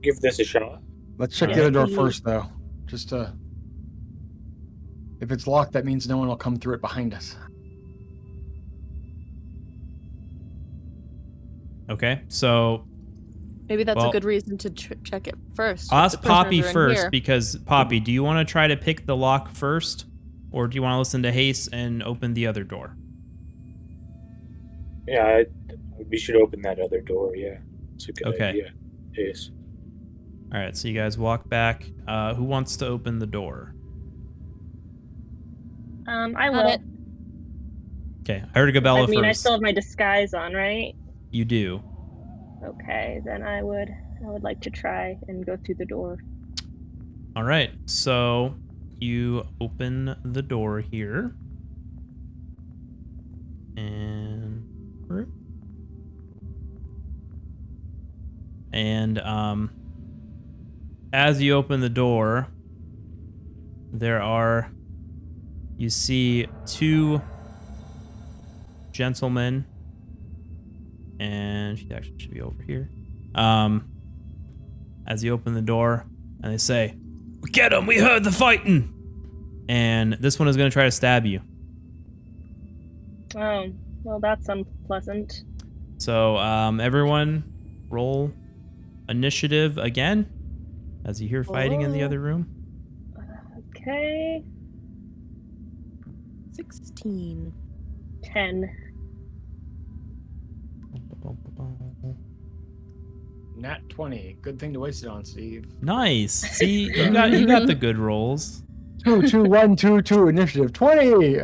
give this a shot. Let's check Yeah. the other door Yay. first, though. Just to... If it's locked, that means no one will come through it behind us. Okay, so Maybe that's Well, a good reason to check it first. I'll if ask the prisoners Poppy are in first here. because Poppy, do you want to try to pick the lock first, or do you want to listen to Hase and open the other door? Yeah, we should open that other door. Yeah, it's a good Okay. idea. Yes. All right, so you guys walk back. Who wants to open the door? I Got will. it. Okay, I heard Gabella I mean, first. I still have my disguise on, right? You do. Okay, then I would like to try and go through the door. All right, so you open the door here. And as you open the door, you see two gentlemen, and she actually should be over here. As you open the door, and they say, "Get him! We heard the fighting!" And this one is going to try to stab you. Oh, well, that's unpleasant. So everyone, roll initiative again, as you hear fighting in the other room. Okay, 16. 10. Nat 20. Good thing to waste it on, Steve. Nice. See, you got the good rolls. 2, 2, 1, 2, 2. Initiative 20.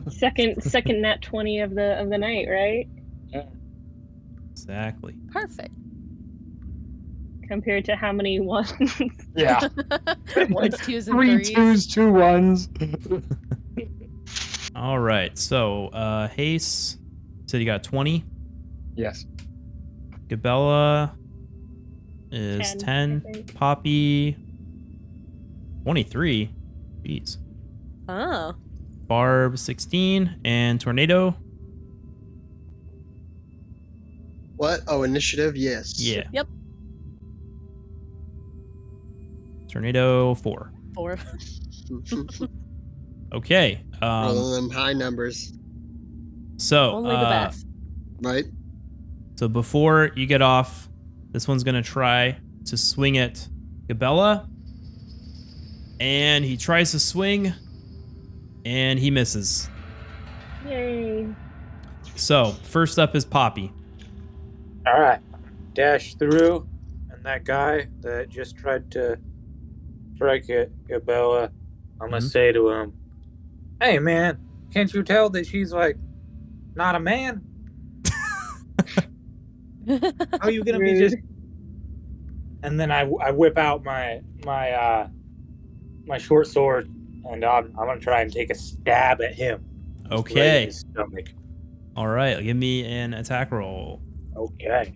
Second nat 20 of the night, right? Exactly. Perfect. Compared to how many ones? Yeah. Ones, twos, and 3 threes. 2s, 2 1s. All right. So Hase said you got 20. Yes. Gabella is 10, 10. I think. Poppy 23. Jeez. Oh. Barb 16 and Tornado. What? Oh, initiative? Yes. Yeah. Yep. Tornado 4. 4. Okay. Rolling them high numbers, So Only the best. right? So before you get off, this one's gonna try to swing at Gabella. And he tries to swing, and he misses. Yay. So first up is Poppy. All right, dash through, and that guy that just tried to strike at Gabella, I'm gonna say to him, "Hey, man, can't you tell that she's like not a man? How are you gonna be just?" And then I whip out my short sword, and I'm gonna try and take a stab at him. Just right in Okay. his stomach. All right. Give me an attack roll. Okay.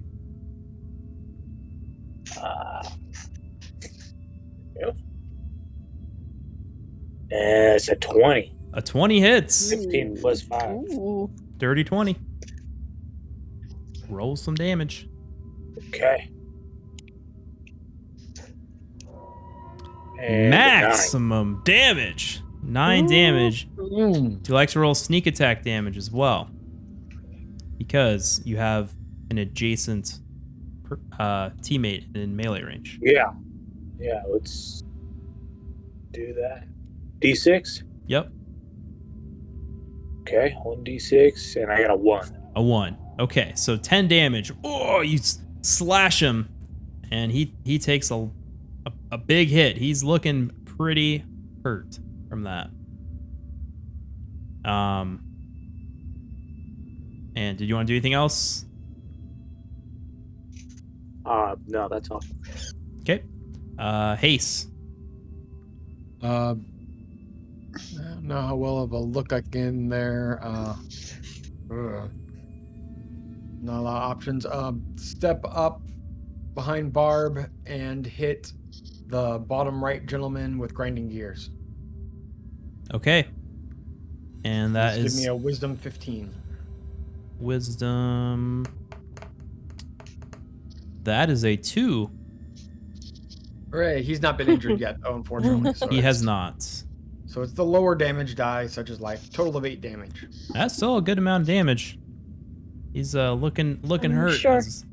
Yep. It's a 20. A 20 hits. 16 plus 5. Ooh. Dirty 20. Roll some damage. Okay. And Maximum damage. 9 damage. Mm. Do you like to roll sneak attack damage as well? Because you have an adjacent teammate in melee range. 9. Yeah, let's do that. D6? Yep. Okay, 1d6, and I got a 1. A 1. Okay, so 10 damage. Oh, you slash him, and he takes a big hit. He's looking pretty hurt from that. And did you want to do anything else? No, that's all. Okay. Hase. I don't know how well of a look I get in there. Not a lot of options. Step up behind Barb and hit the bottom right gentleman with grinding gears. Okay. And that Just is give me a wisdom 15. wisdom. That is a 2. Hooray, he's not been injured yet, though, unfortunately. So He has not. So it's the lower damage die, such as life. Total of 8 damage. That's still a good amount of damage. He's looking hurt. Sure. As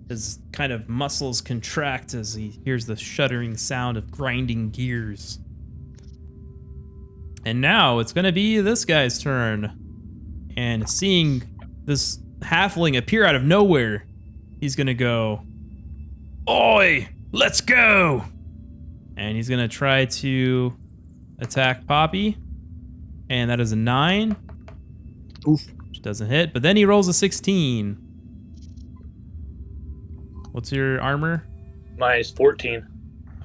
his kind of muscles contract as he hears the shuddering sound of grinding gears. And now it's gonna be this guy's turn. And seeing this halfling appear out of nowhere, he's gonna go, "Oi, let's go!" And he's gonna try to attack Poppy. And that is a 9. Oof. Which doesn't hit, but then he rolls a 16. What's your armor? Mine is 14.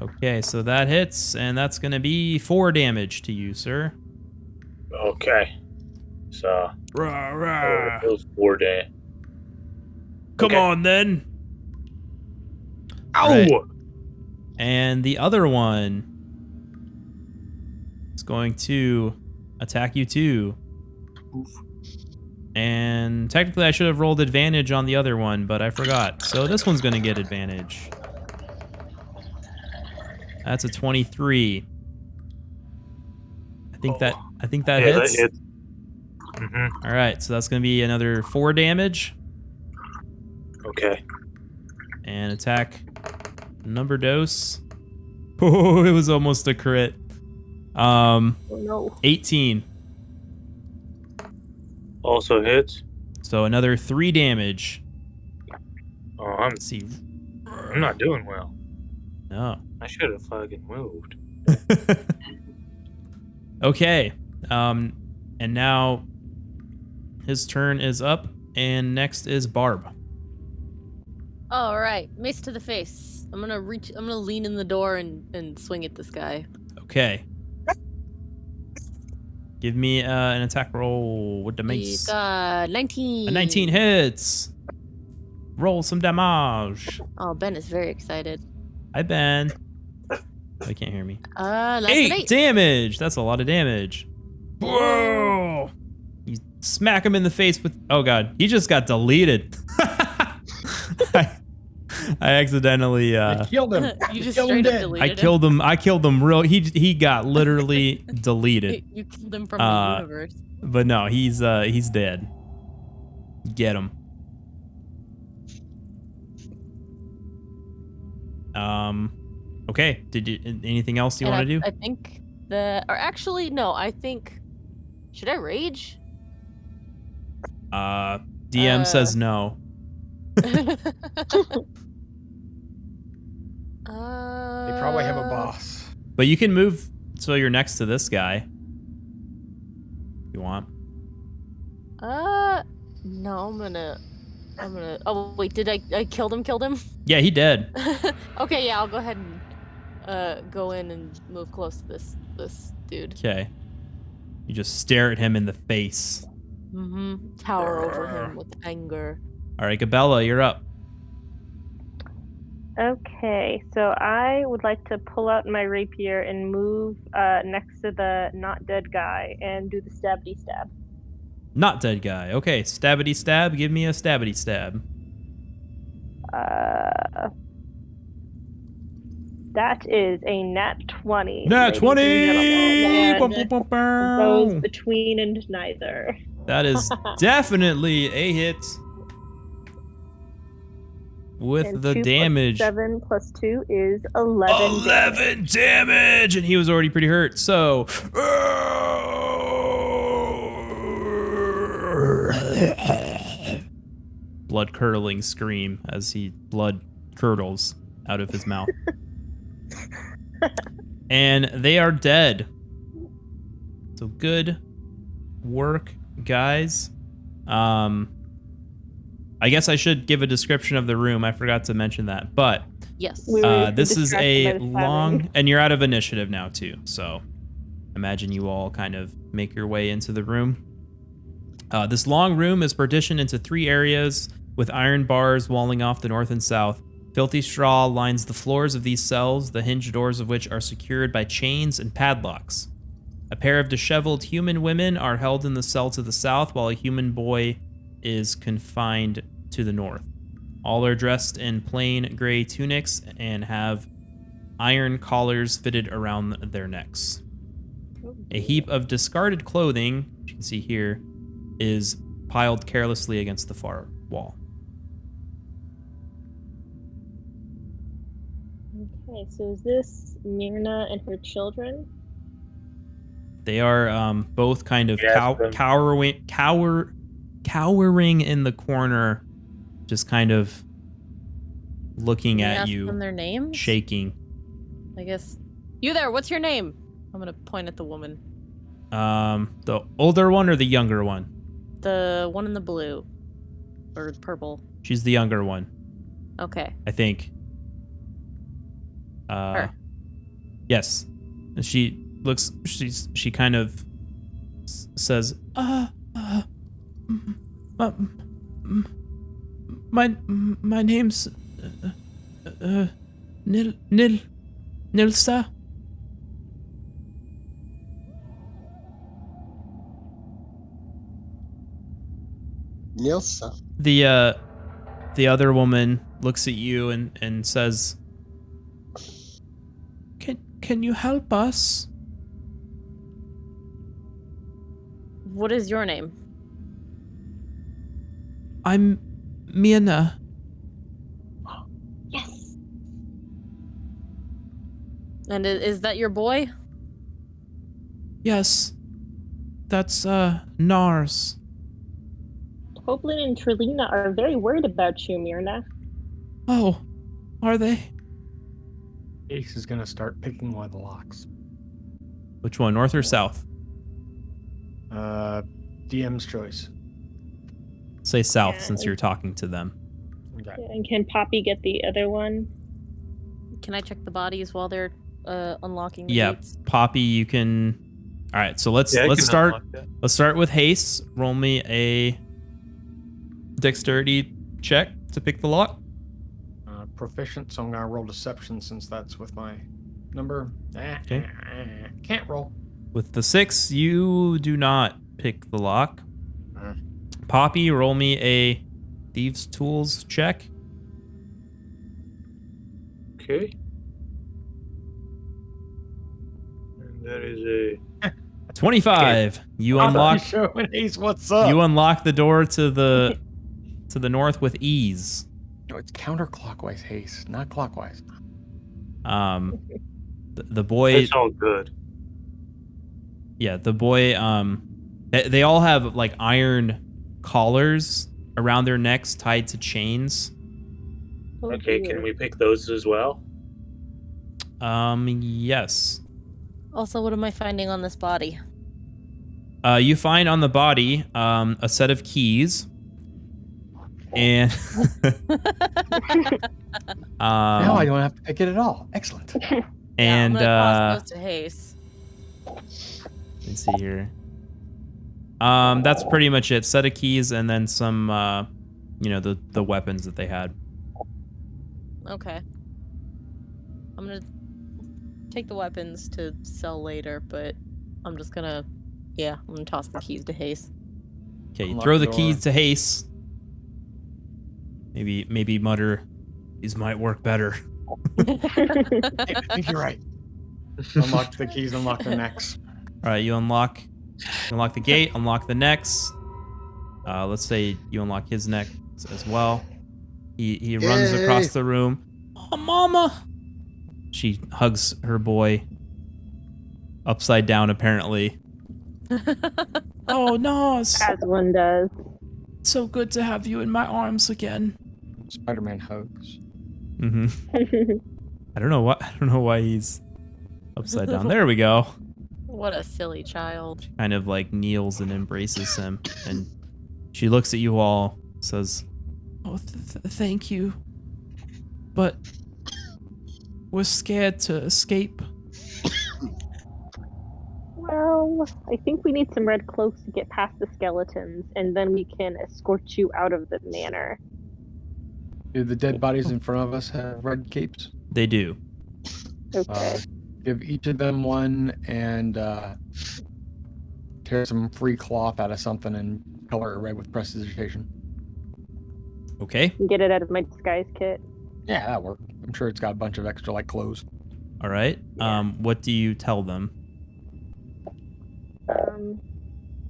Okay, so that hits, and that's gonna be 4 damage to you, sir. Okay. So, Rah, rah. it was 4 days. Come Okay. on, then. Ow! Right. And the other one is going to attack you too. And technically I should have rolled advantage on the other one, but I forgot. So this one's gonna get advantage. That's a 23. I think that Yeah, hits. that hits. Mm-hmm. All right, so that's gonna be another 4 damage. Okay. And attack number dose. Oh, it was almost a crit. Oh no. 18. Also hits. So another 3 damage. Oh, Let's see. I'm not doing well. No. I should have fucking moved. Okay. And now his turn is up, and next is Barb. All right, mace to the face. I'm gonna lean in the door and swing at this guy. Okay. Give me an attack roll with the mace. 19. A 19 hits. Roll some damage. Oh, Ben is very excited. Hi, Ben. Oh, he can't hear me. That's an 8 8. damage. That's a lot of damage. Whoa! You smack him in the face with. Oh god, he just got deleted. I accidentally. I killed him. You just killed him straight up dead. deleted I killed him. I killed him real. He got literally deleted. You killed him from the universe. But no, he's dead. Get him. Okay. Did you anything else you want to do? I think or actually no. I think should I rage? DM says no. They probably have a boss. But you can move so you're next to this guy. You want? No, I'm gonna. Oh wait, did I killed him? Yeah, he dead. Okay, yeah, I'll go ahead and go in and move close to this dude. Okay. You just stare at him in the face. Mm-hmm. Tower over him with anger. All right, Gabella, you're up. Okay, so I would like to pull out my rapier and move next to the not dead guy and do the stabby stab. Not dead guy. Okay, stabbity stab. Give me a stabbity stab. That is a nat 20. Nat 20! And goes between and neither. That is definitely a hit. With And the 2 damage. Plus 7 plus 2 is 11. 11 damage! And he was already pretty hurt, so. Blood curdling scream as blood curdles out of his mouth. And they are dead. So good work, guys. I guess I should give a description of the room. I forgot to mention that, but yes, this is a long, and you're out of initiative now too. So imagine you all kind of make your way into the room. This long room is partitioned into 3 areas with iron bars walling off the north and south. Filthy straw lines the floors of these cells, the hinged doors of which are secured by chains and padlocks. A pair of disheveled human women are held in the cell to the south, while a human boy is confined to the north. All are dressed in plain gray tunics and have iron collars fitted around their necks. A heap of discarded clothing, which you can see here, is piled carelessly against the far wall. Okay, so is this Myrna and her children? They are both kind of Yes, cowering in the corner, just kind of looking Can we at ask you, them their names? shaking. I guess. You there? What's your name? I'm gonna point at the woman. The older one or the younger one? The one in the blue or purple. She's the younger one, Okay. I think. Her. Yes. And she kind of says, my name's Nilsa. Nilsa. The other woman looks at you and says, Can you help us? What is your name? I'm Myrna. Yes. And is that your boy? Yes. That's Nars. Hoplin and Trelina are very worried about you, Myrna. Oh, are they? Ace is gonna start picking one of the locks. Which one, north or south? DM's choice. Say south Yeah. since you're talking to them. Okay. And can Poppy get the other one? Can I check the bodies while they're unlocking the Yeah, gates? Poppy, you can. All right, so let's start. Let's start with Hase. Roll me a dexterity check to pick the lock. Proficient, so I'm gonna roll deception since that's with my number. Okay. Can't roll. With the 6, you do not pick the lock. Poppy, roll me a Thieves' Tools check. Okay. And that is a 25. You Poppy unlock. showing Hase what's up. You unlock the door to the north with ease. No, it's counterclockwise, Hase, not clockwise. The boy. It's all good. Yeah, the boy. They all have like iron collars around their necks tied to chains. Okay, can we pick those as well? Yes. Also, what am I finding on this body? You find on the body a set of keys. And Now I don't have to pick it at all. Excellent. And I'm gonna toss those to Hase. let's see here. That's pretty much it. Set of keys and then some the weapons that they had. Okay. I'm gonna take the weapons to sell later, but I'm just gonna I'm gonna toss the keys to Hase. Okay, you Unlock throw the the door. keys to Hase. Maybe mutter, these might work better. Hey, I think you're right. Unlock the keys, unlock the necks. All right, you unlock the gate, unlock the necks. Let's say you unlock his neck as well. He runs Yay. across the room. Oh, mama! She hugs her boy. Upside down, apparently. Oh, Nas! As one does. So good to have you in my arms again. Spider-Man hugs. Mm-hmm. I don't know why he's upside down. There we go. What a silly child. Kind of like kneels and embraces him, and she looks at you all, says, "Oh, thank you, but we're scared to escape." Well, I think we need some red cloaks to get past the skeletons, and then we can escort you out of the manor. Do the dead bodies in front of us have red capes? They do. Okay. Give each of them one and tear some free cloth out of something and color it red with prestidigitation. Okay. Get it out of my disguise kit. Yeah, that worked. I'm sure it's got a bunch of extra like clothes. All right. Yeah. What do you tell them?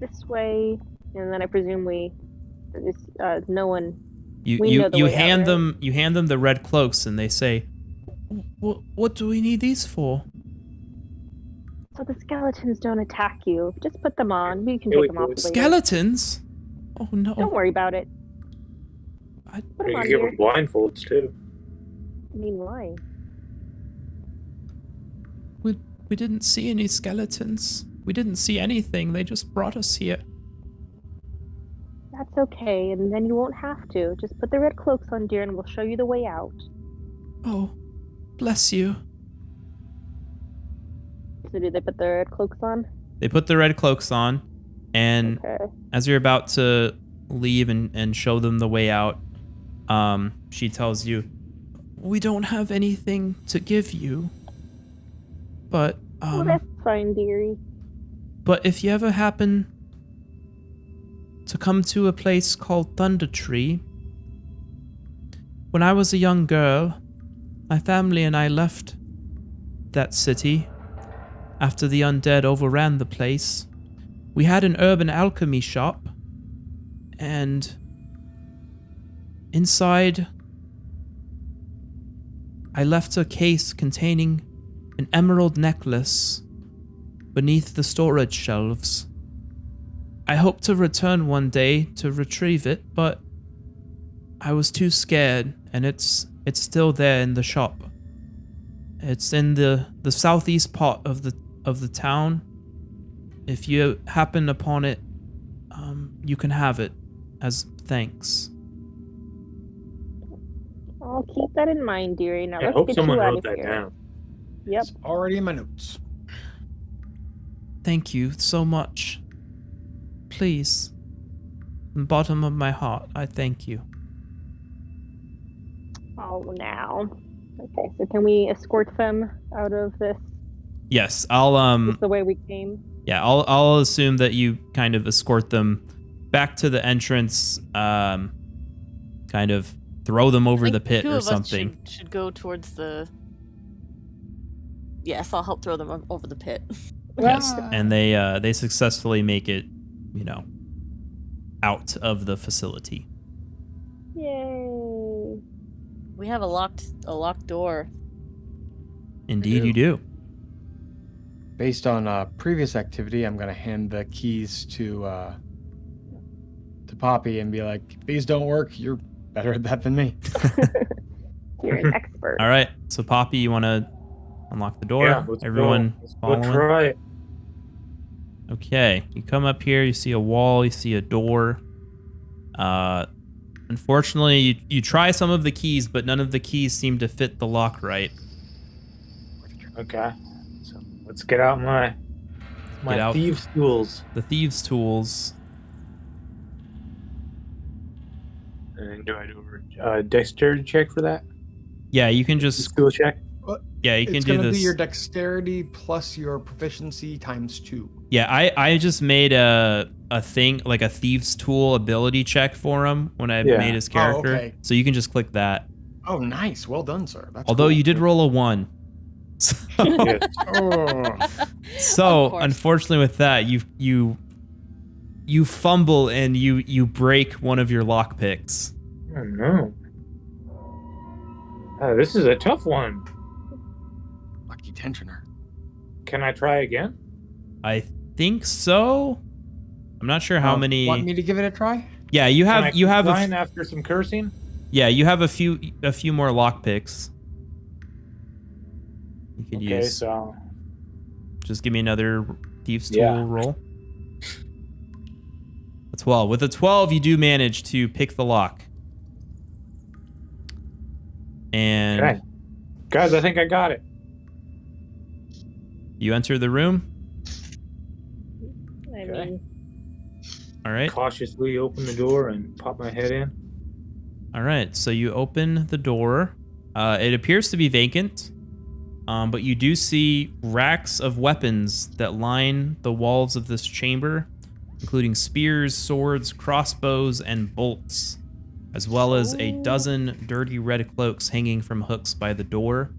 This way, and then I presume no one. You We know the you way out, hand right? them the red cloaks, and they say, "What do we need these for?" So the skeletons don't attack you. Just put them on. We can Yeah, take we them off could. later. Skeletons? Oh no! Don't worry about it. I- Put You them on can give here. them blindfolds too. I mean, why? We didn't see any skeletons. We didn't see anything. They just brought us here. That's okay, and then you won't have to. Just put the red cloaks on, dear, and we'll show you the way out. Oh, bless you. So do they put the red cloaks on? They put the red cloaks on, and Okay. as you're about to leave and show them the way out, she tells you, "We don't have anything to give you, but Oh, that's fine, dearie. but if you ever happen to come to a place called Thunder Tree, when I was a young girl, my family and I left that city after the undead overran the place. We had an urban alchemy shop, and inside I left a case containing an emerald necklace beneath the storage shelves. I hope to return one day to retrieve it, but I was too scared, and it's still there in the shop. It's in the southeast part of the town. If you happen upon it, you can have it as thanks." I'll keep that in mind, dearie. Now I let's hope get someone you out wrote of that here. down. Yep. It's already in my notes. Thank you so much. Please, from the bottom of my heart, I thank you. Oh, now. Okay, so can we escort them out of this? Yes, I'll This the way we came? Yeah, I'll assume that you kind of escort them back to the entrance, kind of throw them over the pit or something. Two of us should go towards the... Yes, I'll help throw them over the pit. Yes, and they successfully make it, you know, out of the facility. Yay! We have a locked door. Indeed, you do. Based on previous activity, I'm gonna hand the keys to Poppy and be like, if these don't work, you're better at that than me. You're an expert. All right, so Poppy, you want to unlock the door? Yeah, Everyone following? Let's try it. Okay, you come up here, you see a wall, you see a door. Unfortunately, you try some of the keys, but none of the keys seem to fit the lock right. Okay, so let's get out my thieves' tools. The thieves' tools. And do I do a dexterity check for that? Yeah, you can just Skill check. Yeah, you can it's do gonna this. be your dexterity plus your proficiency times 2. Yeah, I just made a thing, like a thieves' tool ability check for him when I made his character. Oh, okay. So you can just click that. Oh, nice. Well done, sir. That's Although cool. you did roll a 1. So, so unfortunately with that, you fumble and you break one of your lock picks. Oh no. This is a tough one. Lucky tensioner. Can I try again? I think so. I'm not sure how many. Want me to give it a try? Yeah, you have after some cursing. Yeah, you have a few more lock picks. You could use. Okay, so just give me another thieves tool roll. A 12. With a 12, you do manage to pick the lock. And okay. Guys, I think I got it. You enter the room. I mean, all right. Cautiously open the door and pop my head in. All right, so you open the door. It appears to be vacant, but you do see racks of weapons that line the walls of this chamber, including spears, swords, crossbows, and bolts, as well as a dozen dirty red cloaks hanging from hooks by the door.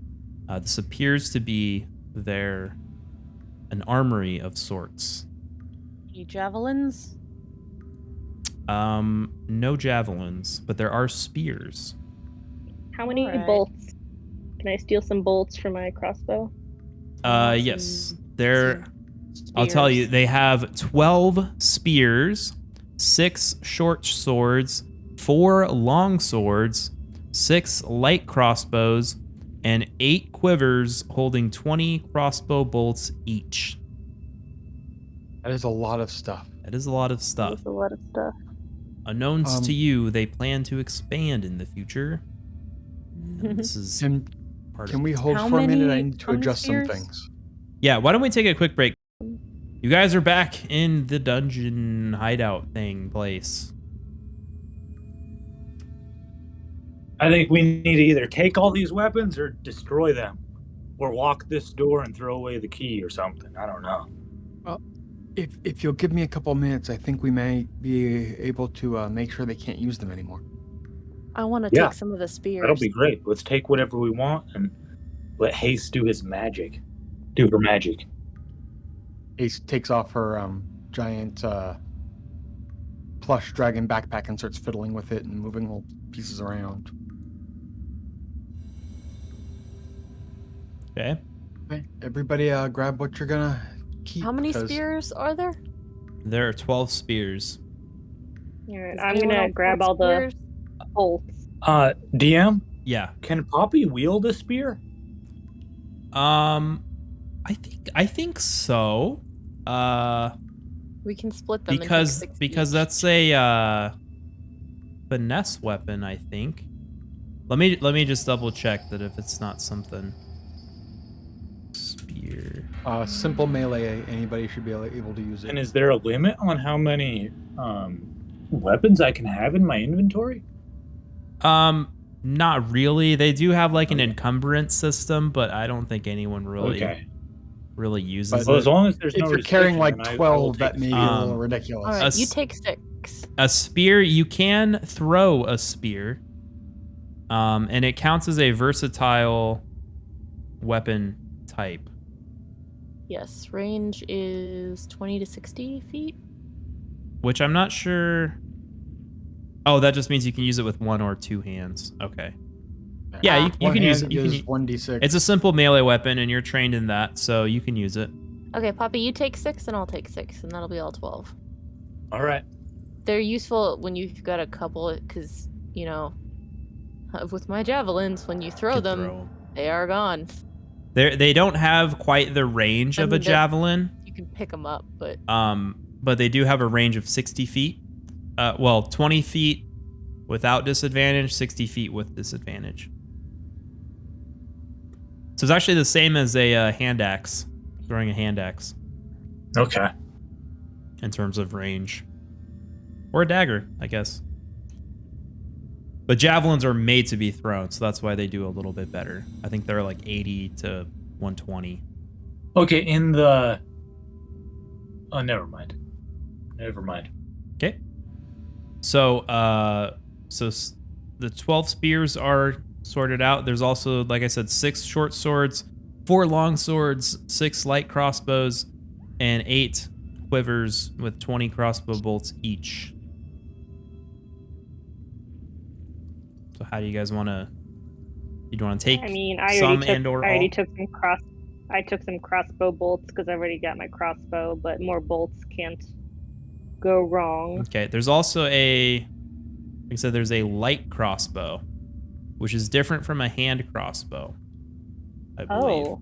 This appears to be an armory of sorts. Any javelins? No javelins, but there are spears. how many bolts? Can I steal some bolts for my crossbow? Yes. I'll tell you, they have 12 spears, 6 short swords, 4 long swords, 6 light crossbows, and 8 quivers holding 20 crossbow bolts each. That is a lot of stuff. That is a lot of stuff. That's a lot of stuff. Unknowns to you, they plan to expand in the future. And this is part Can of we it. hold for a minute? I need to adjust some things. Yeah, why don't we take a quick break? You guys are back in the dungeon hideout place. I think we need to either take all these weapons or destroy them. Or lock this door and throw away the key or something. I don't know. Well, if you'll give me a couple minutes, I think we may be able to make sure they can't use them anymore. I want to take some of the spears. That'll be great. Let's take whatever we want and let Hase do his magic. Do her magic. Ace takes off her giant plush dragon backpack and starts fiddling with it and moving little pieces around. Okay. Everybody grab what you're gonna keep. How many spears are there? There are 12 spears. All right, I'm gonna grab all the bolts. DM? Yeah. Can Poppy wield a spear? I think so. We can split them because and take 6 each. that's a finesse weapon, I think. Let me just double check that if it's not something. Spear. Simple melee, anybody should be able to use it. And is there a limit on how many weapons I can have in my inventory? Not really. They do have like an encumbrance system, but I don't think anyone really really uses But- Well, it. as long as there's If no you're carrying like restriction, then I will 12, that take may a be a little Um, ridiculous. All right, you s- take 6. A spear, you can throw a spear, and it counts as a versatile weapon type. Yes, range is 20 to 60 feet. Which I'm not sure. Oh, that just means you can use it with 1 or 2 hands. Okay. Yeah, you One can use hand it. You can. is 1d6. It's a simple melee weapon, and you're trained in that, so you can use it. Okay, Poppy, you take 6 and I'll take 6, and that'll be all 12. All right. They're useful when you've got a couple, because, with my javelins, when you throw Can them, throw 'em. they are gone. They don't have quite the range I of a mean, they're- javelin, You can pick them up, but but they do have a range of 60 feet. 20 feet without disadvantage, 60 feet with disadvantage. So it's actually the same as a hand axe, throwing a hand axe Okay. in terms of range. Or a dagger, I guess. But javelins are made to be thrown, so that's why they do a little bit better. I think they're like 80 to 120. Okay, in the... Oh, never mind. Never mind. Okay. So, the 12 spears are sorted out. There's also, like I said, 6 short swords, 4 long swords, 6 light crossbows, and 8 quivers with 20 crossbow bolts each. So how do you guys want to... You want to take I mean, some and or I already all? took some crossbow bolts because I've already got my crossbow, but more bolts can't go wrong. Okay, there's also like I said, there's a light crossbow, which is different from a hand crossbow, I believe. Oh,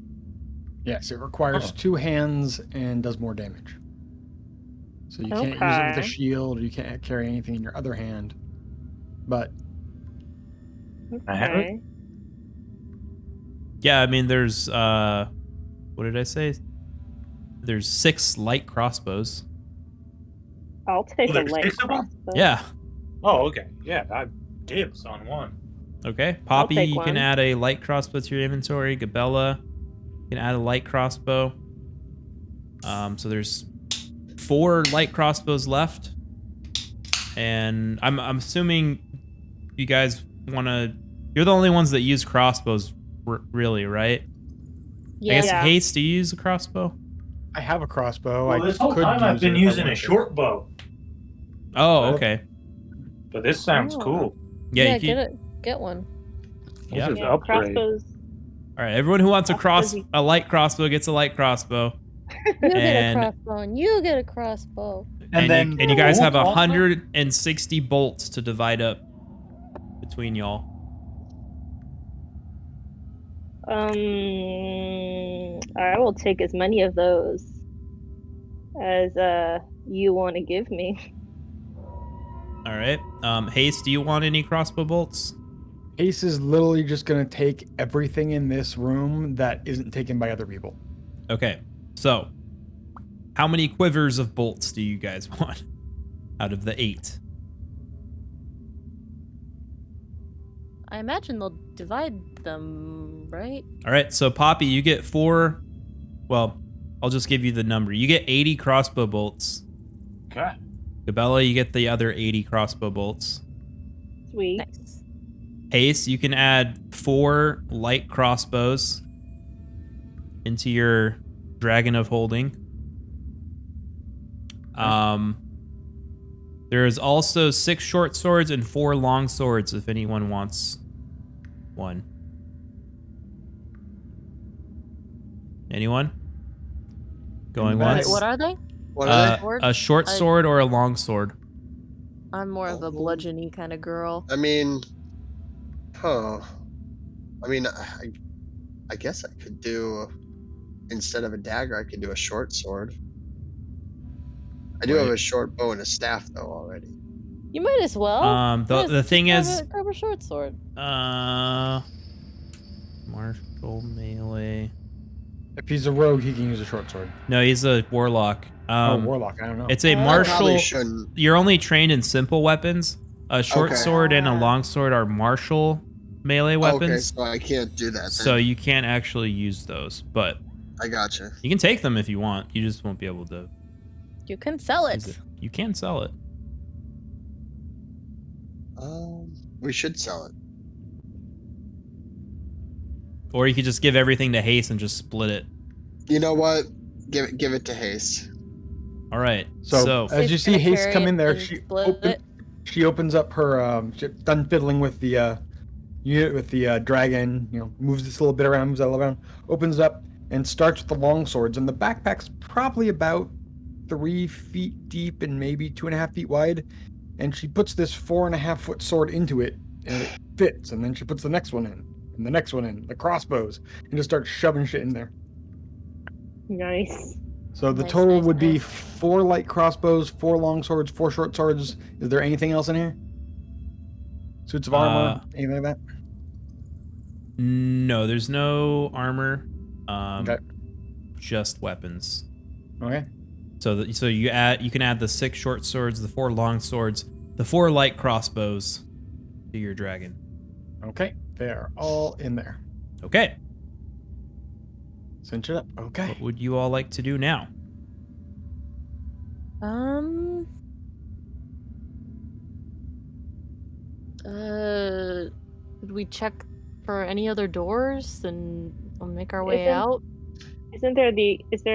Yes, it requires 2 hands and does more damage. So you can't use it with Okay. a shield, or you can't carry anything in your other hand. But I have it? okay. Yeah, I mean, there's what did I say? There's 6 light crossbows. I'll take a there's light 6 of them? crossbow. Yeah. Oh, okay. Yeah, I dibs on one. Okay. Poppy, take you can one. add a light crossbow to your inventory. Gabella, you can add a light crossbow. So there's 4 light crossbows left, and I'm assuming you guys want to. You're the only ones that use crossbows, really, right? yeah. I guess Yeah. Hase, do you use a crossbow? I have a crossbow. Well, I this whole could time I've use been it if I using a wanted to. short bow, Oh, Well, okay. but this sounds Oh. cool. Yeah, you get can, it. Get one. Yeah. This is Yeah, upgrade. crossbows. All right, everyone who wants Crossbows. a light crossbow gets a light crossbow. You get a And- crossbow, and you get a crossbow. And you guys have bolts also? 160 bolts to divide up between y'all. I will take as many of those as you want to give me. All right. Hase, do you want any crossbow bolts? Ace is literally just going to take everything in this room that isn't taken by other people. Okay. So, how many quivers of bolts do you guys want out of the 8? I imagine they'll divide them, right? All right. So, Poppy, you get 4. Well, I'll just give you the number. You get 80 crossbow bolts. Okay. Gabella, you get the other 80 crossbow bolts. Sweet. Nice. Hase, you can add 4 light crossbows into your Dragon of Holding. There's also 6 short swords and 4 long swords if anyone wants one. Anyone? Going Wait, once? Wait, what are they? What are they? Sword? A short I- sword or a long sword? I'm more of a Oh. bludgeony kind of girl. I mean, I mean, I guess I could do, instead of a dagger, I could do a short sword. I do have Right. a short bow and a staff though already. You might as well. The thing is, grab a short sword. martial melee. If he's a rogue, he can use a short sword. No, he's a warlock. Warlock, I don't know. It's a Oh. I martial. probably shouldn't. You're only trained in simple weapons. A short Okay. sword and a long sword are martial melee Okay, weapons, so I can't do that. Then. so you can't actually use those. But I gotcha. You can take them if you want. You just won't be able to You can sell use it. it. You can sell it. We should sell it. Or you could just give everything to Hase and just split it. You know what? Give it to Hase. All right. So as you see Hase come in there, she opens up her she's done fiddling with the unit with the dragon, moves this little bit around, moves that little around, opens up and starts with the long swords. And the backpack's probably about 3 feet deep and maybe 2.5 feet wide. And she puts this 4.5-foot sword into it, and it fits. And then she puts the next one in, and the next one in, the crossbows, and just starts shoving shit in there. Nice. So the total would be 4 light crossbows, 4 long swords, 4 short swords. Is there anything else in here? Suits of armor, anything like that? No, there's no armor. Okay. Just weapons. Okay. So you can add the 6 short swords, the 4 long swords, the 4 light crossbows to your dragon. Okay, they're all in there. Okay. Cinch it up. Okay. What would you all like to do now? Did we check for any other doors and we'll make our way out? Is there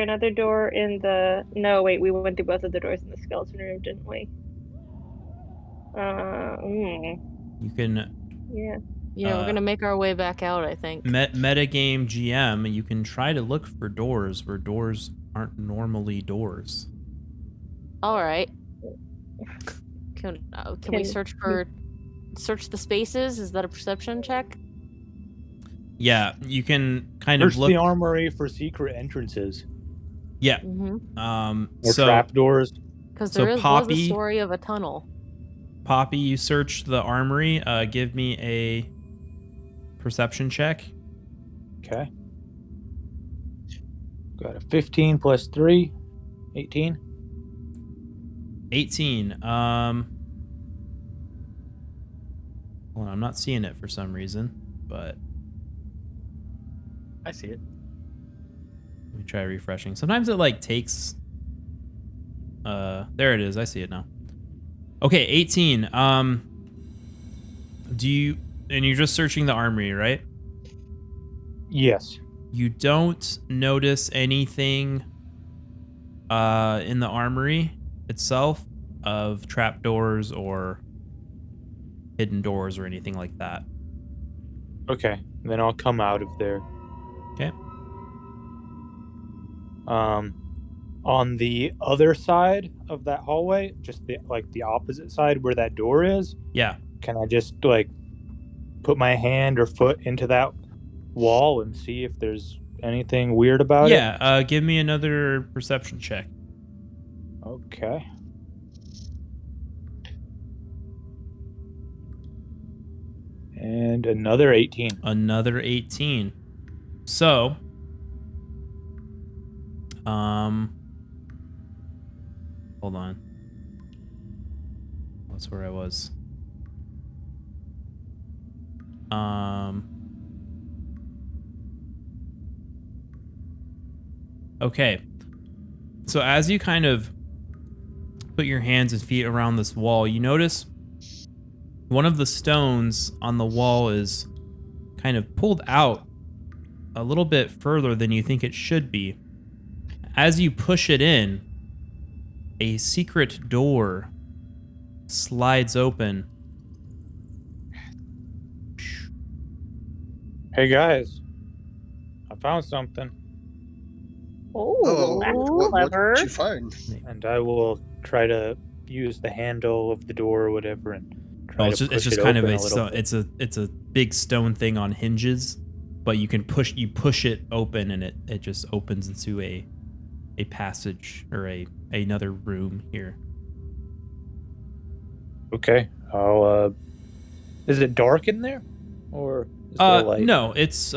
another door in the... No, wait, we went through both of the doors in the skeleton room, didn't we? You can... Yeah. Yeah, we're gonna make our way back out, I think. Metagame GM, you can try to look for doors where doors aren't normally doors. Alright. Can we search the spaces? Is that a perception check? Yeah, you can kind Search of look... the armory for secret entrances. Yeah. Or trapdoors. Because there was a story of a tunnel. Poppy, you searched the armory. Give me a perception check. Okay. Got a 15 plus 3. 18. 18. Hold on, I'm not seeing it for some reason, but... I see it. Let me try refreshing. Sometimes it takes... there it is. I see it now. Okay, 18. Do you... And you're just searching the armory, right? Yes. You don't notice anything in the armory itself of trapdoors or hidden doors or anything like that. Okay, then I'll come out of there. Okay. On the other side of that hallway, just the opposite side where that door is. Yeah. Can I just put my hand or foot into that wall and see if there's anything weird about it? Yeah. Give me another perception check. Okay. And another 18. Another 18. So, hold on. That's where I was. Okay. So as you kind of put your hands and feet around this wall, you notice one of the stones on the wall is kind of pulled out a little bit further than you think it should be. As you push it in, a secret door slides open. Hey guys, I found something. Oh, that's clever. What did you find? And I will try to use the handle of the door or whatever and try to push it's just it kind of open it's a big stone thing on hinges, but you push it open and it just opens into a passage or another room here. Okay. I'll is it dark in there? Or is there light? No, it's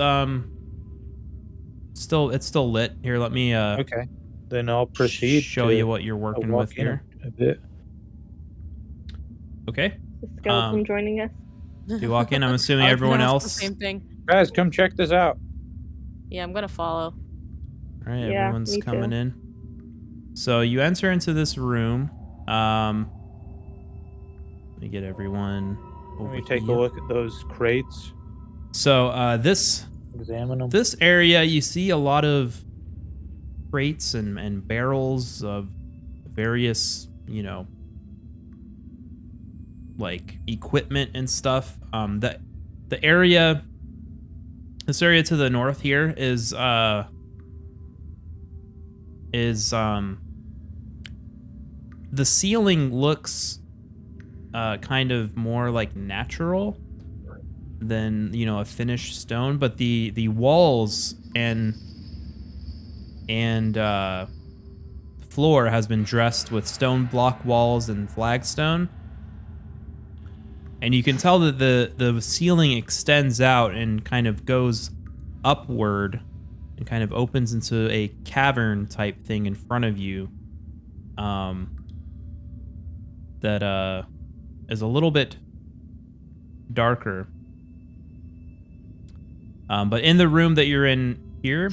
still lit. Here, let me okay. Then I'll proceed show you what you're working with here. A bit. Okay. The skeleton joining us. You walk in, I'm assuming everyone else. The same thing. Guys, come check this out. Yeah, I'm gonna follow. All right, Yeah, everyone's me coming too. in. So you enter into this room. Let me get everyone Let over me take a here. look at those crates. So this Examine them. this area, you see a lot of crates and barrels of various, you know, like equipment and stuff. The area, this area to the north here is the ceiling looks kind of more like natural than, you know, a finished stone, but the walls and floor has been dressed with stone block walls and flagstone. And you can tell that the ceiling extends out and kind of goes upward and kind of opens into a cavern type thing in front of you. That is a little bit darker. But in the room that you're in here,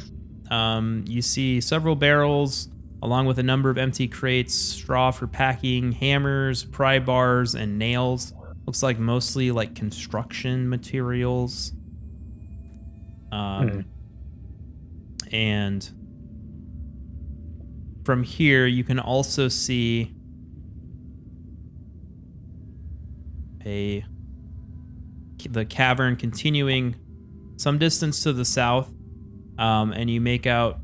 you see several barrels along with a number of empty crates, straw for packing, hammers, pry bars, and nails. Looks like mostly like construction materials. And from here, you can also see the cavern continuing some distance to the south, and you make out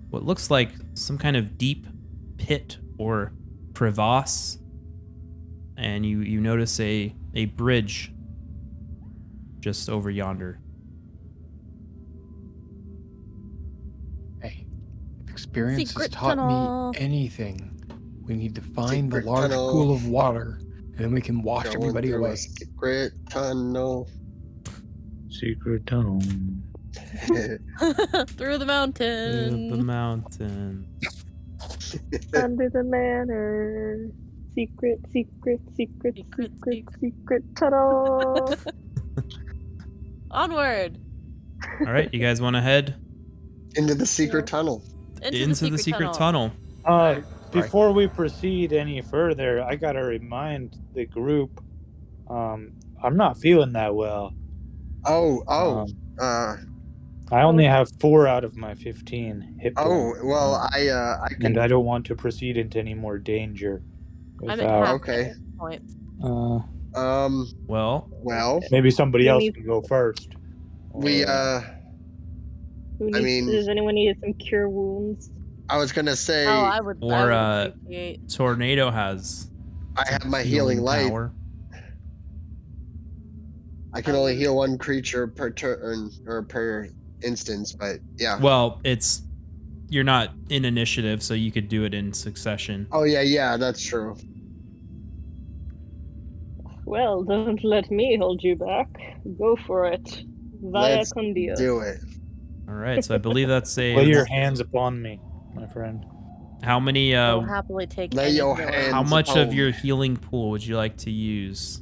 what looks like some kind of deep pit or crevasse, and you notice a bridge just over yonder. Hey, if experience Secret has taught tunnel. me anything, we need to find the Secret large tunnel. pool of water, and then we can wash Going everybody through away. a secret tunnel. Secret tunnel. Through the mountain. The mountain. Under the manor. Secret tunnel. Onward. All right, you guys want to head Into the secret tunnel. Into the secret tunnel? Before we proceed any further, I gotta remind the group, I'm not feeling that well. I only have 4 out of my 15 hit points. I can. And I don't want to proceed into any more danger. I'm at half Okay. points. Well, maybe somebody You else need- can go first. we Does anyone need some cure wounds? I was gonna say I would or appreciate. Tornado has I have my healing light. power. I can only heal one creature per turn or per instance, but yeah. Well, you're not in initiative, so you could do it in succession. Oh yeah, that's true. Well, don't let me hold you back. Go for it. Via Let's con Dios. do it. All right, so I believe that's Lay your hands upon me, my friend. how many I'll happily take lay any your healing. hands how much upon of your healing pool would you like to use?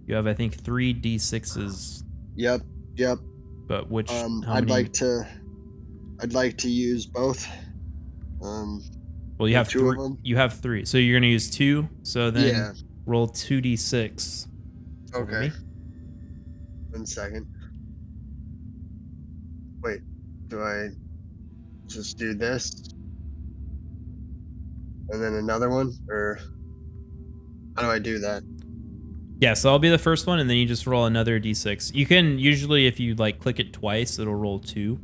You have, I think, 3 d6s. Yep. But which? how I'd many? I'd like to use both. Well, you have 2 of 3. them. You have 3, so you're gonna use 2. So then Yeah. roll 2d6. over Okay. me. 1 second. Wait, do I just do this? And then another one? Or how do I do that? Yeah, so I'll be the first one, and then you just roll another d6. You can usually, if you like click it twice, it'll roll 2.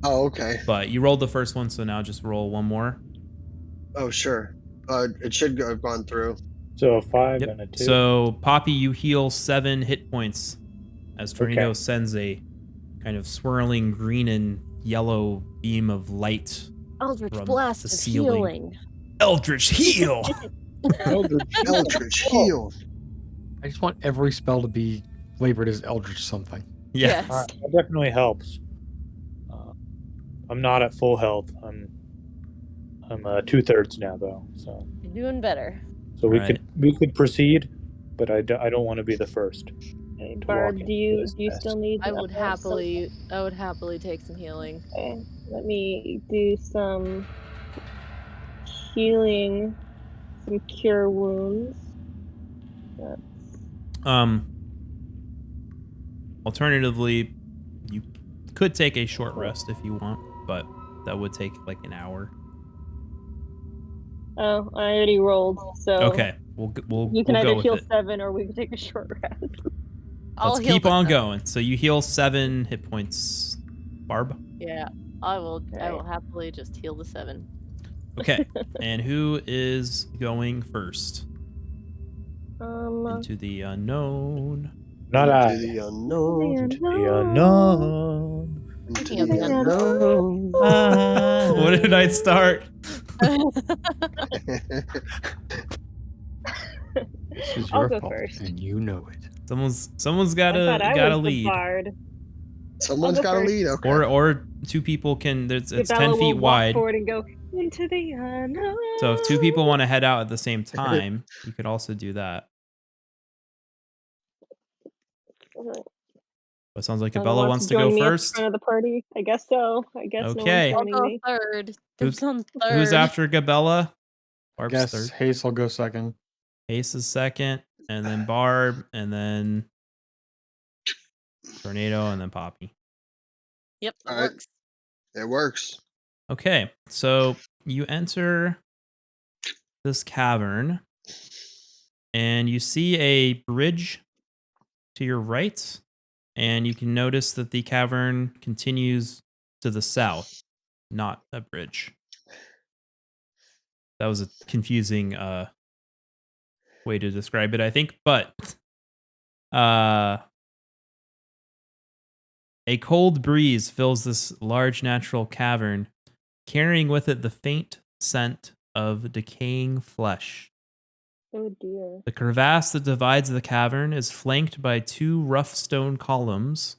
Oh, okay. But you rolled the first one, so now just roll 1 more. Oh, sure. It should have gone through. So a 5 Yep. and a 2. So Poppy, you heal 7 hit points as Tornado Okay. sends a kind of swirling green and yellow beam of light. Eldritch from Blast the is ceiling. healing. Eldritch heal. Eldritch heal. I just want every spell to be flavored as Eldritch something. Yeah. Yes. That definitely helps. I'm not at full health. I'm 2/3 now though. So You're doing better. we Right. could proceed, but I don't want to be the first. Okay, to Barb, walk do into you those still nests. need? I would some- happily take some healing. Okay, let me do some healing, some cure wounds. That's Alternatively, you could take a short rest if you want, but that would take like an hour. oh, I already rolled, so Okay, we'll you can go either with heal it. 7 or we can take a short rest. Let's heal keep the on 7. going. So you heal 7 hit points, Barb. Yeah, I will Right. happily just heal the 7. Okay, and who is going first into the unknown? Not Into I. the unknown. Into the unknown. Into Speaking of the the unknown. What did I start? This is I'll your go fault, first. and you know it. Someone's I thought I gotta was the lead. bard. Someone's I'll go got to first. lead. Okay. Or 2 people can. It's Gabella 10 will feet walk wide. forward and go into the unknown. So if 2 people want to head out at the same time, you could also do that. It sounds like Someone Gabella wants to go join me at the first. front of the party. I guess so. I guess no one's Okay. I'll joining go me. third. Who's- Dibs on third. Who's after Gabella? Barb's Guess third. Hase will go second. Hase is second, and then Barb, and then Tornado, and then Poppy. Yep, that All right. works. It works. Okay, so you enter this cavern, and you see a bridge to your right, and you can notice that the cavern continues to the south, not a bridge. That was a confusing way to describe it, I think, but a cold breeze fills this large natural cavern, carrying with it the faint scent of decaying flesh. Oh dear. The crevasse that divides the cavern is flanked by 2 rough stone columns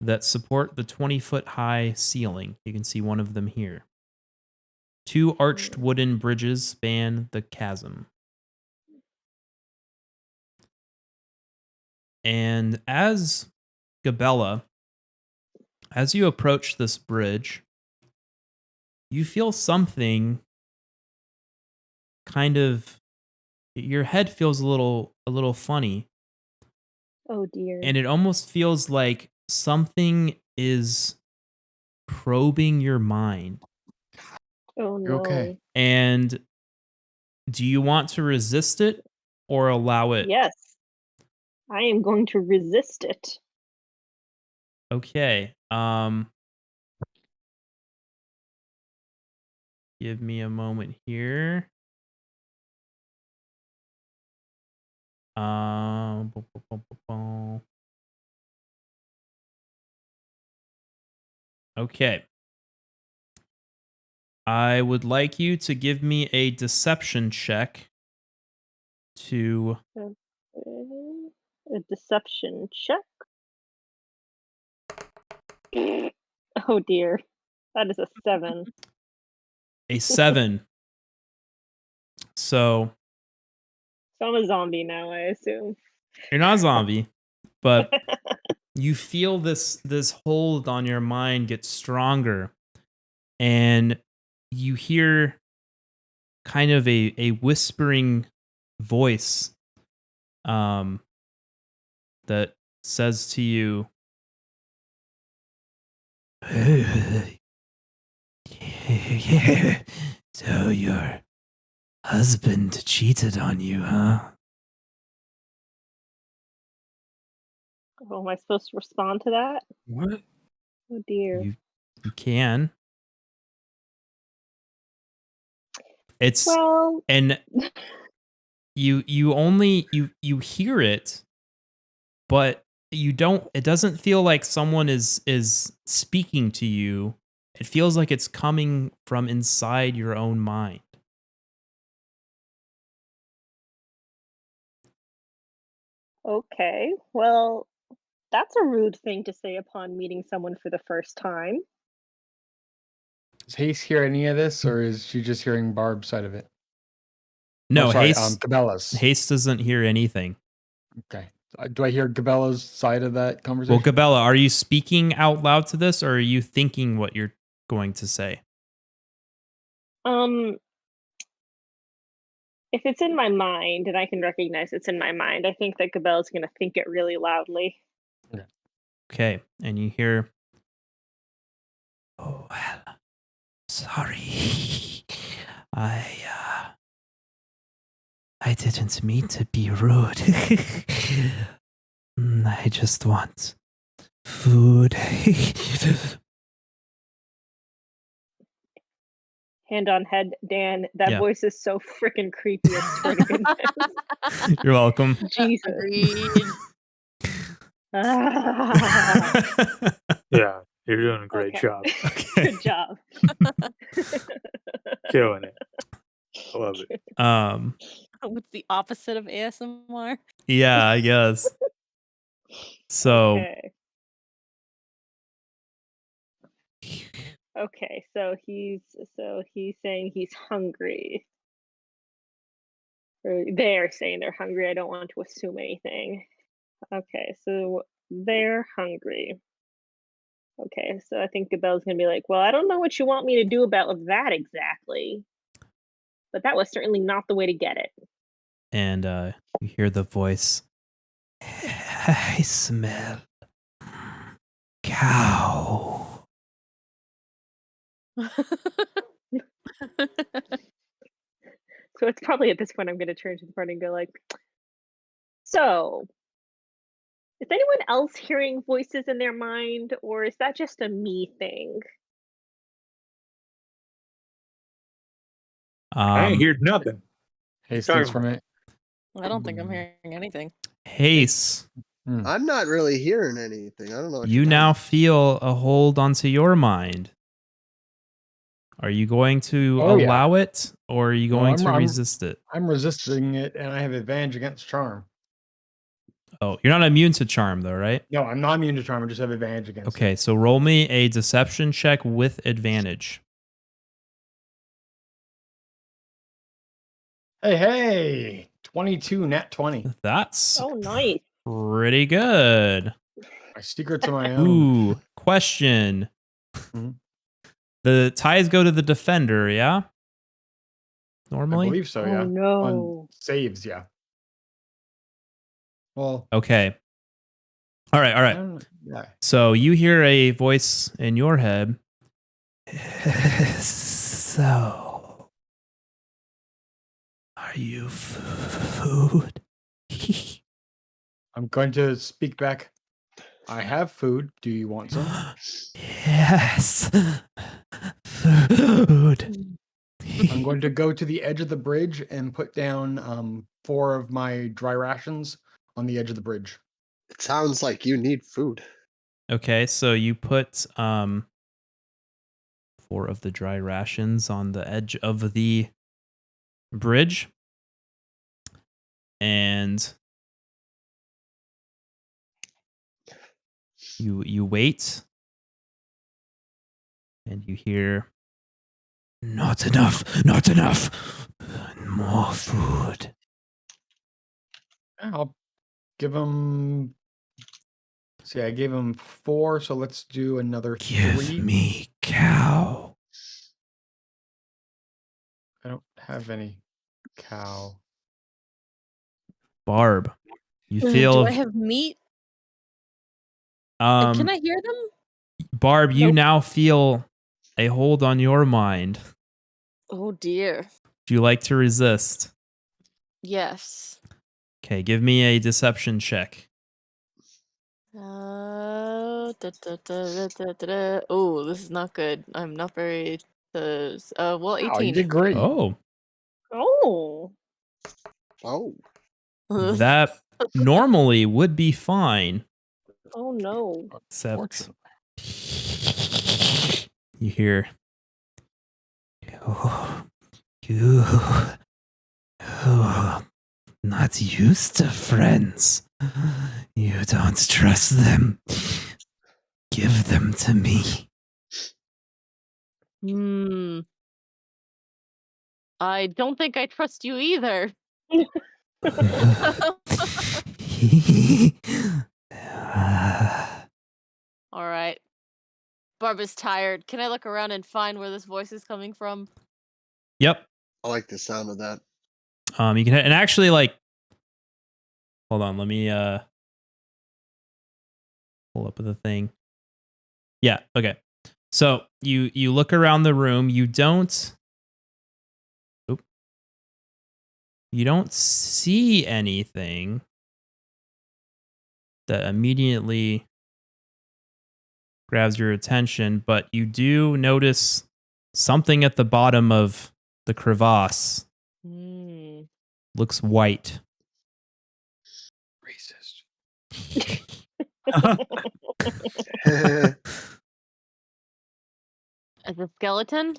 that support the 20-foot high ceiling. You can see one of them here. 2 arched wooden bridges span the chasm. And as Gabella, as you approach this bridge, you feel something kind of, your head feels a little funny, Oh dear. and it almost feels like something is probing your mind. Oh no. You're okay. And do you want to resist it or allow it? Yes. I am going to resist it. Okay. Give me a moment here. Boom, boom, boom, boom, boom. Okay. I would like you to give me a deception check to A deception check. Oh dear. That is a 7. a 7. So So I'm a zombie now, I assume. you're not a zombie, but you feel this hold on your mind get stronger, and you hear kind of a whispering voice that says to you, so your husband cheated on you, huh? Oh, am I supposed to respond to that? What? Oh dear. You can. It's Well, and you only you hear it, but you don't, it doesn't feel like someone is speaking to you. It feels like it's coming from inside your own mind. okay. Well, that's a rude thing to say upon meeting someone for the first time. Does Hase hear any of this, or is she just hearing Barb's side of it? No, Or, sorry, Hase Gabella's. Hase doesn't hear anything. Okay. Do I hear Gabella's side of that Well, conversation? Gabella, are you speaking out loud to this, or are you thinking what you're going to say? If it's in my mind and I can recognize it's in my mind, I think that Gabella's going to think it really loudly. Okay, and you hear, "Oh, well, sorry. I didn't mean to be rude. I just want food." Hand on head, Dan, that Yeah. voice is so freaking creepy. I swear to goodness. You're welcome. Jesus. Agreed. Yeah, you're doing a great Okay. job. Okay. Good job. Killing it. I love it. What's the opposite of ASMR? Yeah, I guess. So, Okay, so he's saying he's hungry. Or they're saying they're hungry. I don't want to assume anything. Okay, so they're hungry. Okay, so I think Gabella's gonna be like, well, I don't know what you want me to do about that exactly, but that was certainly not the way to get it. and you hear the voice. I smell cow. So it's probably at this point I'm gonna turn to the party and go like, so is anyone else hearing voices in their mind, or is that just a me thing? I ain't heard nothing. Hase Sorry. thinks from it. I don't think I'm hearing anything. Hase, I'm not really hearing anything. I don't know. What you you're now talking feel a hold onto your mind. Are you going to Oh, yeah. allow it, or are you No, going to I'm- resist it? I'm resisting it, and I have advantage against charm. Oh, you're not immune to charm, though, right? No, I'm not immune to charm. I just have advantage against it. Okay, so roll me a deception check with advantage. Hey, 22, nat 20. That's Oh, nice. pretty good. My secrets of my own. Ooh, question. Mhm. The ties go to the defender, yeah? I Normally? believe so, Oh, yeah. no. On saves, yeah. Well, Okay. All right, all I right. don't know. Yeah. So you hear a voice in your head. So, are you food? I'm going to speak back. I have food. Do you want some? Yes. Food. I'm going to go to the edge of the bridge and put down 4 of my dry rations on the edge of the bridge. It sounds like you need food. Okay, so you put 4 of the dry rations on the edge of the bridge. And you wait. And you hear, not enough, not enough. More food. I'll give him. See, I gave him 4, so let's do another 3. Give me cow. I don't have any cow. Barb, you Do feel I have meat? Can I hear them? Barb, you Nope. now feel a hold on your mind. Oh dear. Do you like to resist? Yes. Okay, give me a deception check. Oh, this is not good. I'm not very. Well, Oh, you 18. did great. Oh, Oh. Oh, that normally would be fine. Oh, no. Except Fortunately. you hear, you not used to friends. You don't trust them. Give them to me. I don't think I trust you either. All right. Barb is tired. Can I look around and find where this voice is coming from? Yep. I like the sound of that. You can and actually like hold on, let me pull up the thing. Yeah, okay. So you look around the room, you don't see anything that immediately grabs your attention, but you do notice something at the bottom of the crevasse. Looks white. Racist. As a skeleton?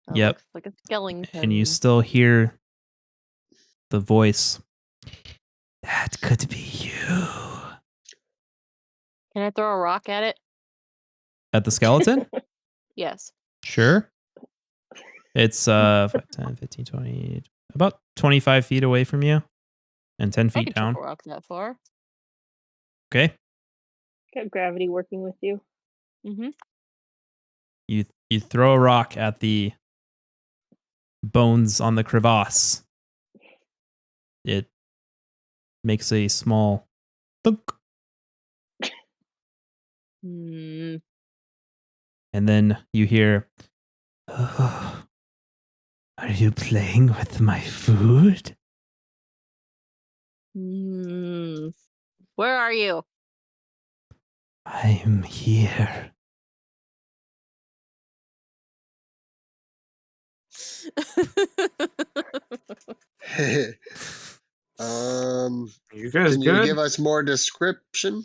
That Yep. looks like a skeleton. And you still hear the voice. That could be you. Can I throw a rock at it? At the skeleton? Yes. Sure. It's 5, 10, 15, 20, about 25 feet away from you and 10 I feet can down. throw a rock that far. Okay. Got gravity working with you. Mm-hmm. You throw a rock at the bones on the crevasse. It makes a small thunk. And then you hear, oh, are you playing with my food? Where are you? I'm here. You guys Can you good? give us more description?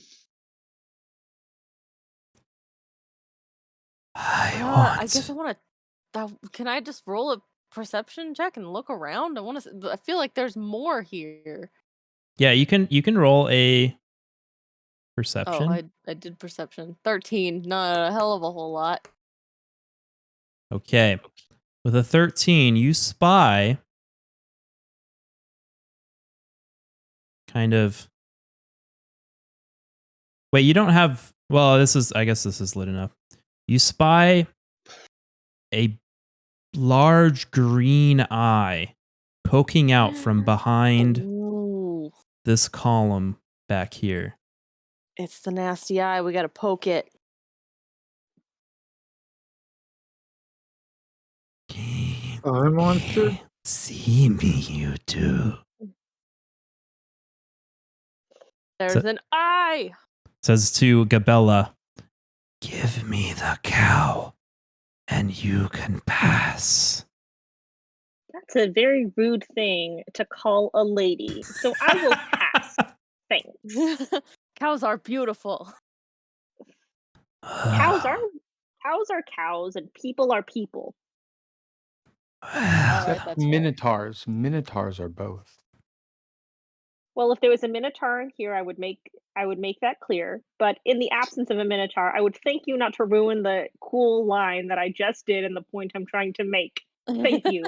I guess I want to. Can I just roll a perception check and look around? I feel like there's more here. Yeah, you can roll a Oh, perception. I did perception. 13. Not a hell of a whole lot. Okay. With a 13, you spy kind of. Wait, you don't have. Well, I guess this is lit enough. You spy a large green eye poking out from behind Ooh, this column back here. it's the nasty eye. We gotta poke it. Hi, monster. See me, you do. There's an eye. Says to Gabella, give me the cow and you can pass. That's a very rude thing to call a lady. So I will pass. Thanks. Cows are beautiful. Cows are cows and people are people. Alright, Except that's fair. minotaurs. Minotaurs are both. Well, if there was a minotaur in here, I would make that clear. But in the absence of a minotaur, I would thank you not to ruin the cool line that I just did and the point I'm trying to make. Thank you.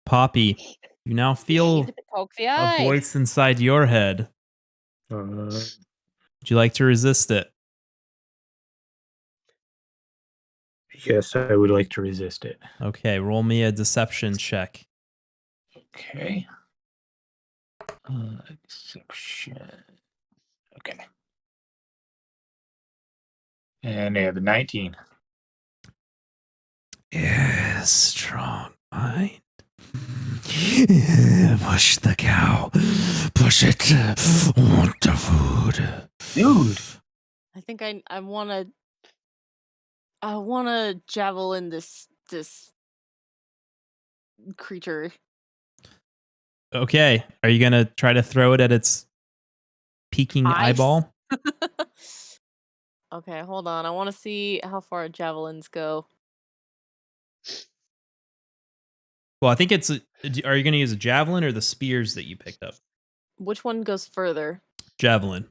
Poppy, you now feel Poke the a eye. voice inside your head. Would you like to resist it? Yes, I would like to resist it. Okay, roll me a deception check. Okay. Deception. Okay. And I have a 19. Yes, strong mind. Push the cow. Push it. Want the food. Dude. I think I wanna javelin this creature. Okay, are you gonna try to throw it at its peeking Eyes? eyeball? Okay, hold on. I want to see how far javelins go. Well, I think it's. Are you gonna use a javelin or the spears that you picked up? Which one goes further? Javelin.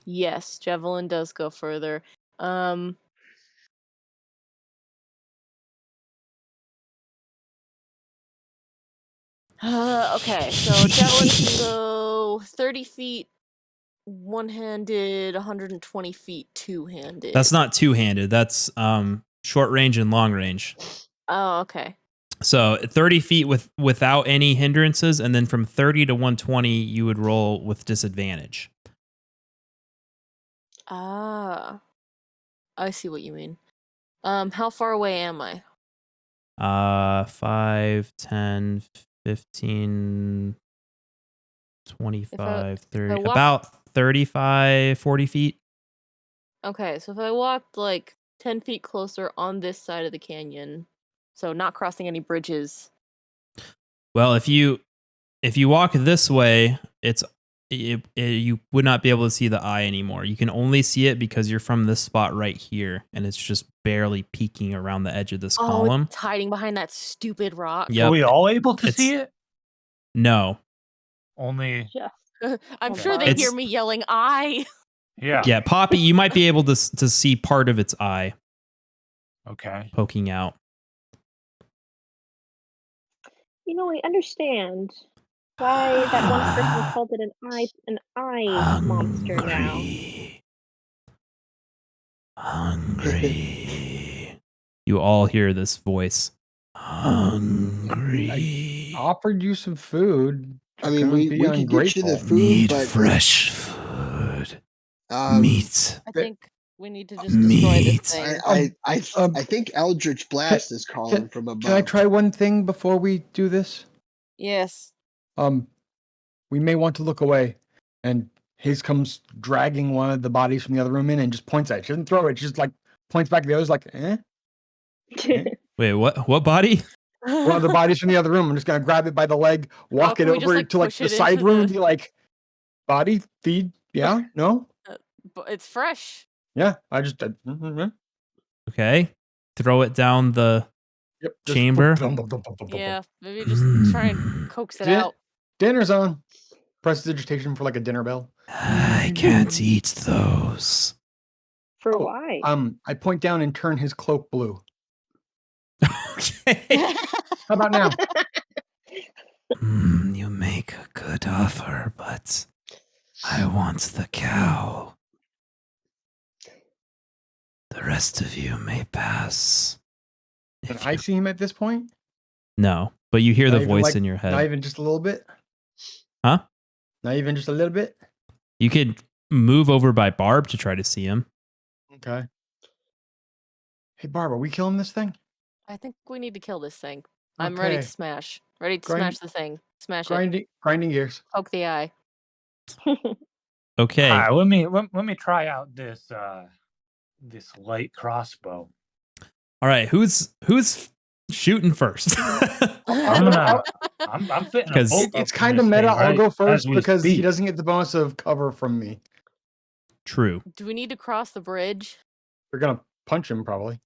Yes, javelin does go further. Okay, so javelin can go 30 feet one-handed, 120 feet two-handed. That's not two-handed. That's short range and long range. Oh, okay. So 30 feet without any hindrances, and then from 30 to 120, you would roll with disadvantage. Ah, I see what you mean. How far away am I? 5, 10, 15, 25, 30, walk- about 35, 40 feet. Okay, so if I walked like 10 feet closer on this side of the canyon, so not crossing any bridges. Well, if you walk this way, you would not be able to see the eye anymore. You can only see it because you're from this spot right here, and it's just barely peeking around the edge of this column. It's hiding behind that stupid rock. Yep. Are we all able to see it? No. Only. I'm Okay. sure they hear me yelling, "Eye!" Yeah. Yeah, Poppy, you might be able to see part of its eye Okay. poking out. You know, I understand why that one person called it an eye monster now. Hungry. You all hear this voice. Hungry. I offered you some food. I mean, we could get you the food, Need but fresh food. um, Meat. I think we need to just destroy this thing. I think Eldritch Blast is calling from above. Can I try one thing before we do this? Yes. We may want to look away. And Hase comes dragging one of the bodies from the other room in and just points at it. She doesn't throw it. She just like points back at the others like, eh? Wait, what body? One of the bodies from the other room. I'm just going to grab it by the leg, walk it can we just, over like, to like push the it side into room the- and be like, body, feed, yeah, no? But it's fresh. Yeah, I just... Okay. Throw it down the Yep, just chamber. Yeah, maybe just try and coax it out. Dinner's on. Press digitation for like a dinner bell. I can't eat those. For why? I point down and turn his cloak blue. Okay. How about now? You make a good offer, but I want the cow. The rest of you may pass. Can I see him at this point? No, but you hear Not the even, voice like, in your head. Not even just a little bit? Huh? Not even just a little bit? You could move over by Barb to try to see him. Okay. Hey, Barb, are we killing this thing? I think we need to kill this thing. I'm ready to Okay. smash. Ready to Grind- smash the thing. Smash it. Grinding gears. Poke the eye. Okay. All right, let me try out this this light crossbow. All right. Who's shooting first? I'm fitting a bolt up It's in kind of this meta. thing, I'll right, go first as we because he speak. doesn't get the bonus of cover from me. True. Do we need to cross the bridge? We're going to punch him probably.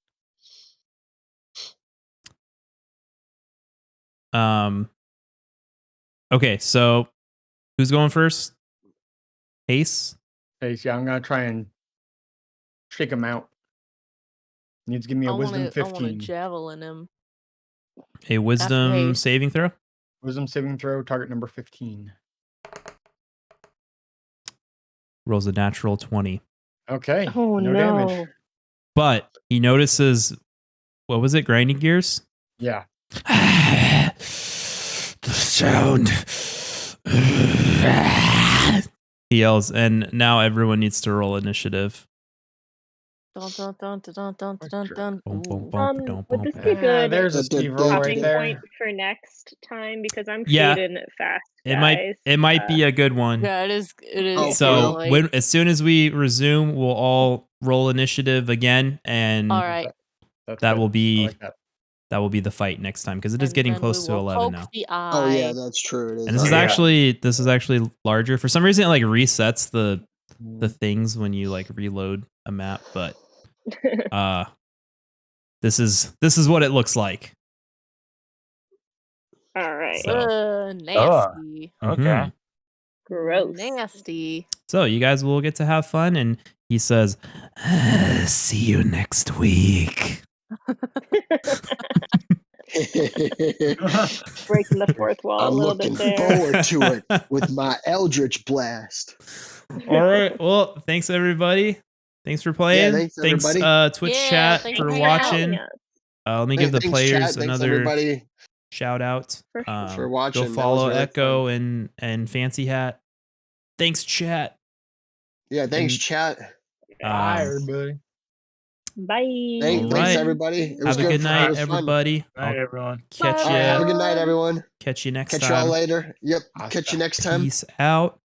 Okay, so who's going first? Hase? Hey, yeah, I'm going to try and shake him out. Needs to give me a wisdom I want to 15. javelin him. A wisdom Hase. saving throw? Wisdom saving throw, target number 15. Rolls a natural 20. Okay. Oh, no no. damage. But he notices, what was it? Grinding gears? Yeah. The sound. He yells, and now everyone needs to roll initiative. Dun, dun, dun, dun, dun, dun, dun. Boom, boom, Ooh. boom, Would this boom, be boom. good? There's a Steve roll right Stopping there. point for next time because I'm Yeah. fading fast. It guys. might be a good one. Yeah, it is. It is. Oh, So like, as soon as we resume, we'll all roll initiative again, and all right. That's that good. will I be like that. that will be the fight next time because it is And getting then close we to will 11 poke now. the eye. Oh yeah, that's true. It is. And this is yeah. actually larger. For some reason, it like resets the things when you like reload a map, but this is what it looks like. All right. So- Nasty. Okay. Mhm. Gross. Nasty. So you guys will get to have fun, and he says, "See you next week." Breaking the fourth wall I'm a little looking bit there. forward to it with my Eldritch Blast. All right. Well, thanks everybody. Thanks for playing. thanks, everybody. Twitch Yeah, chat thanks for for hanging watching. out. Let me give the Thanks, players chat. Thanks, another everybody, shout out. for watching. Go That follow was really Echo fun. and Fancy Hat. Thanks, chat. Yeah, thanks, And, chat. Bye, Um, everybody. Bye. Thanks, right. everybody. It was have a good It night, was fun. everybody. Night, I'll everyone. catch All right, have a you. good night, everyone. Catch you next Catch you all time. later. Yep, catch you Hasta. next time. Peace out.